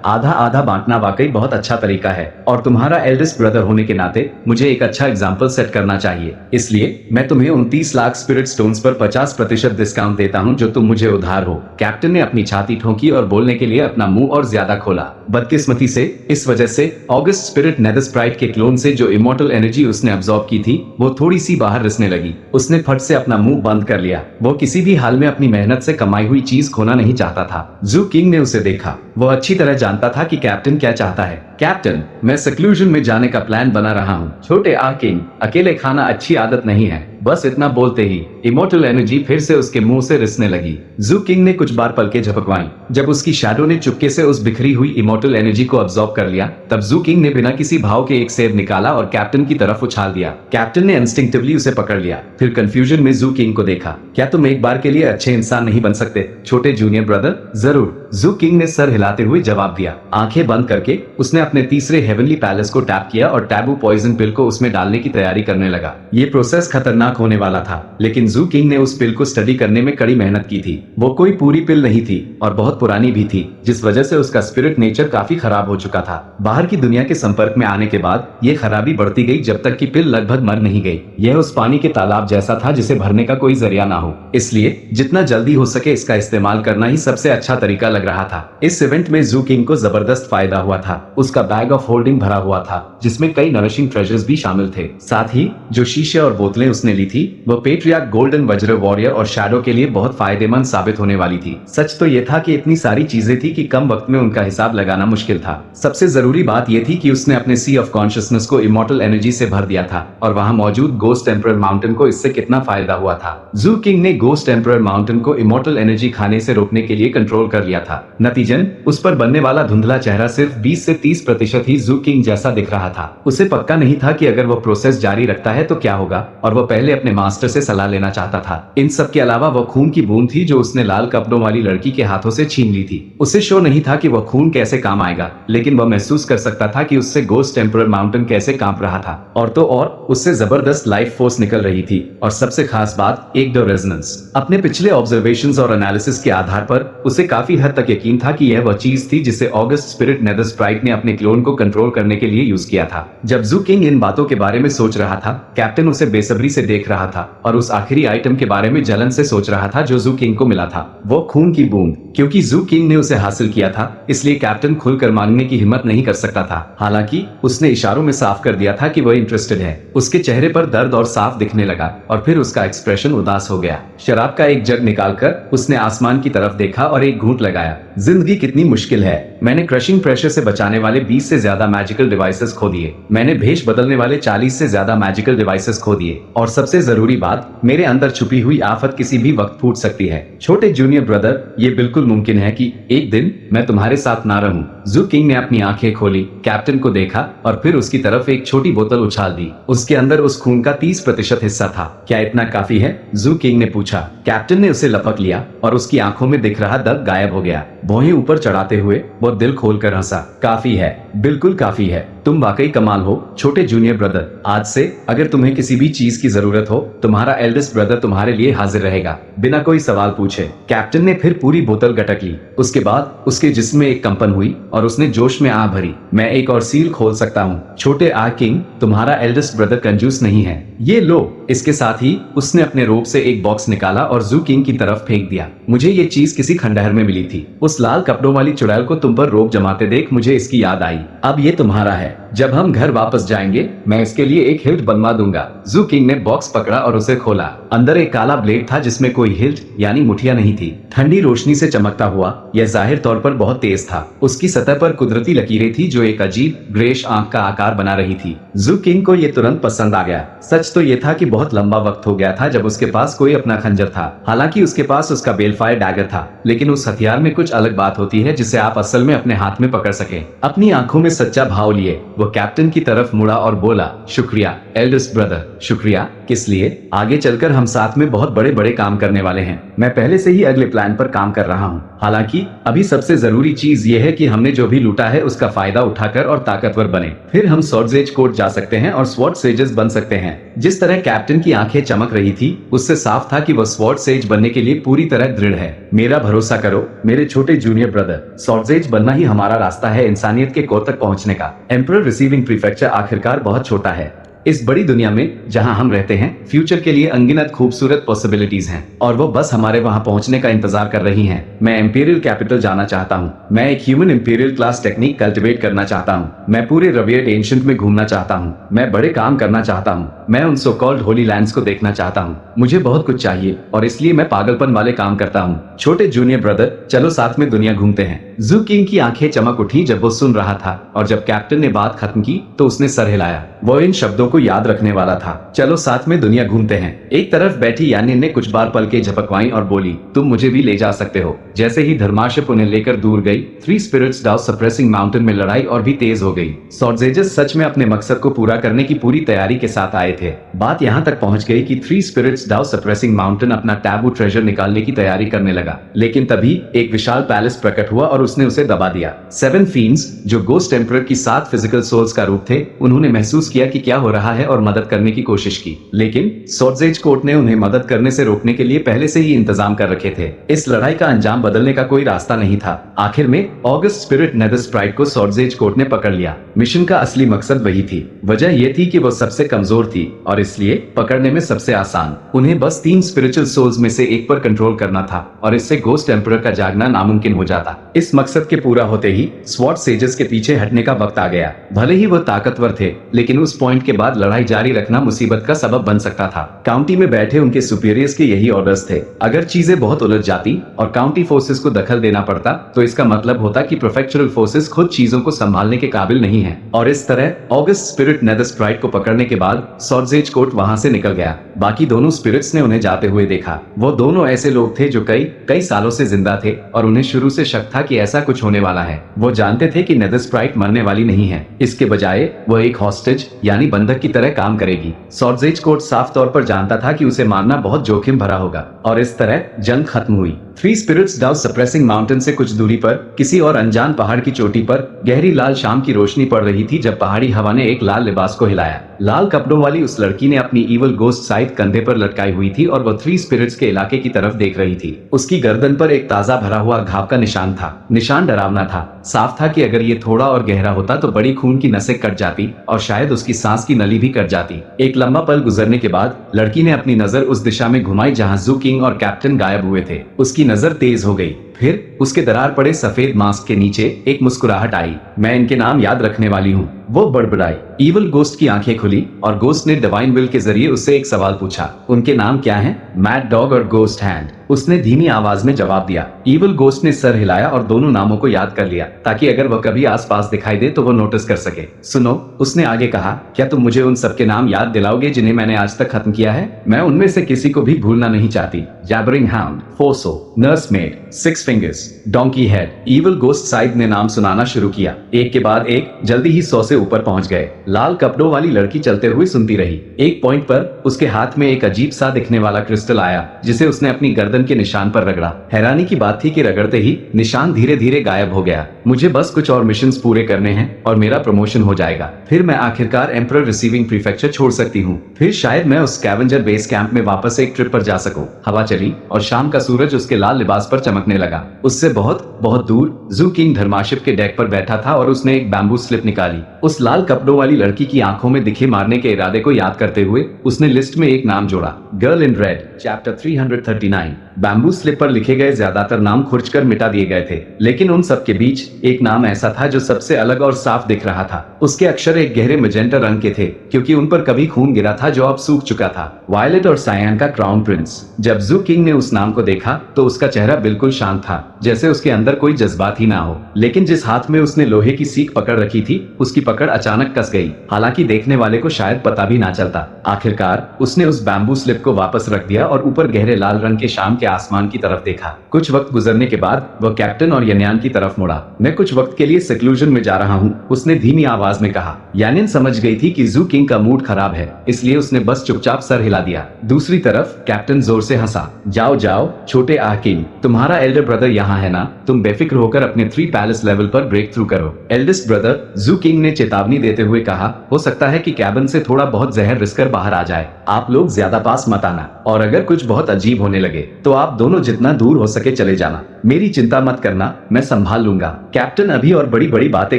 आधा आधा बांटना वाकई बहुत अच्छा तरीका है, और तुम्हारा एल्डेस्ट ब्रदर होने के नाते मुझे एक अच्छा एग्जाम्पल सेट करना चाहिए। इसलिए मैं तुम्हें 29 लाख स्पिरिट स्टोन्स पर 50% डिस्काउंट देता हूँ, जो तुम मुझे उधार हो। कैप्टन ने अपनी छाती ठोंकी और बोलने के लिए अपना मुंह और ज्यादा खोला। बदकिस्मती से इस वजह से ऑगस्ट स्पिरिट नेदरस्प्राइट के क्लोन से जो इमोर्टल एनर्जी उसने अब्सॉर्ब की थी, वो थोड़ी सी बाहर रिसने लगी। उसने फट से अपना मुंह बंद कर लिया। वो किसी भी हाल में अपनी मेहनत से कमाई हुई चीज खोना नहीं चाहता था। जू किंग ने उसे देखा। वो अच्छी तरह जानता था कि कैप्टन क्या चाहता है। कैप्टन, मैं सेक्लूजन में जाने का प्लान बना रहा हूँ। छोटे आ किंग, अकेले खाना अच्छी आदत नहीं है। बस इतना बोलते ही इमोर्टल एनर्जी फिर से उसके मुंह से रिसने लगी। जू किंग ने कुछ बार पलकें झपकवाई। जब उसकी शैडो ने चुपके से उस बिखरी हुई इमोर्टल एनर्जी को अब्सॉर्ब कर लिया, तब जू किंग ने बिना किसी भाव के एक सेब निकाला और कैप्टन की तरफ उछाल दिया। कैप्टन ने इंस्टिंक्टिवली उसे पकड़ लिया, फिर कंफ्यूजन में जू किंग को देखा। क्या तुम एक बार के लिए अच्छे इंसान नहीं बन सकते छोटे जूनियर ब्रदर? जरूर, जू किंग ने सर हिलाते हुए जवाब दिया। आंखें बंद करके उसने अपने तीसरे हेवनली पैलेस को टैप किया और टैबू पॉइजन पिल को उसमें डालने की तैयारी करने लगा। ये प्रोसेस खतरनाक होने वाला था, लेकिन जू किंग ने उस पिल को स्टडी करने में कड़ी मेहनत की थी। वो कोई पूरी पिल नहीं थी और बहुत पुरानी भी थी, जिस वजह से उसका स्पिरिट नेचर काफी खराब हो चुका था। बाहर की दुनिया के संपर्क में आने के बाद ये खराबी बढ़ती गई, जब तक कि पिल लगभग मर नहीं गई। यह उस पानी के तालाब जैसा था जिसे भरने का कोई जरिया ना हो, इसलिए जितना जल्दी हो सके इसका इस्तेमाल करना ही सबसे अच्छा तरीका लग रहा था। इस इवेंट में जू किंग को जबरदस्त फायदा हुआ था। उसका बैग ऑफ होल्डिंग भरा हुआ था, जिसमें कई नरिशिंग ट्रेजर्स भी शामिल थे। साथ ही जो शीशे और बोतलें उसने ली थी, वो पेट्रियार्क गोल्डन वज्र वॉरियर और शैडो के लिए बहुत फायदेमंद साबित होने वाली थी। सच तो ये था कि इतनी सारी चीजें थी कि कम वक्त में उनका हिसाब लगाना मुश्किल था। सबसे जरूरी बात ये थी कि उसने अपने सी ऑफ कॉन्शियसनेस को इमोर्टल एनर्जी से भर दिया था, और वहां मौजूद गोस्ट एम्परर माउंटेन को इससे कितना फायदा हुआ था। जू किंग ने गोस्ट एम्परर माउंटेन को इमोर्टल एनर्जी खाने से रोकने के लिए कंट्रोल कर लिया था। नतीजन उस पर बनने वाला धुंधला चेहरा सिर्फ 20 से 30% ही जू किंग जैसा दिख रहा था। उसे पक्का नहीं था कि अगर वो प्रोसेस जारी रखता है तो क्या होगा, और वो पहले अपने मास्टर से सलाह लेना चाहता था। इन सब के अलावा वो खून की बूंद थी जो उसने लाल कपड़ों वाली लड़की के हाथों से छीन ली थी। उसे शो नहीं था कि वो खून कैसे काम आएगा, लेकिन वो महसूस कर सकता था कि उससे गोस्ट एम्परर माउंटेन कैसे कांप रहा था, और तो और उससे जबरदस्त लाइफ फोर्स निकल रही थी। और सबसे खास बात, एक दो रेजोनेंस। अपने पिछले ऑब्जर्वेशंस और एनालिसिस के आधार पर उसे काफी हद तक यकीन था कि यह वह चीज थी जिसे ऑगस्ट स्पिरिट नेदरस्प्राइट ने अपने क्लोन को कंट्रोल करने के लिए यूज किया था। जब जू किंग इन बातों के बारे में सोच रहा था, कैप्टन उसे बेसब्री से देख रहा था और उस आखिरी आइटम के बारे में जलन से सोच रहा था जो जू किंग को मिला था, वो खून की बूंद। क्योंकि जू किंग ने उसे हासिल किया था, इसलिए कैप्टन खुलकर मांगने की हिम्मत नहीं कर सकता था। हालांकि उसने इशारों में साफ कर दिया था कि वह इंटरेस्टेड है। उसके चेहरे पर दर्द और साफ दिखने लगा, और फिर उसका एक्सप्रेशन उदास हो गया। शराब का एक जग निकालकर उसने आसमान की तरफ देखा और एक घूंट लगाया। लगाया। जिंदगी कितनी मुश्किल है। मैंने क्रशिंग प्रेशर से बचाने वाले 20 से ज्यादा मैजिकल डिवाइसेस खो दिए। मैंने भेष बदलने वाले 40 से ज्यादा मैजिकल डिवाइसेस खो दिए। और सबसे जरूरी बात, मेरे अंदर छुपी हुई आफत किसी भी वक्त फूट सकती है। छोटे जूनियर ब्रदर, ये बिल्कुल मुमकिन है कि एक दिन मैं तुम्हारे साथ ना रहूं। जू किंग ने अपनी आंखें खोली, कैप्टन को देखा और फिर उसकी तरफ एक छोटी बोतल उछाल दी। उसके अंदर उस खून का 30% हिस्सा था। क्या इतना काफी है? जू किंग ने पूछा। कैप्टन ने उसे लपक लिया और उसकी आंखों में दिख रहा दर्द गायब हो गया। भौहें ऊपर चढ़ाते हुए वो दिल खोलकर हंसा। काफी है, बिल्कुल काफी है। तुम वाकई कमाल हो छोटे जूनियर ब्रदर। आज से अगर तुम्हें किसी भी चीज की जरूरत हो, तुम्हारा एल्डेस्ट ब्रदर तुम्हारे लिए हाजिर रहेगा, बिना कोई सवाल पूछे। कैप्टन ने फिर पूरी बोतल गटक ली। उसके बाद उसके जिस्म में एक कंपन हुई और उसने जोश में आह भरी। मैं एक और सील खोल सकता हूँ छोटे आ किंग, तुम्हारा एल्डेस्ट ब्रदर कंजूस नहीं है। ये लो। इसके साथ ही उसने अपने रोब से एक बॉक्स निकाला और जू किंग की तरफ फेंक दिया। मुझे ये चीज किसी खंडहर में मिली थी। उस लाल कपड़ों वाली चुड़ैल को तुम पर रोब जमाते देख मुझे इसकी याद आई। अब ये तुम्हारा है। जब हम घर वापस जाएंगे मैं इसके लिए एक हिल्ट बनवा दूंगा। जू किंग ने बॉक्स पकड़ा और उसे खोला। अंदर एक काला ब्लेड था जिसमें कोई हिल्ट यानी मुठिया नहीं थी। ठंडी रोशनी से चमकता हुआ यह जाहिर तौर पर बहुत तेज था। उसकी सतह पर कुदरती लकीरें थी जो एक अजीब ग्रेश आंख का आकार बना रही थी। जू किंग को यह तुरंत पसंद आ गया। सच तो यह था कि बहुत लंबा वक्त हो गया था जब उसके पास कोई अपना खंजर था। हालांकि उसके पास उसका बेलफायर डैगर था, लेकिन उस हथियार में कुछ अलग बात होती है जिसे आप असल में अपने हाथ में पकड़ सके। अपनी आंखों में सच्चा भाव लिए वो कैप्टन की तरफ मुड़ा और बोला, शुक्रिया एल्डेस्ट ब्रदर। शुक्रिया किस लिए? आगे चलकर हम साथ में बहुत बड़े बड़े काम करने वाले हैं। मैं पहले से ही अगले प्लान पर काम कर रहा हूँ। हालांकि अभी सबसे जरूरी चीज ये है कि हमने जो भी लूटा है उसका फायदा उठाकर और ताकतवर बने। फिर हम स्वॉर्ड सेज कोर्ट जा सकते हैं और स्वॉर्ड सेजेस बन सकते हैं। जिस तरह कैप्टन की आंखें चमक रही थी उससे साफ था कि वह स्वॉर्ड सेज बनने के लिए पूरी तरह दृढ़ है। मेरा भरोसा करो मेरे छोटे जूनियर ब्रदर, स्वॉर्ड सेज बनना ही हमारा रास्ता है इंसानियत के कोर तक पहुंचने का। एम्परर रिसीविंग प्रीफेक्चर आखिरकार बहुत छोटा है। इस बड़ी दुनिया में जहां हम रहते हैं फ्यूचर के लिए अनगिनत खूबसूरत पॉसिबिलिटीज हैं और वो बस हमारे वहां पहुंचने का इंतजार कर रही हैं। मैं इंपीरियल कैपिटल जाना चाहता हूं। मैं एक human imperial class technique cultivate करना चाहता हूं। मैं पूरे रवियट एंशिएंट में घूमना चाहता हूं। मैं बड़े काम करना चाहता हूं। मैं उन सो कॉल्ड होली लैंड्स को देखना चाहता हूं। मुझे बहुत कुछ चाहिए और इसलिए मैं पागलपन वाले काम करता हूं। छोटे जूनियर ब्रदर, चलो साथ में दुनिया घूमते हैं। जू किंग की आंखें चमक उठी जब वो सुन रहा था और जब कैप्टन ने बात खत्म की तो उसने सर हिलाया। वो इन शब्दों को याद रखने वाला था। चलो साथ में दुनिया घूमते हैं। एक तरफ बैठी यानी ने कुछ बार पलकें झपकवाई और बोली, तुम मुझे भी ले जा सकते हो। जैसे ही धर्माशिप उन्हें लेकर दूर गई, three spirits down suppressing mountain में लड़ाई और भी तेज हो गई। स्वॉर्डसेजेस सच में अपने मकसद को पूरा करने की पूरी तैयारी के साथ आए थे। बात यहाँ तक पहुँच गई कि three spirits down suppressing mountain अपना टैबू ट्रेजर निकालने की तैयारी करने लगा। लेकिन तभी एक विशाल पैलेस प्रकट हुआ और उसने उसे दबा दिया। 7 फीन्स जो गोस्ट एम्परर की 7 फिजिकल सोल्स का रूप थे, उन्होंने महसूस किया कि क्या हो रहा है और मदद करने की कोशिश की। लेकिन स्वॉर्डसेज कोर्ट ने उन्हें मदद करने से रोकने के लिए पहले से ही इंतजाम कर रखे थे। इस लड़ाई का अंजाम बदलने का कोई रास्ता नहीं था। आखिर में ऑगस्ट स्पिरिट नेदरस्प्राइट को स्वॉर्डसेज कोर्ट ने पकड़ लिया। मिशन का असली मकसद वही थी। वजह यह थी कि वो सबसे कमजोर थी और इसलिए पकड़ने में सबसे आसान। उन्हें बस 3 स्पिरिचुअल सोल्स में से एक पर कंट्रोल करना था और इससे गोस्ट एम्परर का जागना नामुमकिन हो जाता। इस मकसद के पूरा होते ही स्वॉर्डसेजेस के पीछे हटने का वक्त आ गया। भले ही वो ताकतवर थे, लेकिन उस पॉइंट के बाद लड़ाई जारी रखना मुसीबत का सबब बन सकता था। काउंटी में बैठे उनके सुपीरियर्स के यही ऑर्डर्स थे। अगर चीजें बहुत उलझ जाती और काउंटी फोर्सेस को दखल देना पड़ता तो इसका मतलब होता कि प्रोफेक्चरल फोर्सेस खुद चीजों को संभालने के काबिल नहीं है। और इस तरह ऑगस्ट स्पिरिट नेदरस्प्राइट को पकड़ने के बाद स्वॉर्डसेज कोर्ट वहां से निकल गया। बाकी दोनों स्पिरिट्स ने उन्हें जाते हुए देखा। वो दोनों ऐसे लोग थे जो कई सालों से जिंदा थे और उन्हें शुरू से शक था कि ऐसा कुछ होने वाला है। वो जानते थे कि नेदरस्प्राइट मरने वाली नहीं है। इसके बजाय वो एक हॉस्टेज यानी बंधक की तरह काम करेगी। स्वॉर्डसेज कोर्ट साफ तौर पर जानता था कि उसे मारना बहुत जोखिम भरा होगा और इस तरह जंग खत्म हुई। Three spirits down suppressing mountain से कुछ दूरी पर किसी और अनजान पहाड़ की चोटी पर गहरी लाल शाम की रोशनी पड़ रही थी जब पहाड़ी हवा ने एक लाल लिबास को हिलाया। लाल कपड़ों वाली उस लड़की ने अपनी ईवल गोस्ट साइड कंधे पर लटकाई हुई थी और वो थ्री स्पिरिट्स के इलाके की तरफ देख रही थी। उसकी गर्दन पर एक ताजा भरा हुआ घाव का निशान था। निशान डरावना था। साफ था कि अगर ये थोड़ा और गहरा होता तो बड़ी खून की नसें कट जाती और शायद उसकी सांस की नली भी कट जाती। एक लंबा पल गुजरने के बाद लड़की ने अपनी नजर उस दिशा में घुमाई जहां जू किंग और कैप्टन गायब हुए थे। उसकी नजर तेज हो गई। फिर उसके दरार पड़े सफेद मास्क के नीचे एक मुस्कुराहट आई। मैं इनके नाम याद रखने वाली हूँ, वो बड़बड़ाई। ईवल गोस्ट की आंखें खुली और गोस्ट ने डिवाइन विल के जरिए उससे एक सवाल पूछा। उनके नाम क्या हैं? मैड डॉग और गोस्ट हैंड, उसने धीमी आवाज में जवाब दिया। ईवल गोस्ट ने सर हिलाया और दोनों नामों को याद कर लिया ताकि अगर वह कभी आसपास दिखाई दे तो वो नोटिस कर सके। सुनो, उसने आगे कहा, क्या तुम मुझे उन सबके नाम याद दिलाओगे जिन्हें मैंने आज तक खत्म किया है? मैं उनमें से किसी को भी भूलना नहीं चाहती। जैबरिंग हाउंड, फोसो, nursemaid, six fingers, donkey head. Evil ghost side ने नाम सुनाना शुरू किया, एक के बाद एक। जल्दी ही 100 से ऊपर पहुंच गए। लाल कपड़ों वाली लड़की चलते हुए सुनती रही। एक पॉइंट पर उसके हाथ में एक अजीब सा दिखने वाला क्रिस्टल आया जिसे उसने अपनी गर्दन के निशान पर रगड़ा। हैरानी की बात थी कि रगड़ते ही निशान धीरे धीरे गायब हो गया। मुझे बस कुछ और मिशंस पूरे करने हैं और मेरा प्रमोशन हो जाएगा। फिर मैं आखिरकार एम्परर रिसीविंग प्रीफेक्चर छोड़ सकती हूँ। फिर शायद मैं उस स्कैवेंजर बेस कैंप में वापस एक ट्रिप पर जा सकूं। हवा चली और शाम का सूरज उसके लाल लिबास पर चमकने लगा। उससे बहुत बहुत दूर जू किंग धर्माशिप के डेक पर बैठा था और उसने एक बैम्बू स्लिप निकाली। उस लाल कपड़ों वाली लड़की की आंखों में दिखे मारने के इरादे को याद करते हुए उसने लिस्ट में एक नाम जोड़ा, girl in red, chapter 339। Bamboo slip पर लिखे गए ज्यादातर नाम खुरचकर मिटा दिए गए थे, लेकिन उन सब के बीच एक नाम ऐसा था जो सबसे अलग और साफ दिख रहा था। उसके अक्षर एक गहरे मैजेंटा रंग के थे क्योंकि उन पर कभी खून गिरा था जो अब सूख चुका था। वायलेट और सायन का क्राउन प्रिंस। जब जू किंग ने उस नाम को देखा तो उसका चेहरा बिल्कुल शांत था, जैसे उसके अंदर कोई जज्बात ही ना हो। लेकिन जिस हाथ में उसने लोहे की सीख पकड़ रखी थी उसकी पकड़ अचानक कस गई, हालांकि देखने वाले को शायद पता भी ना चलता। आखिरकार उसने उस बैम्बू स्लिप को वापस रख दिया और ऊपर गहरे लाल रंग के शाम के आसमान की तरफ देखा। कुछ वक्त गुजरने के बाद वह कैप्टन और यन्यान की तरफ मुड़ा। मैं कुछ वक्त के लिए सेक्लूजन में जा रहा हूँ, उसने धीमी आवाज में कहा। यानिन समझ गई थी कि जू किंग का मूड खराब है, इसलिए उसने बस चुपचाप सर हिला दिया। दूसरी तरफ कैप्टन जोर से हंसा। जाओ जाओ छोटे किंग, तुम्हारा एल्डर ब्रदर यहाँ है ना, तुम बेफिक्र होकर अपने 3 पैलेस लेवल पर ब्रेक थ्रू करो। एल्डेस्ट ब्रदर, जू किंग ने चेतावनी देते हुए कहा, हो सकता है कि कैबिन से थोड़ा बहुत जहर रिसकर बाहर आ जाए। आप लोग ज्यादा पास मत आना और अगर कुछ बहुत अजीब होने लगे तो आप दोनों जितना दूर हो सके चले जाना। मेरी चिंता मत करना, मैं संभाल लूंगा। कैप्टन अभी और बड़ी बड़ी बातें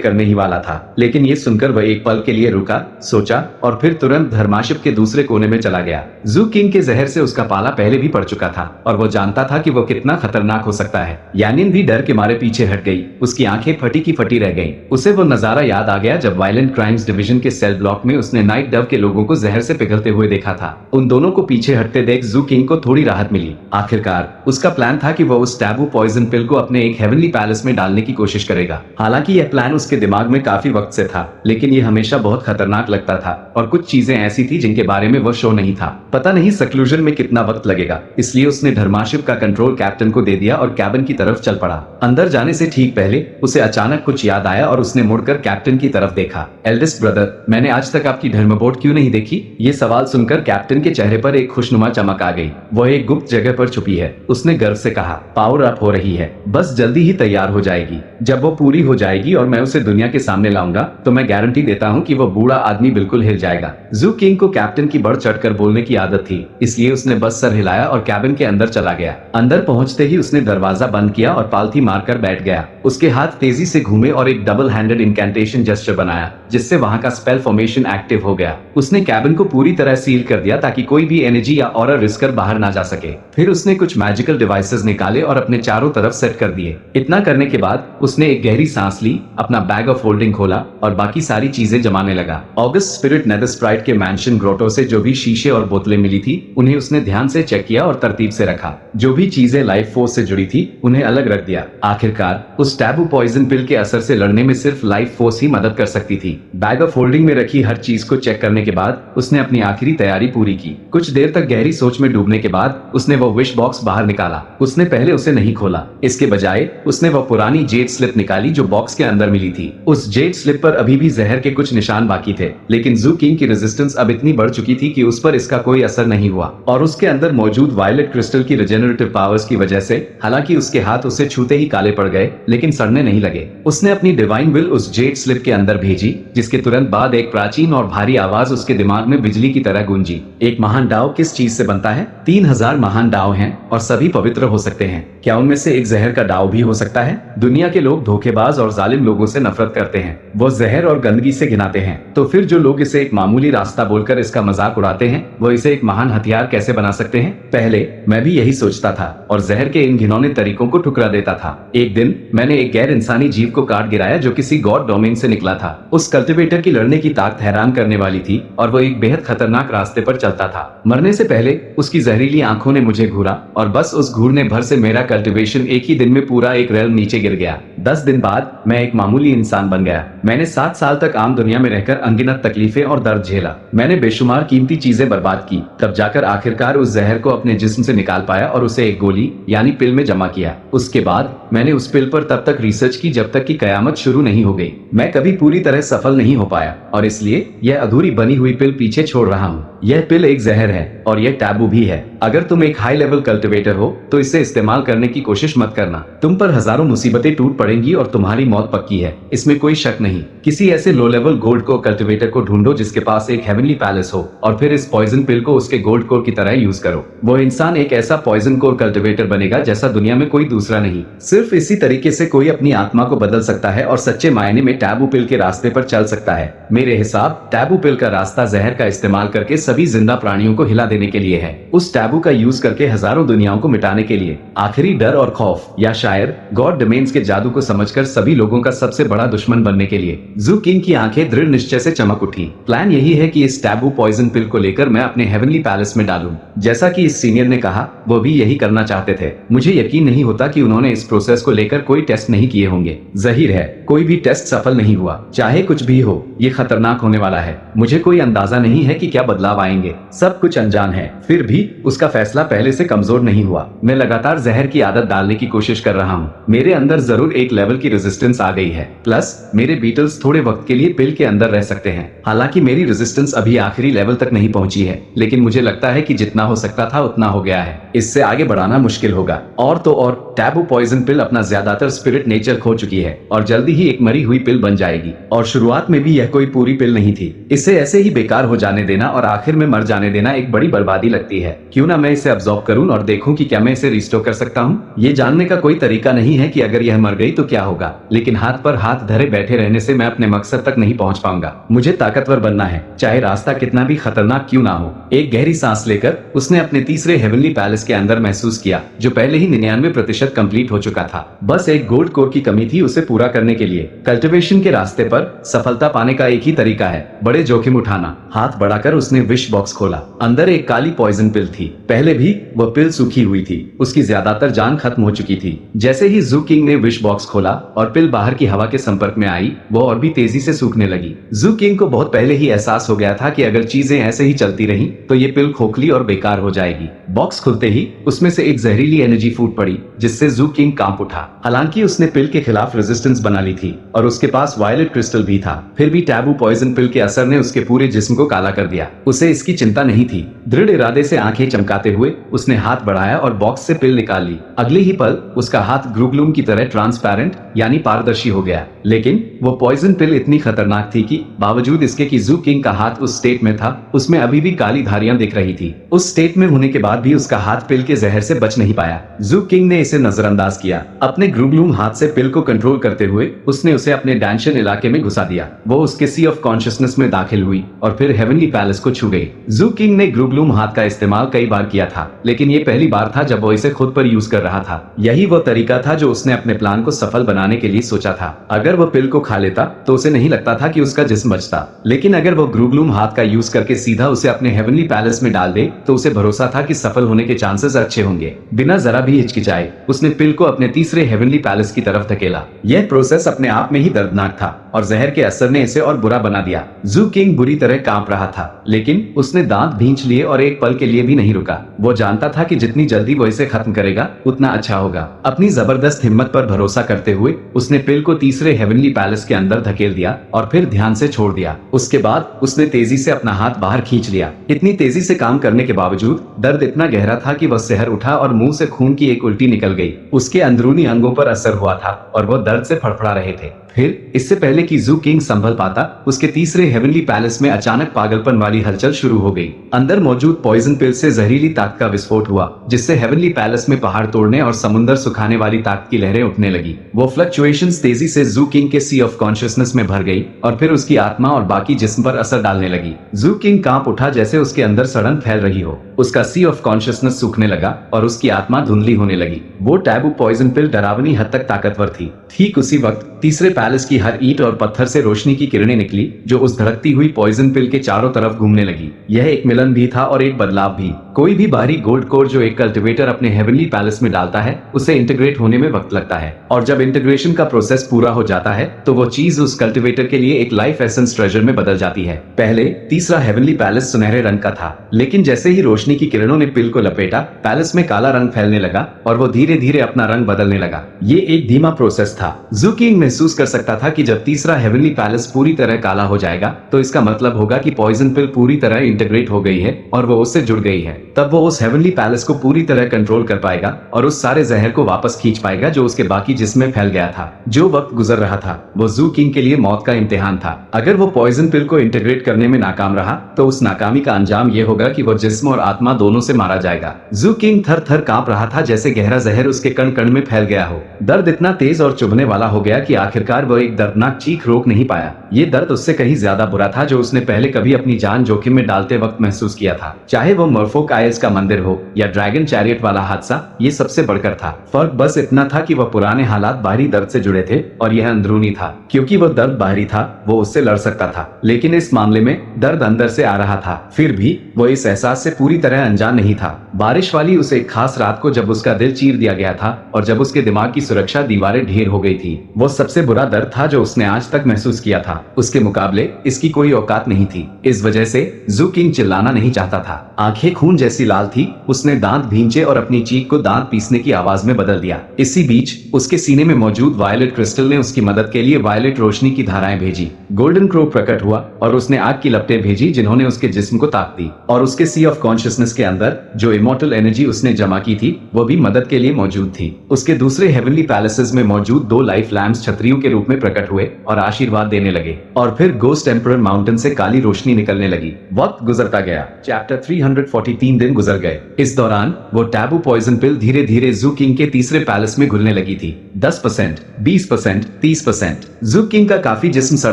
करने ही वाला था, लेकिन ये सुनकर वह एक पल के लिए रुका, सोचा और फिर तुरंत धर्माशिप के दूसरे कोने में चला गया। जू किंग के जहर से उसका पाला पहले भी पड़ चुका था और वो जानता था कि वो कितना खतरनाक हो सकता है। यानिन भी डर के मारे पीछे हट गई, उसकी आंखें फटी की फटी रह गईं। उसे वो नजारा याद आ गया जब वायलेंट क्राइम्स डिवीजन के सेल ब्लॉक में उसने नाइट डव के लोगों को जहर से पिघलते हुए देखा था। उन दोनों को पीछे हटते देख जू किंग को थोड़ी राहत मिली। आखिरकार उसका प्लान था कि वो उस टैबू पॉइजन पिल को अपने एक हेवनली पैलेस में डालने की कोशिश करेगा। हालांकि यह प्लान उसके दिमाग में काफी वक्त से था, लेकिन ये हमेशा बहुत खतरनाक लगता था और कुछ चीजें ऐसी थी जिनके बारे में वो शो नहीं था। पता नहीं सक्लूजन में कितना वक्त लगेगा, इसलिए उसने धर्माशिप का कंट्रोल कैप्टन को दे दिया और कैबिन की तरफ चल पड़ा। अंदर जाने से ठीक पहले उसे अचानक कुछ याद आया और उसने मुड़कर कैप्टन की तरफ देखा। एल्डेस्ट ब्रदर, मैंने आज तक आपकी धर्मबोट क्यों नहीं देखी? ये सवाल सुनकर कैप्टन के चेहरे पर एक खुशनुमा चमक आ गई। वह एक गुप्त जगह पर छुपी है, उसने गर्व से कहा। पावर अप हो रही है, बस जल्दी ही तैयार हो जाएगी। जब वो पूरी हो जाएगी और मैं उसे दुनिया के सामने लाऊंगा तो मैं गारंटी देता हूँ कि वो बूढ़ा आदमी बिल्कुल हिल जाएगा। जू किंग को कैप्टन की बढ़ चढ़कर बोलने की आदत थी, इसलिए उसने बस सर हिलाया और कैबिन के अंदर चला गया। अंदर पहुंचते ही उसने दरवाजा बंद किया और पालथी मारकर बैठ गया। उसके हाथ तेजी से घूमे और एक डबल हैंडेड इंकैंटेशन जेस्चर बनाया, जिससे वहां का स्पेल फॉर्मेशन एक्टिव हो गया। उसने कैबिन को पूरी तरह सील कर दिया ताकि कोई भी एनर्जी या ऑरा रिस्कर बाहर ना जा सके। फिर उसने कुछ मैजिकल डिवाइसेस निकाले और अपने चारों तरफ सेट कर दिए। इतना करने के बाद उसने एक गहरी सांस ली, अपना बैग ऑफ होल्डिंग खोला और बाकी सारी चीजें जमाने लगा। ऑगस्ट स्पिरिट नेदर स्प्राइट के मैंशन ग्रोटो से जो भी शीशे और बोतलें मिली थी उन्हें उसने ध्यान से चेक किया और तरतीब से रखा। जो भी चीजें लाइफ फोर्स से जुड़ी थी उन्हें अलग रख दिया। आखिरकार उस टैबू पॉइजन पिल के असर से लड़ने में सिर्फ लाइफ फोर्स ही मदद कर सकती थी। बैग ऑफ होल्डिंग में रखी हर चीज को चेक करने के बाद उसने अपनी आखिरी तैयारी पूरी की। कुछ देर तक गहरी सोच में डूबने के बाद उसने वो विश बॉक्स बाहर निकाला। उसने पहले उसे नहीं खोला, इसके बजाय उसने वो पुरानी जेड स्लिप निकाली जो बॉक्स के अंदर मिली थी। उस जेड स्लिप पर अभी भी जहर के कुछ निशान बाकी थे, लेकिन जू किंग की रेजिस्टेंस अब इतनी बढ़ चुकी थी कि उस पर इसका कोई असर नहीं हुआ और उसके अंदर मौजूद वायलेट क्रिस्टल की रिजेनरेटिव पावर्स की वजह से हालांकि उसके हाथ उसे छूते ही काले पड़ गए, लेकिन सड़ने नहीं लगे। उसने अपनी डिवाइन विल उस जेड स्लिप के अंदर भेजी, जिसके तुरंत बाद एक प्राचीन और भारी आवाज उसके दिमाग में बिजली की तरह गूंजी। एक महान डाव किस चीज से बनता है? 3000 महान डाव हैं और सभी पवित्र हो सकते हैं। क्या उनमें से एक जहर का डाव भी हो सकता है? दुनिया के लोग धोखेबाज और जालिम लोगों से नफरत करते हैं, वो जहर और गंदगी से घिनाते हैं। तो फिर जो लोग इसे एक मामूली रास्ता बोलकर इसका मजाक उड़ाते हैं, वो इसे एक महान हथियार कैसे बना सकते हैं? पहले मैं भी यही सोचता था और जहर के इन घिनौने तरीकों को ठुकरा देता था। एक दिन मैंने एक गैर इंसानी जीव को काट गिराया जो किसी गॉड डोमेन से निकला था। उस कल्टिवेटर की लड़ने की ताकत हैरान करने वाली थी और वो एक बेहद खतरनाक रास्ते पर चलता था। मरने से पहले उसकी जहरीली आंखों ने मुझे घूरा और बस उस घूरने भर से मेरा कल्टिवेशन एक ही दिन में पूरा एक रेल नीचे गिर गया। 10 दिन बाद मैं एक मामूली इंसान बन गया। मैंने 7 साल तक आम दुनिया में रहकर अनगिनत तकलीफें और दर्द झेला। मैंने बेशुमार कीमती चीजें बर्बाद की, तब जाकर आखिरकार उस जहर को अपने जिस्म से निकाल पाया और उसे एक गोली यानी पिल में जमा किया। उसके बाद मैंने उस पिल पर तब तक रिसर्च की जब तक कि कयामत शुरू नहीं हो गई। मैं कभी पूरी तरह सफल नहीं हो पाया और इसलिए यह अधूरी बनी हुई पिल पीछे छोड़ रहा हूँ। यह पिल एक जहर है और यह टैबू भी है। अगर तुम एक हाई लेवल कल्टिवेटर हो तो इसे इस्तेमाल करने की कोशिश मत करना। तुम पर हजारों मुसीबतें टूट पड़ेंगी और तुम्हारी मौत पक्की है, इसमें कोई शक नहीं। किसी ऐसे low level gold core cultivator को ढूंढो जिसके पास एक हेवनली पैलेस हो और फिर इस पॉइजन पिल को उसके गोल्ड कोर की तरह यूज करो। वो इंसान एक ऐसा पॉइजन कोर कल्टिवेटर बनेगा जैसा दुनिया में कोई दूसरा नहीं। सिर्फ इसी तरीके से कोई अपनी आत्मा को बदल सकता है और सच्चे मायने में टैबू पिल के रास्ते पर चल सकता है। मेरे हिसाब टैबू पिल का रास्ता जहर का इस्तेमाल करके सभी जिंदा प्राणियों को हिला देने के लिए है, उस टैबू का यूज करके हजारों दुनियाओं को मिटाने के लिए। आखिरी डर और खौफ या शायद गॉड डोमेन्स के जादू को समझकर सभी लोगों का सबसे बड़ा दुश्मन बनने के लिए। जू किंग की आंखें दृढ़ निश्चय से चमक उठी। प्लान यही है कि इस टैबू पॉइजन पिल को लेकर मैं अपने हेवनली पैलेस में डालूं। जैसा कि इस सीनियर ने कहा, वो भी यही करना चाहते थे। मुझे यकीन नहीं होता कि उन्होंने इस प्रोसेस को लेकर कोई टेस्ट नहीं किए होंगे। जाहिर है कोई भी टेस्ट सफल नहीं हुआ। चाहे कुछ भी हो, ये खतरनाक होने वाला है। मुझे कोई अंदाजा नहीं है कि क्या बदलाव आएंगे। सब कुछ अनजान है, फिर भी उसका फैसला पहले से कमजोर नहीं हुआ। मैं लगातार जहर की आदत डालने की कोशिश कर रहा हूँ। मेरे अंदर जरूर एक लेवल की रेजिस्टेंस आ गई है। प्लस मेरे बीटल्स थोड़े वक्त के लिए पिल के अंदर रह सकते हैं। हालांकि मेरी रेजिस्टेंस अभी आखिरी लेवल तक नहीं पहुंची है, लेकिन मुझे लगता है कि जितना हो सकता था उतना हो गया है। इससे आगे बढ़ाना मुश्किल होगा। और तो और टैबू पॉइजन पिल अपना ज्यादातर स्पिरिट नेचर खो चुकी है और जल्दी ही एक मरी हुई पिल बन जाएगी। और शुरुआत में भी यह कोई पूरी पिल नहीं थी। इसे ऐसे ही बेकार हो जाने देना और आखिर में मर जाने देना एक बड़ी बर्बादी लगती है। क्यों ना मैं इसे अब्सॉर्ब करूं और देखूं कि क्या मैं इसे रिस्टोर कर सकता हूं। ये जानने का कोई तरीका नहीं है कि अगर यह मर गई तो क्या होगा, लेकिन हाथ पर हाथ धरे बैठे रहने से मैं अपने मकसद तक नहीं पहुंच पाऊंगा। मुझे ताकतवर बनना है, चाहे रास्ता कितना भी खतरनाक क्यों ना हो। एक गहरी सांस लेकर उसने अपने तीसरे हेवनली पैलेस के अंदर महसूस किया, जो पहले ही 99% कंप्लीट हो चुका था। बस एक गोल्ड कोर की कमी थी उसे पूरा करने के लिए। कल्टिवेशन के रास्ते पर सफलता पाने का एक ही तरीका है, बड़े जोखिम उठाना। हाथ बढ़ाकर उसने विश बॉक्स खोला। अंदर एक काली पॉइजन पिल थी। पहले भी वह पिल सूखी हुई थी, उसकी ज्यादातर जान खत्म हो चुकी थी। जैसे ही जू किंग ने विश बॉक्स खोला और पिल बाहर की हवा के संपर्क में आई, वो और भी तेजी से सूखने लगी। जू किंग को बहुत पहले ही एहसास हो गया था कि अगर चीजें ऐसे ही चलती रहीं तो ये पिल खोखली और बेकार हो जाएगी। बॉक्स खुलते ही उसमें से एक जहरीली एनर्जी फूट पड़ी, जिससे जू किंग कांप उठा। हालांकि उसने पिल के खिलाफ रेजिस्टेंस बना ली थी और उसके पास वायलेट क्रिस्टल भी था, फिर भी टैबू पॉइजन पिल के असर ने उसके पूरे जिस्म को काला कर दिया। उसे इसकी चिंता नहीं थी। दृढ़ इरादे से आंखें चमकाते हुए उसने हाथ बढ़ाया और बॉक्स से पिल निकाल ली। अगले ही पल उसका हाथ ग्लूग्लूम की तरह ट्रांसपेरेंट यानी पारदर्शी हो गया। लेकिन वो पॉइजन पिल इतनी खतरनाक थी कि बावजूद इसके कि जू किंग का हाथ उस स्टेट में था, उसमें अभी भी काली धारियां दिख रही थी। उस स्टेट में होने के बाद भी उसका हाथ पिल के जहर से बच नहीं पाया। जू किंग ने इसे नजरअंदाज किया। अपने ग्लूग्लूम हाथ से पिल को कंट्रोल करते हुए उसने उसे अपने डैंशन इलाके में घुसा दिया। वो उसके सी ऑफ कॉन्शियसनेस में दाखिल हुई और फिर हेवनली पैलेस को छू गई। जू किंग ने ग्लूग्लूम हाथ का इस्तेमाल कई बार किया था, लेकिन ये पहली बार था जब वो इसे खुद पर यूज कर रहा था। यही वो तरीका था जो उसने अपने प्लान को सफल बनाने के लिए सोचा था। अगर वो पिल को खा लेता तो उसे नहीं लगता था कि उसका जिस्म बचता, लेकिन अगर वो ग्लूग्लूम हाथ का यूज करके सीधा उसे अपने हेवनली पैलेस में डाल दे तो उसे भरोसा था कि सफल होने के चांसेस अच्छे होंगे। बिना जरा भी हिचकिचाए उसने पिल को अपने तीसरे हेवनली पैलेस की तरफ धकेला। यह प्रोसेस अपने आप में ही दर्दनाक था और जहर के असर ने इसे और बुरा बना दिया। जू किंग बुरी तरह कांप रहा था, लेकिन उसने दांत भींच लिए और एक पल के लिए भी नहीं रुका। वो जानता था कि जितनी जल्दी वो इसे खत्म करेगा उतना अच्छा होगा। अपनी जबरदस्त हिम्मत पर भरोसा करते हुए उसने पिल को तीसरे हेवनली पैलेस के अंदर धकेल दिया और फिर ध्यान से छोड़ दिया। उसके बाद उसने तेजी से अपना हाथ बाहर खींच लिया। इतनी तेजी से काम करने के बावजूद दर्द इतना गहरा था कि वह सहर उठा और मुंह से खून की एक उल्टी निकल गई। उसके अंदरूनी अंगों पर असर हुआ था और वो दर्द से फड़फड़ा रहे थे। फिर इससे पहले कि जू किंग संभल पाता, उसके तीसरे हेवनली पैलेस में अचानक पागलपन वाली हलचल शुरू हो गई। अंदर मौजूद पॉइजन पिल से जहरीली ताकत का विस्फोट हुआ, जिससे हेवनली पैलेस में पहाड़ तोड़ने और समुद्र सुखाने वाली ताकत की लहरें उठने लगी। वो फ्लक्चुएशंस तेजी से जू किंग के सी ऑफ कॉन्शियसनेस में भर गई और फिर उसकी आत्मा और बाकी जिस्म पर असर डालने लगी। जू किंग कांप उठा जैसे उसके अंदर सड़न फैल रही हो। उसका सी ऑफ कॉन्शियसनेस सूखने लगा और उसकी आत्मा धुंधली होने लगी। वो टैबू पॉइजन पिल डरावनी हद तक ताकतवर थी। ठीक उसी वक्त तीसरे पैलेस की हर ईंट और पत्थर से रोशनी की किरणें निकली, जो उस धड़कती हुई पॉइजन पिल के चारों तरफ घूमने लगी। यह एक मिलन भी था और एक बदलाव भी। कोई भी बाहरी गोल्ड कोर जो एक कल्टिवेटर अपने हेवनली पैलेस में डालता है, उसे इंटीग्रेट होने में वक्त लगता है, और जब इंटीग्रेशन का प्रोसेस पूरा हो जाता है तो वो चीज उस कल्टिवेटर के लिए एक लाइफ एसेंस ट्रेजर में बदल जाती है। पहले तीसरा हेवनली पैलेस सुनहरे रंग का था, लेकिन जैसे ही रोशनी की किरणों ने पिल को लपेटा, पैलेस में काला रंग फैलने लगा और वो धीरे धीरे अपना रंग बदलने लगा। ये एक धीमा प्रोसेस था। जू किंग महसूस कर सकता था कि जब तीसरा हेवनली पैलेस पूरी तरह काला हो जाएगा तो इसका मतलब होगा कि पॉइजन पिल पूरी तरह इंटीग्रेट हो गई है और वो उससे जुड़ गई है। तब वो उस हेवनली पैलेस को पूरी तरह कंट्रोल कर पाएगा और उस सारे जहर को वापस खींच पाएगा जो उसके बाकी जिस्म में फैल गया था। जो वक्त गुजर रहा था वो जू किंग के लिए मौत का इम्तिहान था। अगर वो पॉइजन पिल को इंटीग्रेट करने में नाकाम रहा तो उस नाकामी का अंजाम ये होगा कि वो जिस्म और आत्मा दोनों से मारा जाएगा। जू किंग थर थर कांप रहा था, जैसे गहरा जहर उसके कण कण में फैल गया हो। दर्द इतना तेज और चुभने वाला हो गया कि आखिरकार वो एक दर्दनाक चीख रोक नहीं पाया। ये दर्द उससे कहीं ज्यादा बुरा था जो उसने पहले कभी अपनी जान जोखिम में डालते वक्त महसूस किया था। चाहे वो मर्फोक आयल्स का मंदिर हो या ड्रैगन चैरियट वाला हादसा, ये सबसे बढ़कर था। फर्क बस इतना था कि वह पुराने हालात बाहरी दर्द से जुड़े थे और यह अंदरूनी था। क्योंकि वो दर्द बाहरी था, वो उससे लड़ सकता था, लेकिन इस मामले में दर्द अंदर से आ रहा था। फिर भी वो इस एहसास से पूरी तरह अनजान नहीं था। बारिश वाली उस एक खास रात को जब उसका दिल चीर दिया गया था और जब उसके दिमाग की सुरक्षा दीवारें ढेर हो गई थी, वो सबसे बुरा दर्द था जो उसने आज तक महसूस किया था। उसके मुकाबले इसकी कोई औकात नहीं थी। इस वजह से जू किंग चिल्लाना नहीं चाहता था। आंखें खून जैसी लाल थी। उसने दांत भींचे और अपनी चीख को दांत पीसने की आवाज में बदल दिया। इसी बीच उसके सीने में मौजूद वायलेट क्रिस्टल ने उसकी मदद के लिए वायलेट रोशनी की धाराएं भेजी। गोल्डन क्रो प्रकट हुआ और उसने आग की लपटें भेजी जिन्होंने उसके जिस्म को ताक दी, और उसके सी ऑफ कॉन्शियसनेस के अंदर जो इमोर्टल एनर्जी उसने जमा की थी वो भी मदद के लिए मौजूद थी। उसके दूसरे हेवनली पैलेसेस में मौजूद 2 लाइफ लैम्प्स छतरियों के रूप में प्रकट हुए और आशीर्वाद देने लगे, और फिर गोस्ट एम्परर माउंटेन से काली रोशनी निकलने लगी। वक्त गुजरता गया। चैप्टर 343 दिन गुजर गए। इस दौरान वो टैबू पॉइजन पिल धीरे धीरे जू किंग के तीसरे पैलेस में घुलने लगी थी। 10%, 20%, 30%। जू किंग का काफी जिस्म सड़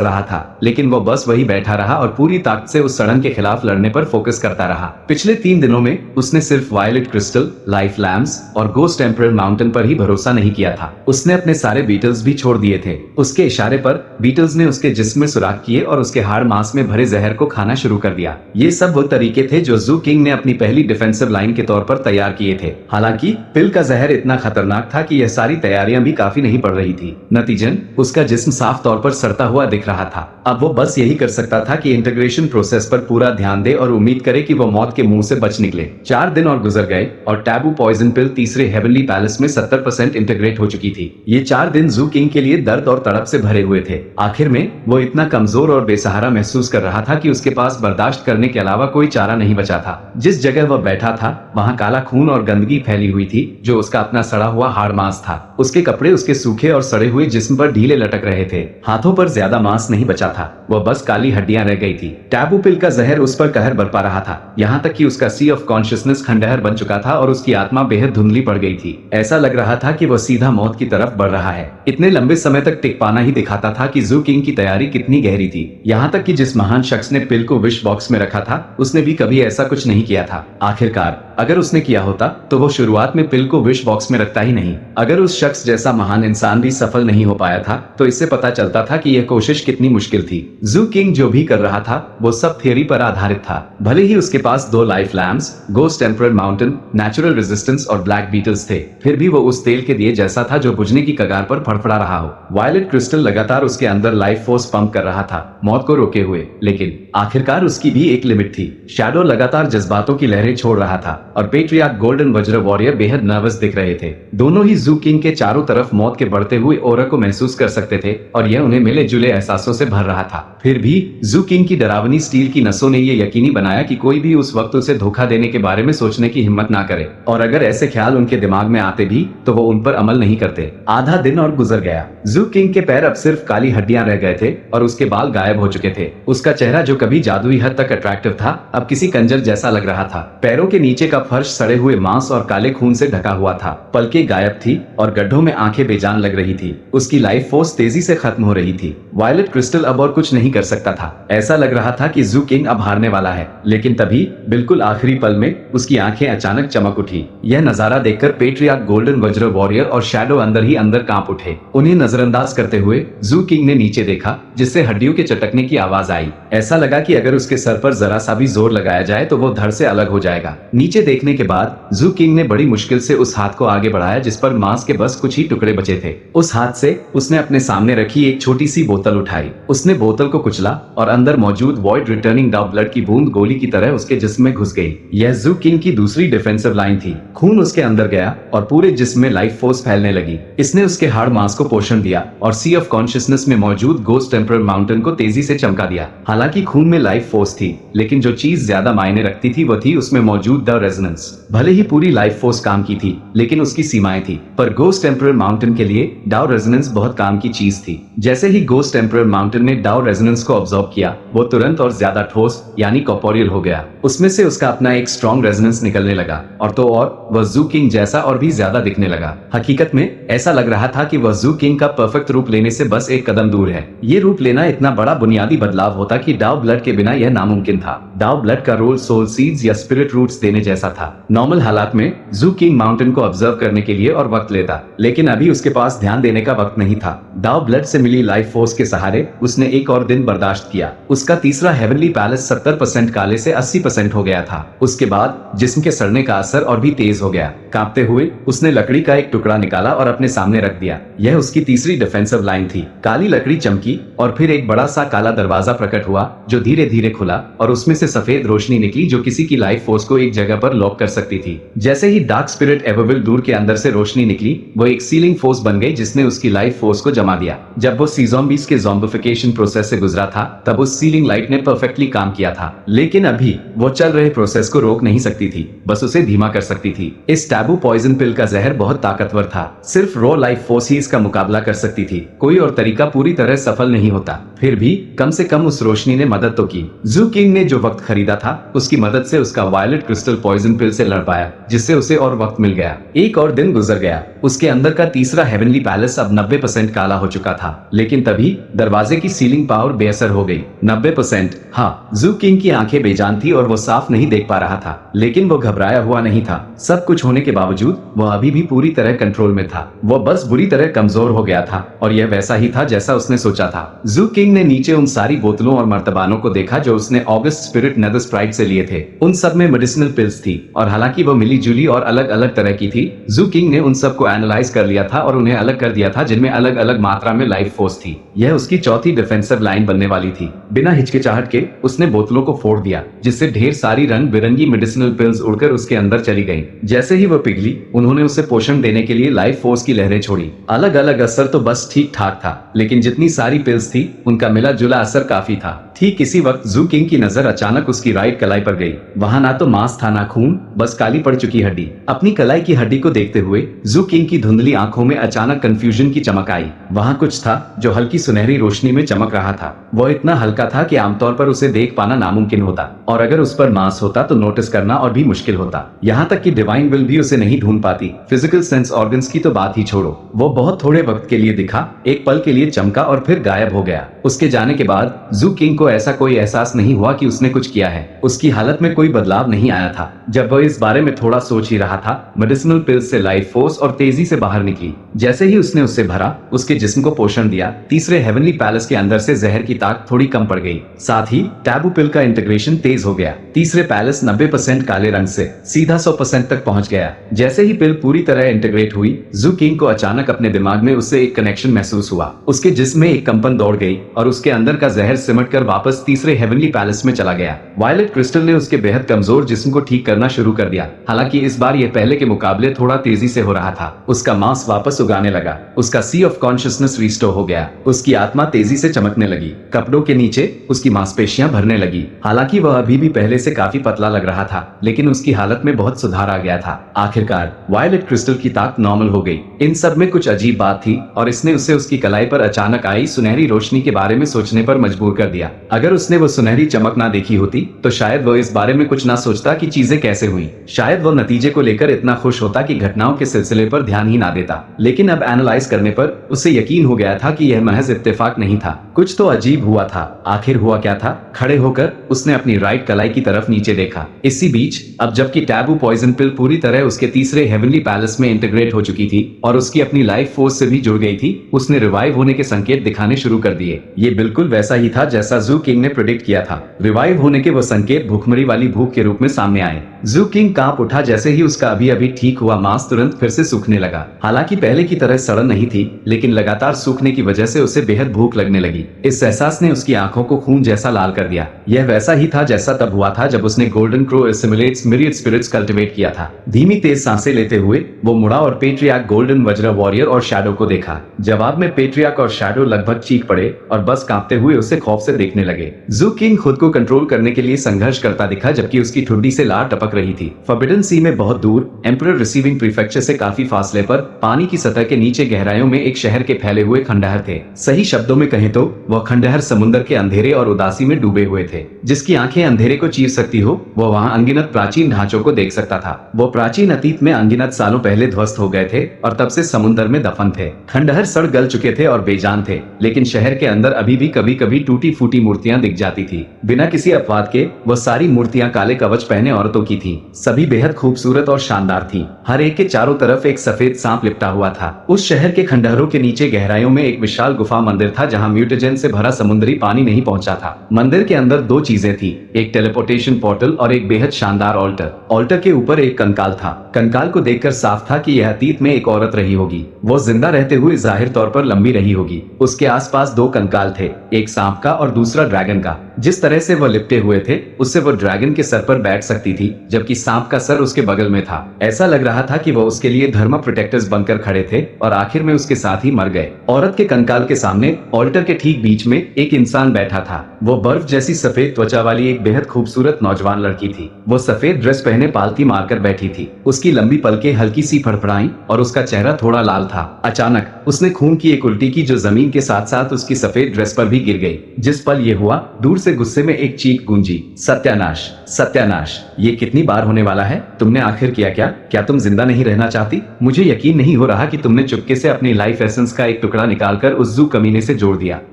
रहा था, लेकिन वो बस वही बैठा रहा और पूरी ताकत से उस सड़न के खिलाफ लड़ने पर फोकस करता रहा। पिछले 3 दिनों में उसने सिर्फ वायलेट क्रिस्टल, लाइफ लैम्प्स और गोस्ट एम्परर माउंटेन पर ही भरोसा नहीं किया था। उसने अपने सारे बीटल्स भी छोड़ दिए थे। उसके इशारे पर बीटल्स ने उसके जिस्म में सुराख किए और उसके हाड़ मांस में भरे जहर को खाना शुरू कर दिया। ये सब वो तरीके थे जो जू किंग ने अपनी पहली डिफेंसिव लाइन के तौर पर तैयार किए थे। हालांकि पिल का जहर इतना खतरनाक था कि यह सारी तैयारियां भी काफी नहीं पड़ रही थी। नतीजन उसका जिस्म साफ तौर पर सड़ता हुआ दिख रहा था। अब वो बस यही कर सकता था कि इंटीग्रेशन प्रोसेस पर पूरा ध्यान दे और उम्मीद करे कि वो मौत के मुंह से बच निकले। 4 दिन और गुजर गए और टैबू पॉइजन पिल तीसरे हेवनली पैलेस में 70% इंटीग्रेट हो चुकी थी। ये 4 दिन जू किंग के लिए दर्द और तड़प से भरे हुए थे। आखिर में वो इतना कमजोर और बेसहारा महसूस कर रहा था कि उसके पास बर्दाश्त करने के अलावा कोई चारा नहीं बचा था। जिस जगह वह बैठा था वहाँ काला खून और गंदगी फैली हुई थी जो उसका अपना सड़ा हुआ हाड़ मांस था। उसके कपड़े उसके सूखे और सड़े हुए जिस्म पर ढीले लटक रहे थे। हाथों पर ज्यादा मांस नहीं बचा था, वह बस काली हड्डियां रह गई थी। टैबू पिल का जहर उस पर कहर बरपा रहा था, यहाँ तक कि उसका सी ऑफ कॉन्शियसनेस खंडहर बन चुका था और उसकी आत्मा बेहद धुंधली पड़ गई थी। ऐसा लग रहा था कि वह सीधा मौत की तरफ बढ़ रहा है। इतने लंबे समय तक टिक पाना ही दिखाता था कि जू किंग की तैयारी कितनी गहरी थी। यहाँ तक कि जिस महान शख्स ने पिल को विश बॉक्स में रखा था उसने भी कभी ऐसा कुछ नहीं किया था। आखिरकार अगर उसने किया होता तो वो शुरुआत में पिल को विश बॉक्स में रखता ही नहीं। अगर उस शख्स जैसा महान इंसान भी सफल नहीं हो पाया था तो इससे पता चलता था कि यह कोशिश कितनी मुश्किल थी। जू किंग जो भी कर रहा था वो सब थियरी पर आधारित था। भले ही उसके पास 2 life lamps, ghost emperor mountain, natural resistance और ब्लैक बीटल्स थे, फिर भी वो उस तेल के दिए जैसा था जो बुझने की कगार पर फड़फड़ा रहा हो। वायलेट क्रिस्टल लगातार उसके अंदर लाइफ फोर्स पंप कर रहा था, मौत को रोके हुए, लेकिन आखिरकार उसकी भी एक लिमिट थी। शैडो लगातार जज्बातों की लहरें छोड़ रहा था और पेट्रियार्क गोल्डन वज्र वॉरियर बेहद नर्वस दिख रहे थे। दोनों ही जू किंग के चारों तरफ मौत के बढ़ते हुए ओरा को महसूस कर सकते थे और यह उन्हें मिले जुले एहसासों से भर रहा था। फिर भी जू किंग की डरावनी स्टील की नसों ने यह यकीनी बनाया कि कोई भी उस वक्त उसे धोखा देने के बारे में सोचने की हिम्मत ना करे, और अगर ऐसे ख्याल उनके दिमाग में आते भी तो वो उन पर अमल नहीं करते। आधा दिन और गुजर गया। जू किंग किंग के पैर अब सिर्फ काली हड्डियां रह गए थे और उसके बाल गायब हो चुके थे। उसका चेहरा जो कभी जादुई हद तक अट्रैक्टिव था अब किसी कंजर जैसा लग रहा था। पैरों के नीचे का फर्श सड़े हुए मांस और काले खून से ढका हुआ था। पलकें गायब थी और गड्ढों में आंखें बेजान लग रही थी। उसकी लाइफ फोर्स तेजी से खत्म हो रही थी। वायलेट क्रिस्टल अब और कुछ नहीं कर सकता था। ऐसा लग रहा था कि जू किंग अब हारने वाला है, लेकिन तभी बिल्कुल आखिरी पल में उसकी आंखें अचानक चमक उठी। यह नजारा देखकर पेट्रियार्क गोल्डन वज्र वॉरियर और शैडो अंदर ही अंदर कांप उठे। उन्हें नजरअंदाज करते हुए जू किंग ने नीचे देखा, जिससे हड्डियों के चटकने की आवाज आई। ऐसा लगा कि अगर उसके सर पर जरा सा भी जोर लगाया जाए तो वो धड़ से अलग हो जाएगा। नीचे देखने के बाद जू किंग ने बड़ी मुश्किल से उस हाथ को आगे बढ़ाया जिस पर मांस के बस कुछ ही टुकड़े बचे थे। उस हाथ से उसने अपने सामने रखी एक छोटी सी बोतल उठाई। उसने बोतल को कुचला और अंदर मौजूद वॉइड रिटर्निंग डाव ब्लड की बूंद गोली की तरह उसके जिस्म में घुस गई। यह जू किंग की दूसरी डिफेंसिव लाइन थी। खून उसके अंदर गया और पूरे जिस्म में लाइफ फोर्स फैलने लगी। इसने उसके हार्ड मांस को पोषण दिया और सी ऑफ कॉन्शियसनेस में मौजूद गोस्ट टेम्परल माउंटेन को तेजी से चमका दिया। हालांकि खून में लाइफ फोर्स थी, लेकिन जो चीज ज्यादा मायने रखती थी वो थी उसमें मौजूद द रेजोनेंस। भले ही पूरी लाइफ फोर्स काम की थी, लेकिन उसकी सीमाएं थी। पर गोस्ट टेम्परल माउंटेन के लिए डाउ रेजोनेंस बहुत काम की चीज थी। जैसे ही गोस्ट टेम्परल माउंटेन ने डाउ रेजोनेंस को ऑब्जर्व किया, वो तुरंत और ज्यादा ठोस यानी कॉर्पोरियल हो गया। उसमें से उसका अपना एक स्ट्रॉन्ग रेजोनेंस निकलने लगा और तो और वह जू किंग जैसा और भी ज्यादा दिखने लगा। हकीकत में ऐसा लग रहा था कि वह जू किंग का परफेक्ट रूप लेने से बस एक कदम दूर है। ये रूप लेना इतना बड़ा बुनियादी बदलाव होता कि डाउ ब्लड के बिना यह नामुमकिन था। डाउ ब्लड का रोल सोल सीड्स या स्पिरिट रूट्स देने जैसा था। नॉर्मल हालात में जू किंग माउंटेन को ऑब्जर्व करने के लिए और वक्त लेता, लेकिन अभी उसके पास ध्यान देने का वक्त नहीं था। डाउ ब्लड से मिली लाइफ फोर्स के सहारे उसने एक और दिन बर्दाश्त किया। उसका तीसरा हेवनली पैलेस 70% काले से 80% हो गया था। उसके बाद जिस्म के सड़ने का असर और भी तेज हो गया। कांपते हुए उसने लकड़ी का एक टुकड़ा निकाला और अपने सामने रख दिया। यह उसकी तीसरी डिफेंसिव लाइन थी। काली लकड़ी चमकी और फिर एक बड़ा सा काला दरवाजा प्रकट हुआ जो धीरे धीरे खुला और उसमें से सफेद रोशनी निकली जो किसी की लाइफ फोर्स को एक जगह पर लॉक कर सकती थी। जैसे ही डार्क स्पिरिट एवोविल दूर के अंदर से रोशनी निकली, वो एक सीलिंग फोर्स बन गई जिसने उसकी लाइफ फोर्स को जमा दिया। जब वो सी ज़ॉम्बीज़ के ज़ॉम्बिफिकेशन प्रोसेस से गुजरा था, तब उस सीलिंग लाइट ने परफेक्टली काम किया था। लेकिन अभी वो चल रहे प्रोसेस को रोक नहीं सकती थी, बस उसे धीमा कर सकती थी। इस टैबू पॉइजन पिल का जहर बहुत ताकतवर था। सिर्फ रॉ लाइफ फोर्स ही इसका मुकाबला कर सकती थी। कोई और तरीका पूरी तरह सफल नहीं होता। फिर भी कम से कम उस रोशनी ने मदद तो की। जू किंग ने जो वक्त खरीदा था, उसकी मदद से उसका वायलेट क्रिस्टल पॉइजन पिल से लड़ पाया, जिससे उसे और वक्त मिल गया। एक और दिन गुजर गया। उसके अंदर का तीसरा हेवनली पैलेस अब 90% काला हो चुका था। लेकिन तभी दरवाजे की सीलिंग पावर बेअसर हो गई। 90%। हाँ, जू किंग की आंखें बेजान थी और वो साफ नहीं देख पा रहा था, लेकिन वो घबराया हुआ नहीं था। सब कुछ होने के बावजूद वो अभी भी पूरी तरह कंट्रोल में था। वो बस बुरी तरह कमजोर हो गया था और यह वैसा ही था जैसा उसने सोचा था। जू किंग ने नीचे उन सारी बोतलों और मर्तबानों को देखा जो उसने ऑगस्ट स्पिरिट नेदर स्प्राइट से लिए थे। उन सब में मेडिसिनल पिल्स थी और हालांकि वो मिली जुली और अलग अलग तरह की थी, जू किंग ने उन सब को एनालाइज कर लिया था और उन्हें अलग कर दिया था, जिनमें अलग अलग मात्रा में लाइफ फोर्स थी। यह उसकी चौथी डिफेंसिव लाइन बनने वाली थी। बिना हिचकिचाहट के उसने बोतलों को फोड़ दिया, जिससे ढेर सारी रंग बिरंगी मेडिसिनल पिल्स उड़कर उसके अंदर चली गईं। जैसे ही वह पिघली, उन्होंने उसे पोषण देने के लिए लाइफ फोर्स की लहरें छोड़ी। अलग अलग असर तो बस ठीक ठाक था, लेकिन जितनी सारी पिल्स थी उनका मिला जुला असर काफी था। ठीक इसी वक्त जू किंग की नजर अचानक उसकी राइट कलाई पर गई। वहां ना तो मांस था ना खून, बस काली पड़ चुकी हड्डी। अपनी कलाई की हड्डी को देखते हुए जू किंग की धुंधली आंखों में अचानक कंफ्यूजन की चमक आई। वहां कुछ था जो हल्की सुनहरी रोशनी में चमक रहा था। वो इतना हल्का था कि आमतौर पर उसे देख पाना नामुमकिन होता, और अगर उस पर मांस होता तो नोटिस करना और भी मुश्किल होता। यहाँ तक कि डिवाइन विल भी उसे नहीं ढूंढ पाती। फिजिकल सेंस ऑर्गन्स की तो बात ही छोड़ो। वो बहुत थोड़े वक्त के लिए दिखा, एक पल के लिए चमका और फिर गायब हो गया। उसके जाने के बाद जू किंग को ऐसा कोई एहसास नहीं हुआ कि उसने कुछ किया है। उसकी हालत में कोई बदलाव नहीं आया था। जब वह इस बारे में थोड़ा सोच ही रहा था, मेडिसिनल पिल्स से लाइफ फोर्स और तेजी से बाहर निकली। जैसे ही उसने उससे भरा, उसके जिस्म को पोषण दिया, तीसरे हेवनली पैलेस के अंदर से जहर की ताक थोड़ी कम पड़ गई। साथ ही टैबू पिल का इंटीग्रेशन तेज हो गया। तीसरे पैलेस 90% काले रंग से सीधा 100% तक पहुंच गया। जैसे ही पिल पूरी तरह इंटीग्रेट हुई, जू किंग को अचानक अपने दिमाग में उससे एक कनेक्शन महसूस हुआ। उसके जिस्म में एक कंपन दौड़ गई और उसके अंदर का जहर सिमट कर वापस तीसरे हेवनली पैलेस में चला गया। वायलेट क्रिस्टल ने उसके बेहद कमजोर जिस्म को ठीक करना शुरू कर दिया। हालांकि इस बार यह पहले के मुकाबले थोड़ा तेजी से हो रहा था। उसका मांस वापस उगाने लगा, उसका सी ऑफ कॉन्शियसनेस रिस्टोर हो गया, उसकी आत्मा तेजी से चमकने लगी, कपड़ों के नीचे उसकी मांसपेशियां भरने लगी। हालांकि वह अभी भी पहले से काफी पतला लग रहा था, लेकिन उसकी हालत में बहुत सुधार आ गया था। आखिरकार वायलेट क्रिस्टल की ताकत नॉर्मल हो गई। इन सब में कुछ अजीब बात थी और इसने उसे उसकी कलाई पर अचानक आई सुनहरी रोशनी के बारे में सोचने पर मजबूर कर दिया। अगर उसने वो सुनहरी चमक ना देखी होती तो शायद वो इस बारे में कुछ ना सोचता कि चीजें कैसे हुई। शायद वो नतीजे को लेकर इतना खुश होता कि घटनाओं के सिलसिले पर ध्यान ही ना देता। लेकिन अब एनालाइज करने पर उसे यकीन हो गया था कि यह महज इत्तेफाक नहीं था, कुछ तो अजीब हुआ था। आखिर हुआ क्या था? खड़े होकर उसने अपनी राइट कलाई की तरफ नीचे देखा। इसी बीच अब जबकि टैबू पॉइजन पिल पूरी तरह उसके तीसरे हेवनली पैलेस में इंटीग्रेट हो चुकी थी और उसकी अपनी लाइफ फोर्स से भी जुड़ गई थी, उसने रिवाइव होने के संकेत दिखाने शुरू कर दिए। ये बिल्कुल वैसा ही था जैसा जू किंग ने प्रेडिक्ट किया था। रिवाइव होने के वो संकेत भूखमरी वाली भूख के रूप में सामने आए। जू किंग कांप उठा जैसे ही उसका अभी अभी ठीक हुआ मांस तुरंत फिर से सूखने लगा। हालांकि पहले की तरह सड़न नहीं थी, लेकिन लगातार सूखने की वजह से उसे बेहद भूख लगने लगी। इस एहसास ने उसकी आंखों को खून जैसा लाल कर दिया। यह वैसा ही था जैसा तब हुआ था जब उसने golden crow assimilates myriad spirits cultivate किया था। धीमी तेज सांसें लेते हुए वो मुड़ा और पेट्रियार्क गोल्डन वज्र वॉरियर और शैडो को देखा। जवाब में पेट्रियार्क और शैडो लगभग चीख पड़े और बस कांपते हुए उसे खौफ से देखने लगे। जू किंग खुद को कंट्रोल करने के लिए संघर्ष करता दिखा जबकि उसकी ठुड्डी से लार टपक रही थी। फॉरबिडन सी में बहुत दूर एम्परर रिसीविंग प्रीफेक्चर से काफी फासले पर पानी की सतह के नीचे गहराइयों में एक शहर के फैले हुए खंडहर थे। सही शब्दों में कहें तो वह खंडहर समुद्र के अंधेरे और उदासी में डूबे हुए थे। जिसकी आंखें अंधेरे को चीर सकती हो वो वहाँ अनगिनत प्राचीन ढांचों को देख सकता था। वो प्राचीन अतीत में अनगिनत सालों पहले ध्वस्त हो गए थे और तब से समुद्र में दफन थे। खंडहर सड़ गल चुके थे और बेजान थे, लेकिन शहर के अंदर अभी भी कभी कभी टूटी फूटी मूर्तियां दिख जाती थी। बिना किसी अपवाद के वो सारी मूर्तियां काले कवच पहने औरतों की थी। सभी बेहद खूबसूरत और शानदार थी। हर एक के चारों तरफ एक सफेद सांप लिपटा हुआ था। उस शहर के खंडहरों के नीचे गहराइयों में एक विशाल गुफा मंदिर था जहाँ म्यूटेजन से भरा समुद्री पानी नहीं पहुंचा था। मंदिर के अंदर दो चीजें थी, एक टेलीपोर्टेशन पोर्टल और एक बेहद शानदार ऑल्टर। ऑल्टर के ऊपर एक कंकाल था। कंकाल को देखकर साफ था कि यह अतीत में एक औरत रही होगी। वो जिंदा रहते हुए जाहिर तौर पर लंबी रही होगी। उसके आसपास दो कंकाल थे, एक सांप का और दूसरा ड्रैगन का। जिस तरह से वो लिपटे हुए थे उससे वो ड्रैगन के सर पर बैठ सकती थी, जबकि सांप का सर उसके बगल में था। ऐसा लग रहा था कि वो उसके लिए धर्म प्रोटेक्टर्स बनकर खड़े थे और आखिर में उसके साथ ही मर गए। औरत के कंकाल के सामने ऑल्टर के ठीक बीच में एक इंसान बैठा था। वो बर्फ जैसी सफेद त्वचा वाली एक बेहद खूबसूरत नौजवान लड़की थी। वो सफेद ड्रेस पहने पालती मारकर बैठी थी। उसकी लंबी पलकें हल्की सी फड़फड़ाई और उसका चेहरा थोड़ा लाल था। अचानक उसने खून की एक उल्टी की जो जमीन के साथ साथ उसकी सफेद ड्रेस पर भी गिर गई। जिस पल ये हुआ दूर से गुस्से में एक चीख गूंजी, सत्यानाश, सत्यानाश। ये कितनी बार होने वाला है? तुमने आखिर किया क्या? क्या तुम जिंदा नहीं रहना चाहती? मुझे यकीन नहीं हो रहा कि तुमने चुपके से अपनी लाइफ एसेंस का एक टुकड़ा निकालकर उस जू कमीने से जोड़ दिया।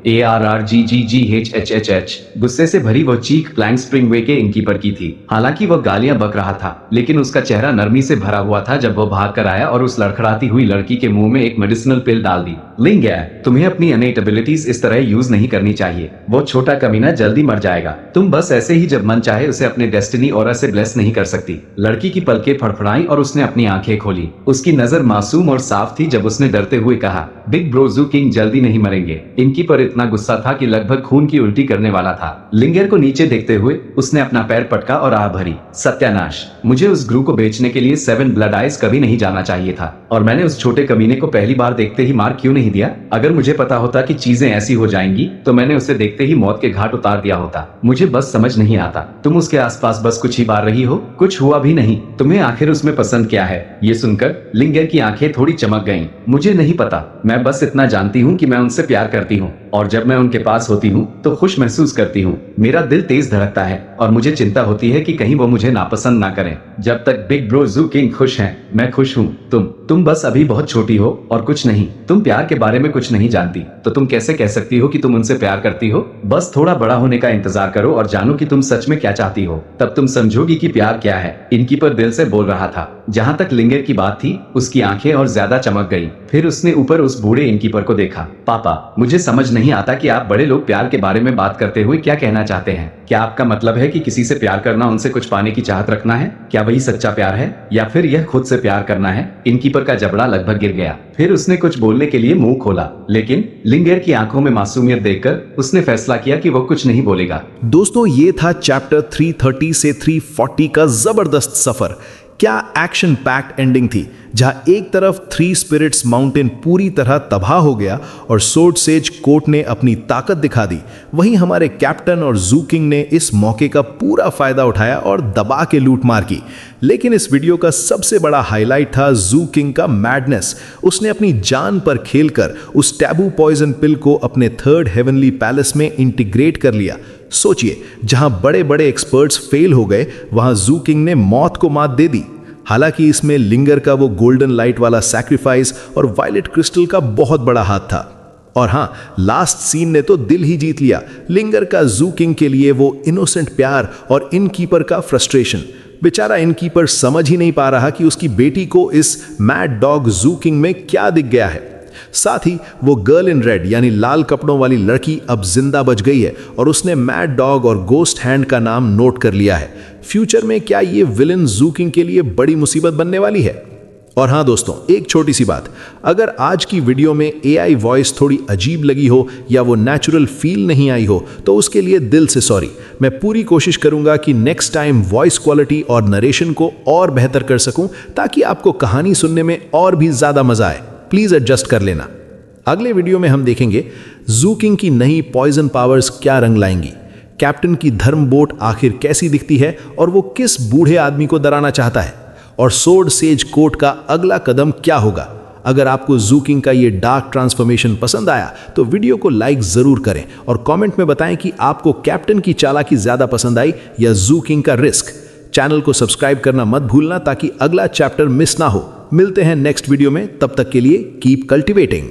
ARRGGGHHHH। गुस्से से भरी वो चीख प्लैंक स्प्रिंग वे के इनकीपर की थी। हालांकि वो गालियां बक रहा था, लेकिन उसका चेहरा नरमी से भरा हुआ था जब वो भाग कर आया और उस लड़खड़ाती हुई लड़की के मुंह में एक मेडिसिनल पिल डाल दी। लिंगया, तुम्हें अपनी अनेट एबिलिटीज इस तरह यूज नहीं करनी चाहिए। वो छोटा कमीना जल्दी मर जाएगा। तुम बस ऐसे ही जब मन चाहे उसे अपने डेस्टिनी ऑरा से ब्लेस नहीं कर सकती। लड़की की पलकें फड़फड़ाई और उसने अपनी आंखें खोली। उसकी नजर मासूम और साफ थी जब उसने डरते हुए कहा, बिग ब्रो जू किंग जल्दी नहीं मरेंगे। इनकी पर इतना गुस्सा था कि लगभग खून की उल्टी करने वाला था। लिंगर को नीचे देखते हुए उसने अपना पैर पटका और आह भरी, सत्यानाश, मुझे उस ग्रू को बेचने के लिए 7 ब्लड आइज कभी नहीं जाना चाहिए था और मैंने उस छोटे कमीने को पहली बार देखते ही मार क्यों नहीं दिया? अगर मुझे पता होता कि चीजें ऐसी हो जाएंगी तो मैंने उसे देखते ही मौत के घाट उतार दिया होता। मुझे बस समझ नहीं आता, तुम उसके आसपास बस कुछ ही बार रही हो, कुछ हुआ भी नहीं। तुम्हें आखिर उसमें पसंद क्या है? ये सुनकर लिंगर की आंखें थोड़ी चमक गईं। मुझे नहीं पता, मैं बस इतना जानती हूँ कि मैं उनसे प्यार करती हूँ और जब मैं उनके पास होती हूँ तो खुश महसूस करती हूँ। मेरा दिल तेज धड़कता है और मुझे चिंता होती है कि कहीं वो मुझे नापसंद ना करें। जब तक बिग ब्रो जू किंग खुश हैं, मैं खुश हूँ। तुम बस अभी बहुत छोटी हो और कुछ नहीं। तुम प्यार के बारे में कुछ नहीं जानती, तो तुम कैसे कह सकती हो कि तुम उनसे प्यार करती हो? बस थोड़ा बड़ा होने का इंतजार करो और जानो कि तुम सच में क्या चाहती हो, तब तुम समझोगी कि प्यार क्या है। इनकी पर दिल से बोल रहा था। जहाँ तक लिंगर की बात थी उसकी आंखें और ज्यादा चमक गई। फिर उसने ऊपर उस बूढ़े इनकीपर को देखा। पापा, मुझे समझ नहीं नहीं आता कि आप बड़े लोग प्यार के बारे में बात करते हुए क्या कहना चाहते हैं। क्या आपका मतलब है कि किसी से प्यार करना उनसे कुछ पाने की चाहत रखना है? क्या वही सच्चा प्यार है, या फिर यह खुद से प्यार करना है? इनकीपर का जबड़ा लगभग गिर गया। फिर उसने कुछ बोलने के लिए मुंह खोला, लेकिन लिंगर की आंखों में मासूमियत देखकर उसने फैसला किया कि वो कुछ नहीं बोलेगा। दोस्तों, ये था चैप्टर 330 से 340 का जबरदस्त सफर। क्या एक्शन पैक्ड एंडिंग थी, जहां एक तरफ थ्री स्पिरिट्स माउंटेन पूरी तरह तबाह हो गया और सोर्ड सेज कोर्ट ने अपनी ताकत दिखा दी, वहीं हमारे कैप्टन और जू किंग ने इस मौके का पूरा फायदा उठाया और दबा के लूट मार की। लेकिन इस वीडियो का सबसे बड़ा हाईलाइट था जू किंग का मैडनेस। उसने अपनी जान पर खेलकर उस टैबू पॉइजन पिल को अपने थर्ड हेवनली पैलेस में इंटीग्रेट कर लिया। सोचिए, जहां बड़े बड़े एक्सपर्ट्स फेल हो गए, वहां जू किंग ने मौत को मात दे दी। हालांकि इसमें लिंगर का वो गोल्डन लाइट वाला सैक्रिफाइस और वायलेट क्रिस्टल का बहुत बड़ा हाथ था। और हां, लास्ट सीन ने तो दिल ही जीत लिया। लिंगर का जू किंग के लिए वो इनोसेंट प्यार और इनकीपर का फ्रस्ट्रेशन। बेचारा इनकीपर समझ ही नहीं पा रहा कि उसकी बेटी को इस मैड डॉग जू किंग में क्या दिख गया है। साथ ही वो गर्ल इन रेड यानी लाल कपड़ों वाली लड़की अब जिंदा बच गई है और उसने मैड डॉग और गोस्ट हैंड का नाम नोट कर लिया है। फ्यूचर में क्या ये विलन जू किंग के लिए बड़ी मुसीबत बनने वाली है? और हाँ दोस्तों, एक छोटी सी बात, अगर आज की वीडियो में एआई वॉइस थोड़ी अजीब लगी हो या वो नेचुरल फील नहीं आई हो, तो उसके लिए दिल से सॉरी। मैं पूरी कोशिश करूंगा कि नेक्स्ट टाइम वॉइस क्वालिटी और नरेशन को और बेहतर कर सकूं, ताकि आपको कहानी सुनने में और भी ज्यादा मजा आए। प्लीज एडजस्ट कर लेना। अगले वीडियो में हम देखेंगे जू किंग की नई पॉइजन पावर्स क्या रंग लाएंगी, कैप्टन की धर्म बोट आखिर कैसी दिखती है और वो किस बूढ़े आदमी को डराना चाहता है, और सोर्ड सेज कोर्ट का अगला कदम क्या होगा। अगर आपको जू किंग का ये डार्क ट्रांसफॉर्मेशन पसंद आया तो वीडियो को लाइक जरूर करें और कमेंट में बताएं कि आपको कैप्टन की चालाकी ज्यादा पसंद आई या जू किंग का रिस्क। चैनल को सब्सक्राइब करना मत भूलना ताकि अगला चैप्टर मिस ना हो। मिलते हैं नेक्स्ट वीडियो में, तब तक के लिए कीप कल्टिवेटिंग।